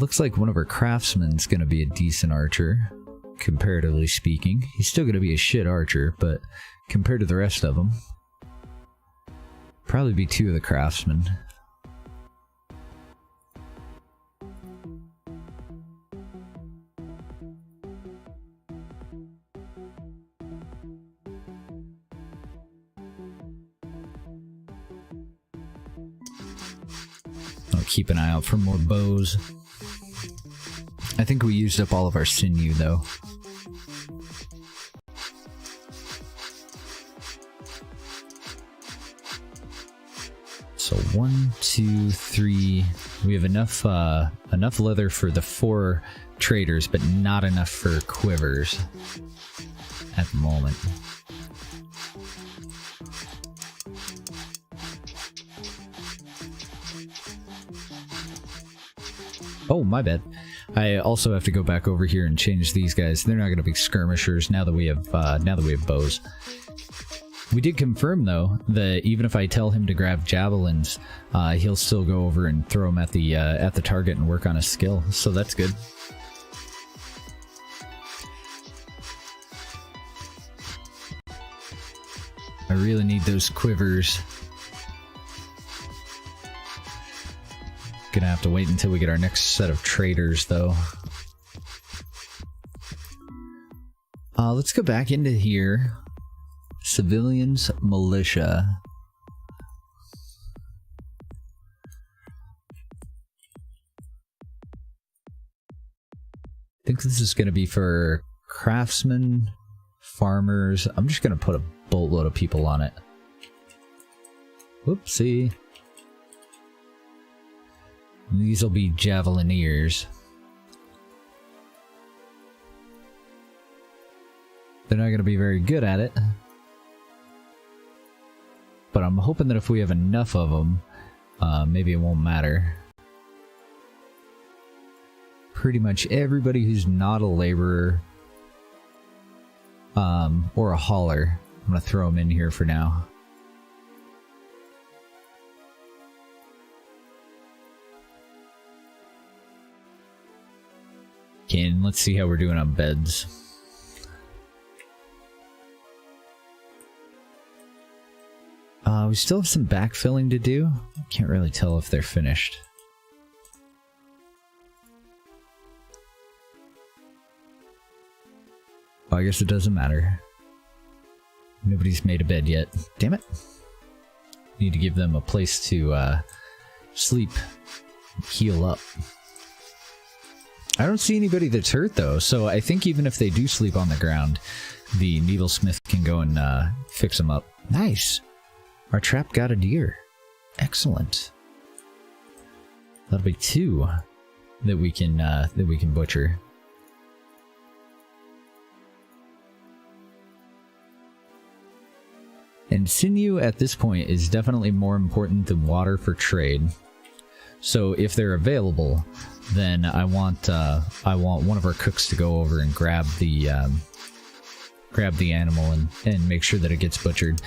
Looks like one of our craftsmen's gonna be a decent archer, comparatively speaking. He's still gonna be a shit archer, but compared to the rest of them, probably be 2 of the craftsmen. I'll keep an eye out for more bows. I think we used up all of our sinew, though. So 1, 2, 3. We have enough leather for the 4 traders, but not enough for quivers at the moment. Oh, my bad. I also have to go back over here and change these guys. They're not going to be skirmishers now that we have bows. We did confirm though that even if I tell him to grab javelins, he'll still go over and throw them at the target and work on his skill. So that's good. I really need those quivers. Gonna have to wait until we get our next set of traders, though. Let's go back into here. Civilians, militia. I think this is gonna be for craftsmen, farmers. I'm just gonna put a boatload of people on it. Whoopsie. These will be javelineers. They're not going to be very good at it. But I'm hoping that if we have enough of them, maybe it won't matter. Pretty much everybody who's not a laborer or a hauler, I'm going to throw them in here for now. Okay, and let's see how we're doing on beds. We still have some backfilling to do. Can't really tell if they're finished. Well, I guess it doesn't matter. Nobody's made a bed yet. Damn it. Need to give them a place to sleep, heal up. I don't see anybody that's hurt though, so I think even if they do sleep on the ground, the needlesmith can go and fix them up. Nice! Our trap got a deer. Excellent. That'll be 2 that we can butcher. And sinew at this point is definitely more important than water for trade. So if they're available, then I want one of our cooks to go over and grab the animal and make sure that it gets butchered.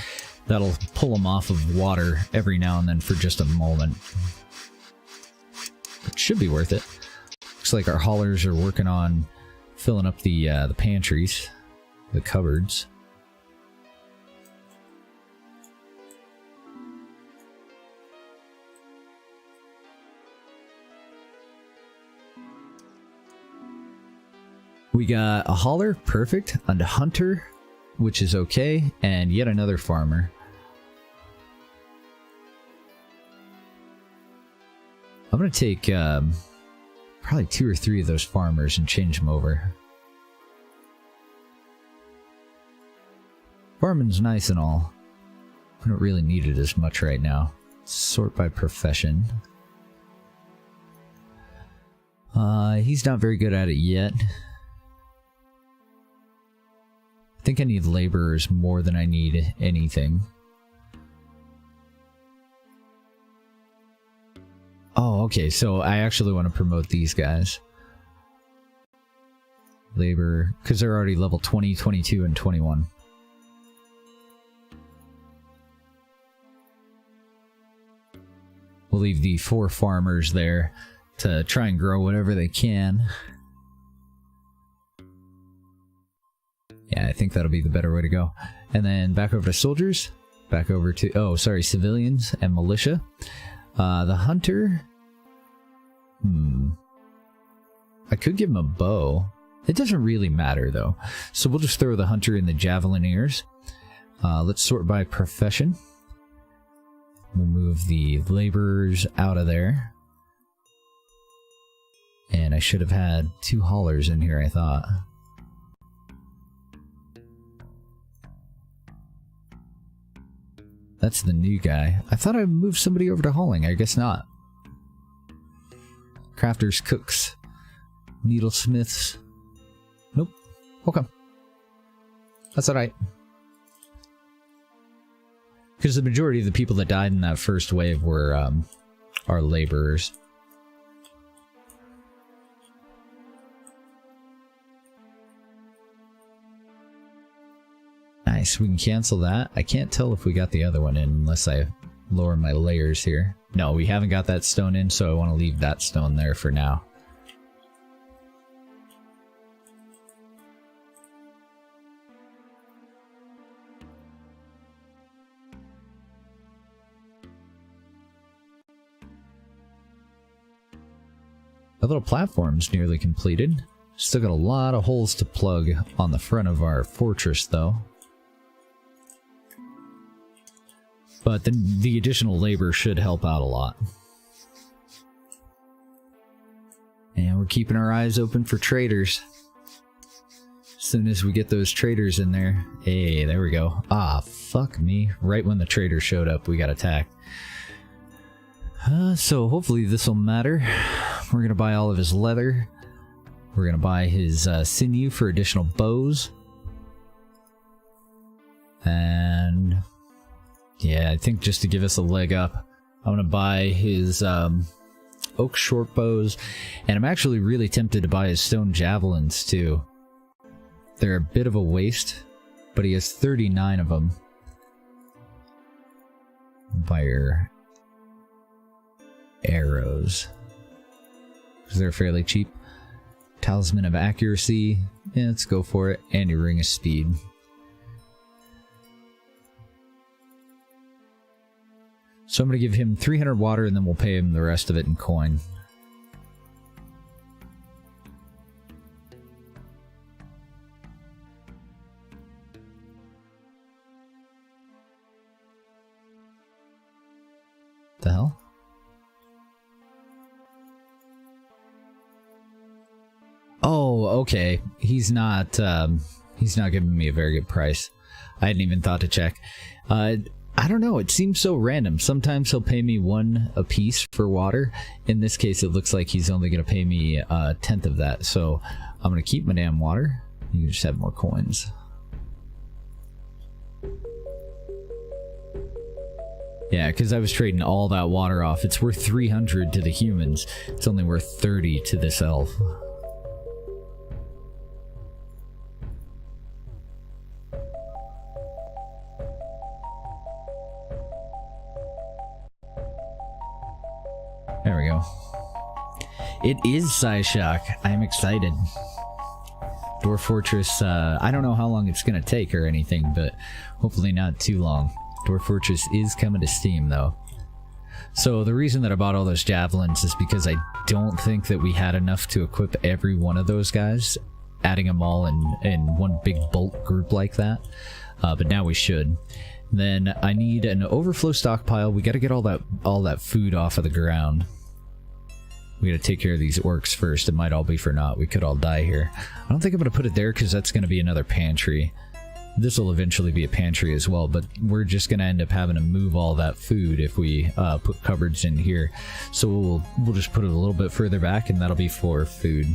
That'll pull them off of water every now and then for just a moment. It should be worth it. Looks like our haulers are working on filling up the pantries, the cupboards. We got a hauler, perfect, and a hunter, which is okay, and yet another farmer. I'm going to take probably 2 or 3 of those farmers and change them over. Farming's nice and all. I don't really need it as much right now. Sort by profession. He's not very good at it yet. I think I need laborers more than I need anything. Oh, okay, so I actually want to promote these guys. Labor, because they're already level 20, 22, and 21. We'll leave the 4 farmers there to try and grow whatever they can. Yeah, I think that'll be the better way to go. And then back over to soldiers. Back over to, oh, sorry, civilians and militia. The hunter. I could give him a bow. It doesn't really matter, though. So we'll just throw the hunter in the javelineers. Let's sort by profession. We'll move the laborers out of there. And I should have had 2 haulers in here, I thought. That's the new guy. I thought I moved somebody over to hauling. I guess not. Crafters, cooks, needlesmiths. Nope. Okay. That's alright. Because the majority of the people that died in that first wave were our laborers. Nice, we can cancel that. I can't tell if we got the other one in unless I lower my layers here. No, we haven't got that stone in, so I want to leave that stone there for now. The little platform's nearly completed. Still got a lot of holes to plug on the front of our fortress, though. But the additional labor should help out a lot. And we're keeping our eyes open for traders. As soon as we get those traders in there... Hey, there we go. Ah, fuck me. Right when the traders showed up, we got attacked. So hopefully this will matter. We're going to buy all of his leather. We're going to buy his sinew for additional bows. And yeah, I think just to give us a leg up, I'm going to buy his oak short bows. And I'm actually really tempted to buy his stone javelins too. They're a bit of a waste, but he has 39 of them. Buy your arrows. They're fairly cheap. Talisman of accuracy. Yeah, let's go for it. And your ring of speed. So I'm going to give him 300 water and then we'll pay him the rest of it in coin. The hell? Oh, okay. He's not giving me a very good price. I hadn't even thought to check. I don't know, it seems so random. Sometimes he'll pay me 1 apiece for water. In this case, it looks like he's only going to pay me a tenth of that. So I'm going to keep my damn water. You can just have more coins. Yeah, because I was trading all that water off. It's worth 300 to the humans. It's only worth 30 to this elf. There we go. It is Psyshock. I'm excited. Dwarf Fortress, I don't know how long it's going to take or anything, but hopefully not too long. Dwarf Fortress is coming to Steam, though. So the reason that I bought all those javelins is because I don't think that we had enough to equip every one of those guys, adding them all in one big bulk group like that. But now we should. Then I need an overflow stockpile. We got to get all that food off of the ground. We got to take care of these orcs first. It might all be for naught. We could all die here. I don't think I'm going to put it there because that's going to be another pantry. This will eventually be a pantry as well, but we're just going to end up having to move all that food if we put cupboards in here. So we'll just put it a little bit further back, and that'll be for food.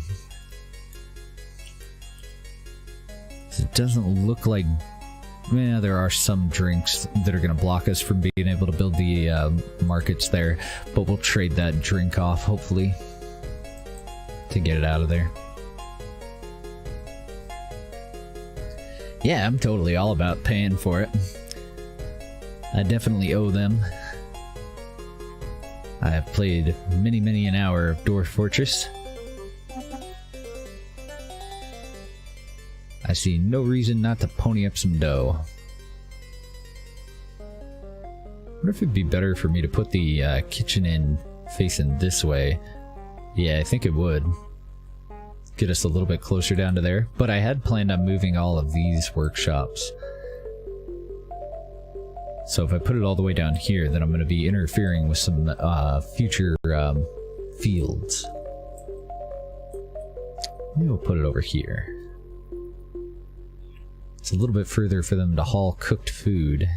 So it doesn't look like... Yeah, there are some drinks that are going to block us from being able to build the markets there, but we'll trade that drink off, hopefully, to get it out of there. Yeah, I'm totally all about paying for it. I definitely owe them. I have played many an hour of Dwarf Fortress. I see no reason not to pony up some dough. I wonder if it'd be better for me to put the kitchen in facing this way. Yeah, I think it would. Get us a little bit closer down to there. But I had planned on moving all of these workshops. So if I put it all the way down here, then I'm going to be interfering with some future fields. Maybe we'll put it over here. It's a little bit further for them to haul cooked food.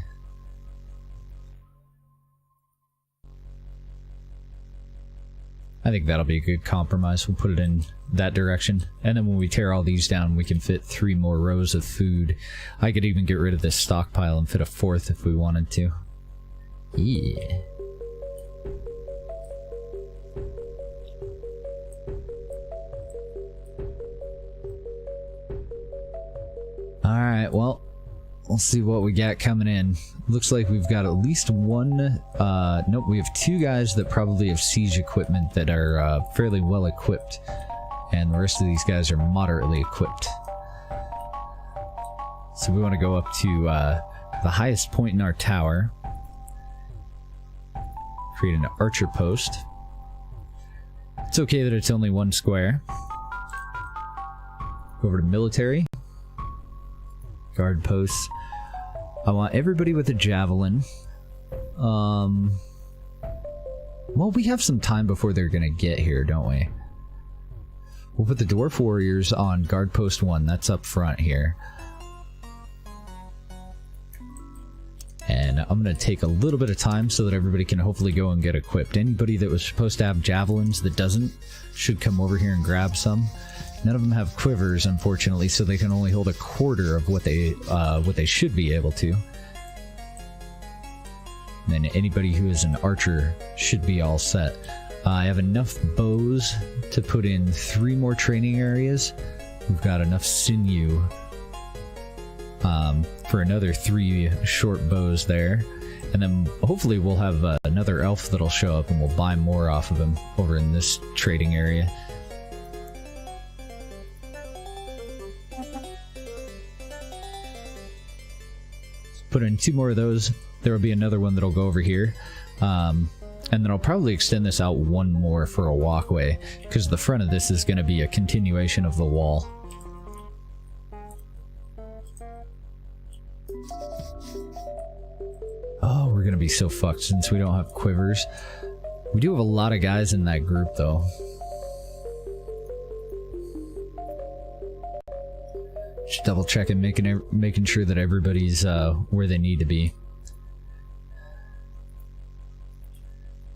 I think that'll be a good compromise. We'll put it in that direction. And then when we tear all these down, we can fit 3 more rows of food. I could even get rid of this stockpile and fit a 4th if we wanted to. Yeah. Alright, well, we'll see what we got coming in. Looks like we've got at least one, nope, we have two guys that probably have siege equipment that are fairly well equipped. And the rest of these guys are moderately equipped. So we want to go up to the highest point in our tower. Create an archer post. It's okay that it's only one square. Go over to military. Guard posts. I want everybody with a javelin. Well, we have some time before they're gonna get here, don't we? We'll put the dwarf warriors on guard post 1. That's up front here. And I'm going to take a little bit of time so that everybody can hopefully go and get equipped. Anybody that was supposed to have javelins that doesn't should come over here and grab some. None of them have quivers, unfortunately, so they can only hold a quarter of what they should be able to. And then anybody who is an archer should be all set. I have enough bows to put in 3 more training areas. We've got enough sinew for another 3 short bows there. And then hopefully we'll have another elf that'll show up and we'll buy more off of him over in this trading area. Put in 2 more of those. There will be another one that'll go over here. And then I'll probably extend this out 1 more for a walkway, because the front of this is going to be a continuation of the wall. Oh, we're going to be so fucked since we don't have quivers. We do have a lot of guys in that group, though. Just double checking, making sure that everybody's where they need to be.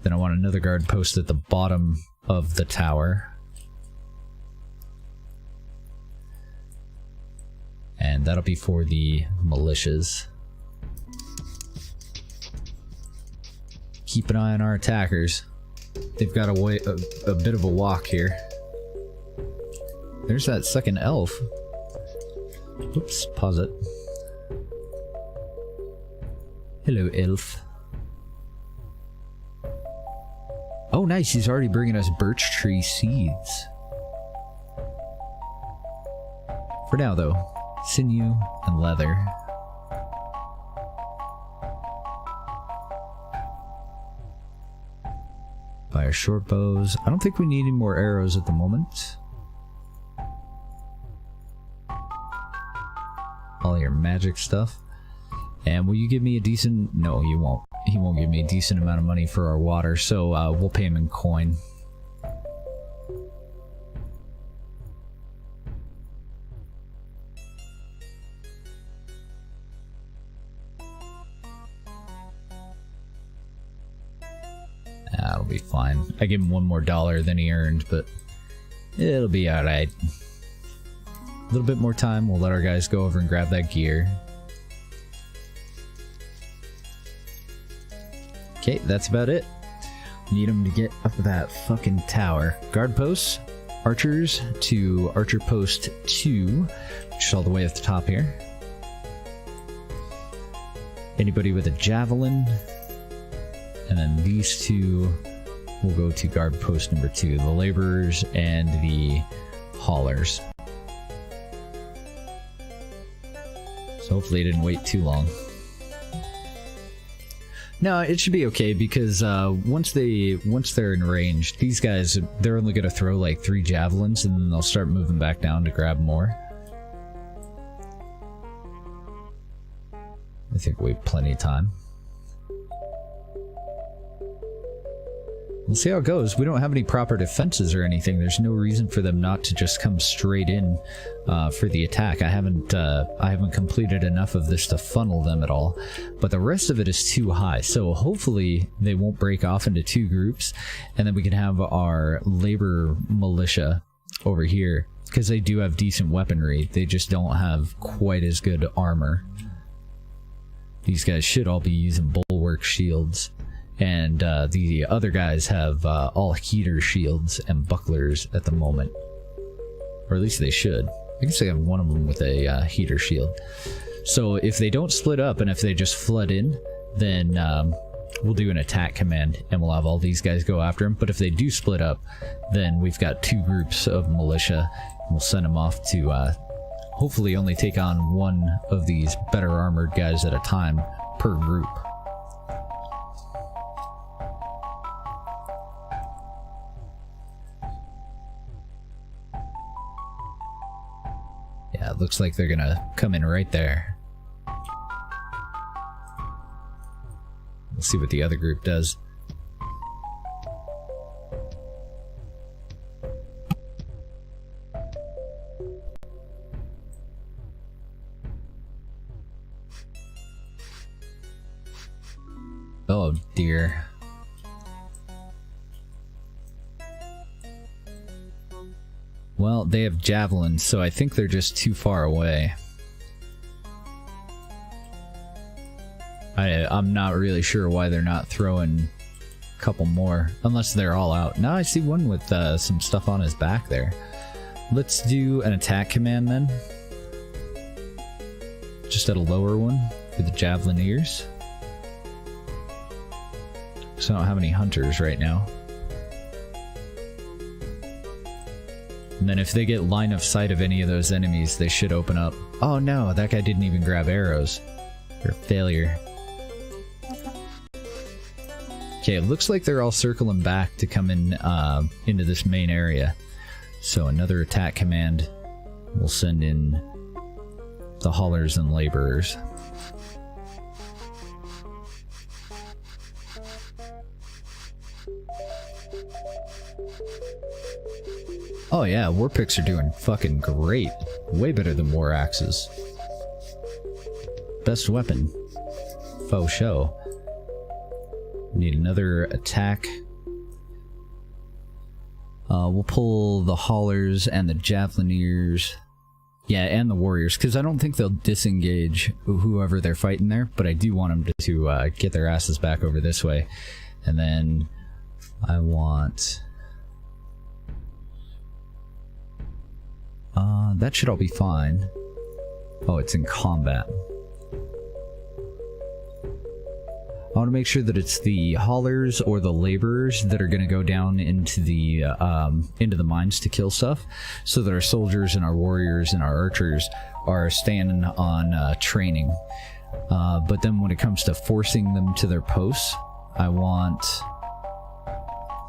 Then I want another guard post at the bottom of the tower. And that'll be for the militias. Keep an eye on our attackers. They've got a bit of a walk here. There's that second elf. Oops, pause it. Hello, elf. Oh, nice, he's already bringing us birch tree seeds. For now, though, sinew and leather. Buy our short bows. I don't think we need any more arrows at the moment. All your magic stuff. And will you give me a decent... No, you won't. He won't give me a decent amount of money for our water, so we'll pay him in coin. That'll be fine. I give him $1 more than he earned, but it'll be alright. A little bit more time, we'll let our guys go over and grab that gear. Okay, that's about it. Need them to get up that fucking tower. Guard posts, archers to archer post 2, which is all the way at the top here. Anybody with a javelin. And then these 2 will go to guard post number 2, the laborers and the haulers. So hopefully it didn't wait too long. No, it should be okay, because once they're in range, these guys, they're only going to throw like 3 javelins and then they'll start moving back down to grab more. I think we have plenty of time. We'll see how it goes. We don't have any proper defenses or anything. There's no reason for them not to just come straight in for the attack. I haven't completed enough of this to funnel them at all, but the rest of it is too high. So hopefully they won't break off into 2 groups, and then we can have our labor militia over here, because they do have decent weaponry. They just don't have quite as good armor. These guys should all be using bulwark shields. And the other guys have all heater shields and bucklers at the moment. Or at least they should. I guess I have one of them with a heater shield. So if they don't split up and if they just flood in, then we'll do an attack command and we'll have all these guys go after him. But if they do split up, then we've got 2 groups of militia. And we'll send them off to hopefully only take on one of these better armored guys at a time per group. Yeah, it looks like they're gonna come in right there. We'll see what the other group does. Oh dear. Well, they have javelins, so I think they're just too far away. I'm not really sure why they're not throwing a couple more, unless they're all out. Now I see one with some stuff on his back there. Let's do an attack command then. Just at a lower one for the Javelineers. So I don't have any hunters right now. And then if they get line of sight of any of those enemies, they should open up. Oh no, that guy didn't even grab arrows. They're a failure. Okay, it looks like they're all circling back to come in into this main area. So another attack command. We'll send in the haulers and laborers. Oh yeah, war picks are doing fucking great. Way better than war axes. Best weapon. Faux show. Need another attack. We'll pull the haulers and the javelineers. Yeah, and the warriors, because I don't think they'll disengage whoever they're fighting there, but I do want them to get their asses back over this way. And then I want... that should all be fine. Oh, it's in combat. I want to make sure that it's the haulers or the laborers that are going to go down into the mines to kill stuff, so that our soldiers and our warriors and our archers are staying on training. But then when it comes to forcing them to their posts, I want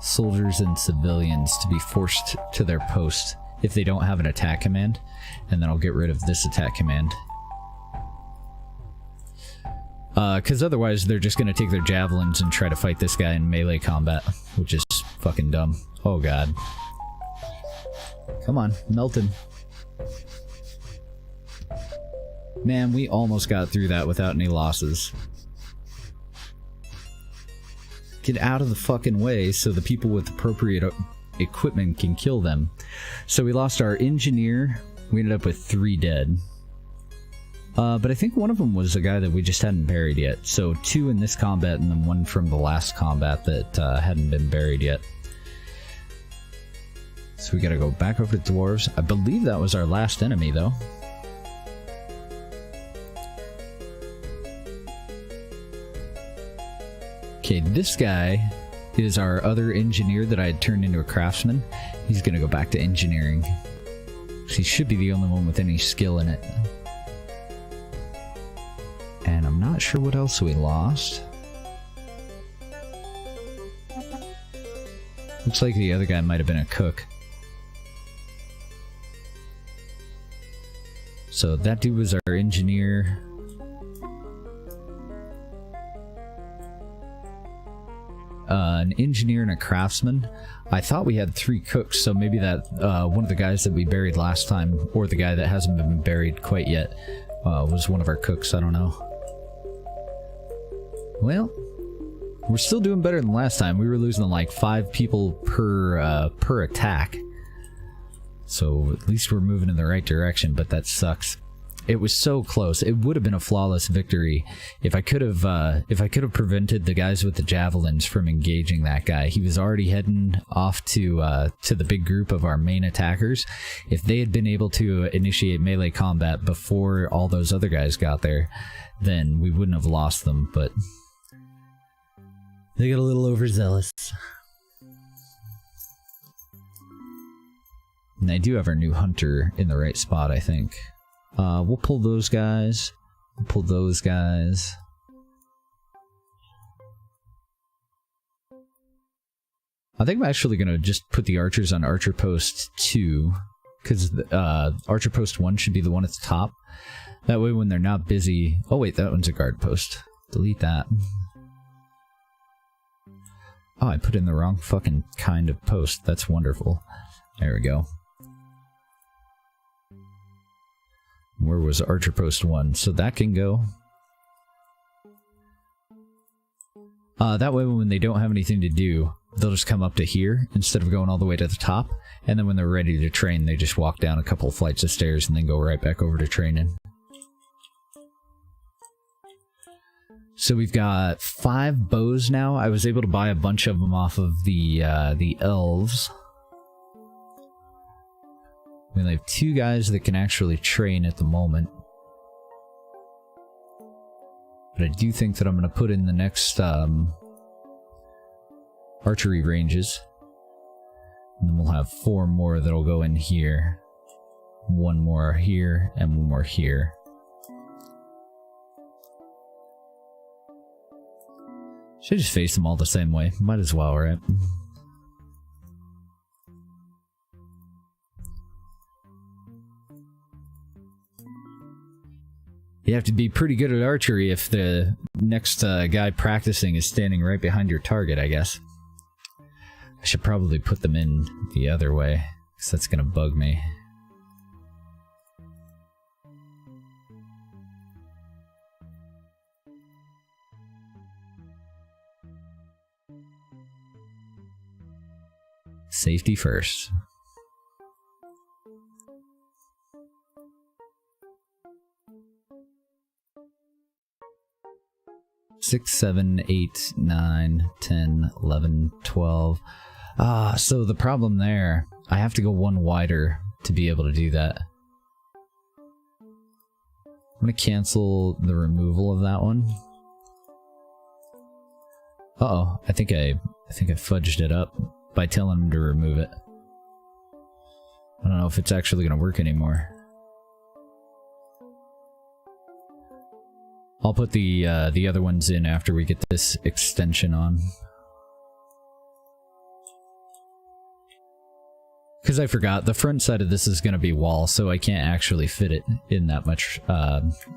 soldiers and civilians to be forced to their posts if they don't have an attack command, and then I'll get rid of this attack command. Because otherwise they're just going to take their javelins and try to fight this guy in melee combat, which is fucking dumb. Oh god. Come on, Melton. Man, we almost got through that without any losses. Get out of the fucking way so the people with appropriate equipment can kill them. So we lost our engineer. We ended up with 3 dead. But I think one of them was a guy that we just hadn't buried yet. So 2 in this combat and then 1 from the last combat that hadn't been buried yet. So we gotta go back over to Dwarves. I believe that was our last enemy though. Okay, this guy is our other engineer that I had turned into a craftsman. He's gonna go back to engineering. He should be the only one with any skill in it. And I'm not sure what else we lost. Looks like the other guy might have been a cook. So that dude was our engineer. An engineer and a craftsman. I thought we had 3 cooks, so maybe that one of the guys that we buried last time, or the guy that hasn't been buried quite yet, was one of our cooks. I don't know. Well, we're still doing better than last time. We were losing like 5 people per attack. So at least we're moving in the right direction, but that sucks. It was so close. It would have been a flawless victory if I could have prevented the guys with the javelins from engaging that guy. He was already heading off to the big group of our main attackers. If they had been able to initiate melee combat before all those other guys got there, then we wouldn't have lost them, but they got a little overzealous. And I do have our new hunter in the right spot, I think. We'll pull those guys. We'll pull those guys. I think I'm actually going to just put the archers on Archer Post 2, because Archer Post 1 should be the one at the top. That way when they're not busy... Oh wait, that one's a guard post. Delete that. Oh, I put in the wrong fucking kind of post. That's wonderful. There we go. Where was Archer Post 1? So that can go. That way when they don't have anything to do, they'll just come up to here instead of going all the way to the top. And then when they're ready to train, they just walk down a couple flights of stairs and then go right back over to training. So we've got 5 bows now. I was able to buy a bunch of them off of the elves. We only have 2 guys that can actually train at the moment. But I do think that I'm going to put in the next archery ranges. And then we'll have 4 more that'll go in here. 1 more here, and 1 more here. Should just face them all the same way. Might as well, right? You have to be pretty good at archery if the next guy practicing is standing right behind your target, I guess. I should probably put them in the other way, because that's going to bug me. Safety first. Six, 7, 8, 9, 10, 11, 12. So the problem there, I have to go 1 wider to be able to do that. I'm going to cancel the removal of that one. Uh-oh, I think I fudged it up by telling him to remove it. I don't know if it's actually going to work anymore. I'll put the other ones in after we get this extension on. Because I forgot, the front side of this is going to be wall, so I can't actually fit it in that much,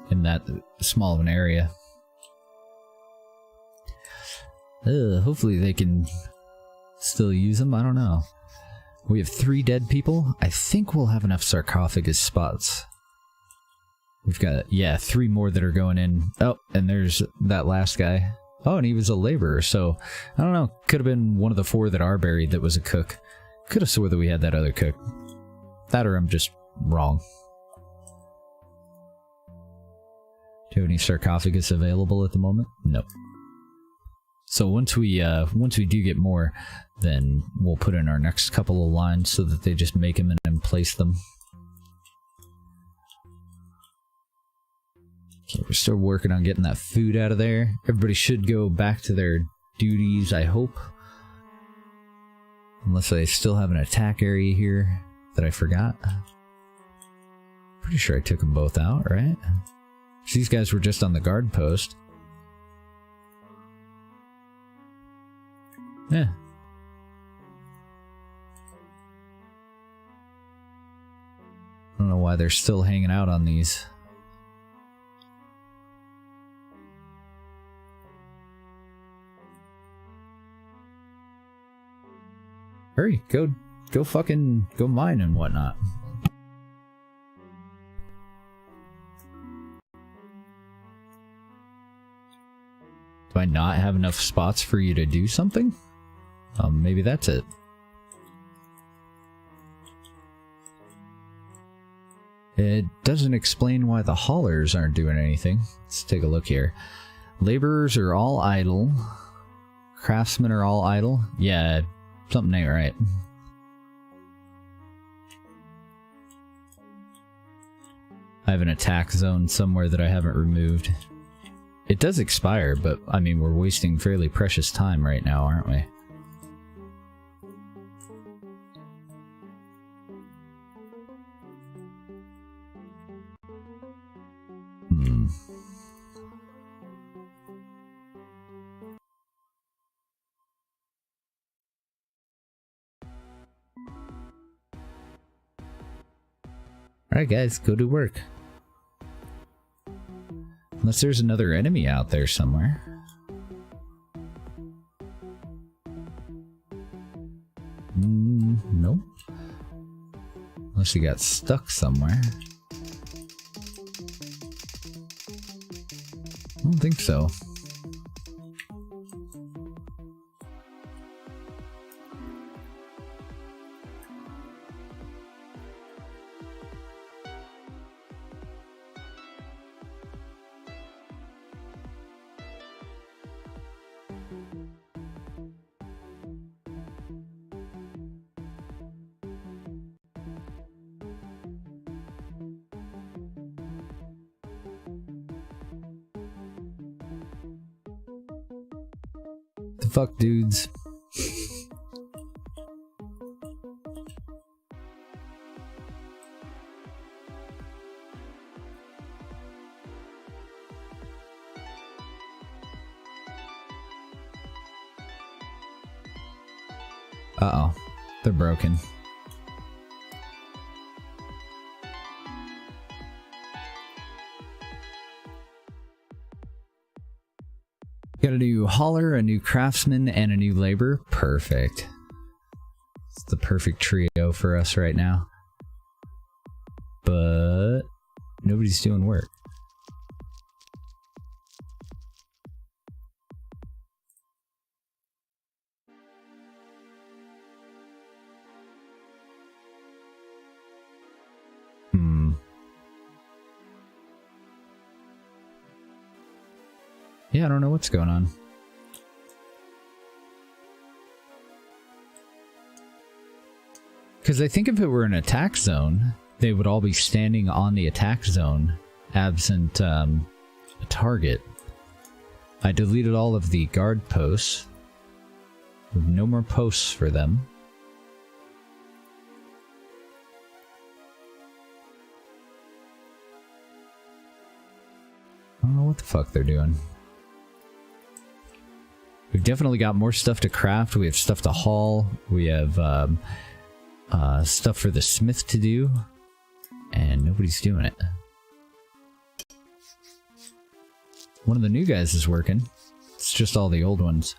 in that small of an area. Hopefully they can still use them, I don't know. We have 3 dead people. I think we'll have enough sarcophagus spots. We've got, yeah, 3 more that are going in. Oh, and there's that last guy. Oh, and he was a laborer, so I don't know. Could have been one of the 4 that are buried that was a cook. Could have swore that we had that other cook. That or I'm just wrong. Do you have any sarcophagus available at the moment? Nope. So once we do get more, then we'll put in our next couple of lines so that they just make them and then place them. Okay, we're still working on getting that food out of there. Everybody should go back to their duties, I hope. Unless I still have an attack area here that I forgot. Pretty sure I took them both out, right? These guys were just on the guard post. Yeah. I don't know why they're still hanging out on these. Hurry, go fucking, go mine and whatnot. Do I not have enough spots for you to do something? Maybe that's it. It doesn't explain why the haulers aren't doing anything. Let's take a look here. Laborers are all idle. Craftsmen are all idle. Yeah, something ain't right. I have an attack zone somewhere that I haven't removed. It does expire, but I mean, we're wasting fairly precious time right now, aren't we? Alright guys, go do work. Unless there's another enemy out there somewhere. Nope. Unless he got stuck somewhere. I don't think so. The fuck, dudes? Uh-oh. They're broken. Got a new hauler, a new craftsman, and a new labor. Perfect. It's the perfect trio for us right now. But nobody's doing work. Yeah, I don't know what's going on. Because I think if it were an attack zone, they would all be standing on the attack zone, absent a target. I deleted all of the guard posts. No more posts for them. I don't know what the fuck they're doing. We've definitely got more stuff to craft. We have stuff to haul. We have stuff for the smith to do. And nobody's doing it. One of the new guys is working. It's just all the old ones.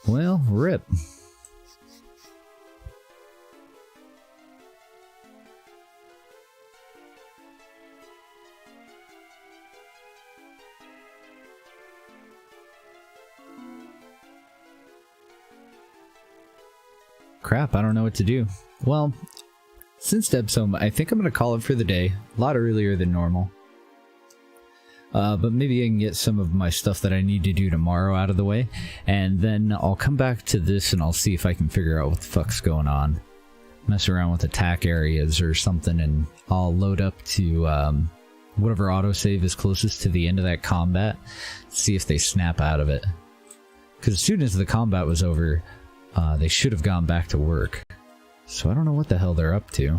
Well, rip. Crap, I don't know what to do. Well, since Deb's home, I think I'm going to call it for the day. A lot earlier than normal. But maybe I can get some of my stuff that I need to do tomorrow out of the way. And then I'll come back to this and I'll see if I can figure out what the fuck's going on. Mess around with attack areas or something, and I'll load up to whatever autosave is closest to the end of that combat. See if they snap out of it. Because as soon as the combat was over, they should have gone back to work. So I don't know what the hell they're up to.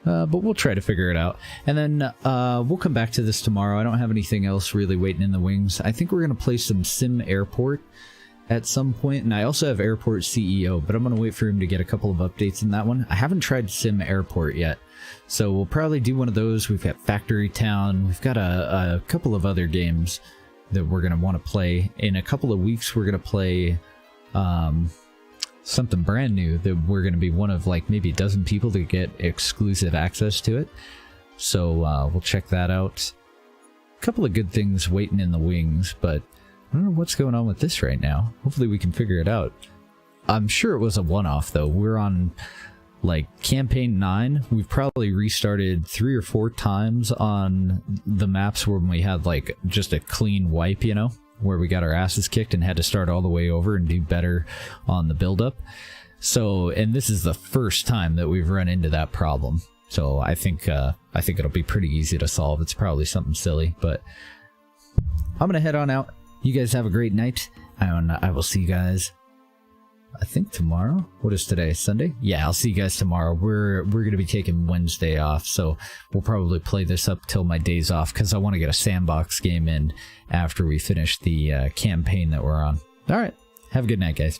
But we'll try to figure it out. And then we'll come back to this tomorrow. I don't have anything else really waiting in the wings. I think we're going to play some Sim Airport at some point. And I also have Airport CEO, but I'm going to wait for him to get a couple of updates in that one. I haven't tried Sim Airport yet. So we'll probably do one of those. We've got Factory Town. We've got a couple of other games that we're going to want to play. In a couple of weeks, we're going to play something brand new that we're going to be one of like maybe a dozen people to get exclusive access to it. So we'll check that out. A couple of good things waiting in the wings, but I don't know what's going on with this right now. Hopefully we can figure it out. I'm sure it was a one-off though. We're on like campaign 9. We've probably restarted 3 or 4 times on the maps when we had like just a clean wipe, you know, where we got our asses kicked and had to start all the way over and do better on the build-up. So, and this is the first time that we've run into that problem. So I think it'll be pretty easy to solve. It's probably something silly, but I'm gonna head on out. You guys have a great night, and I will see you guys, I think tomorrow. What is today? Sunday? Yeah, I'll see you guys tomorrow. We're gonna be taking Wednesday off, so we'll probably play this up till my days off because I want to get a sandbox game in after we finish the campaign that we're on. All right, have a good night, guys.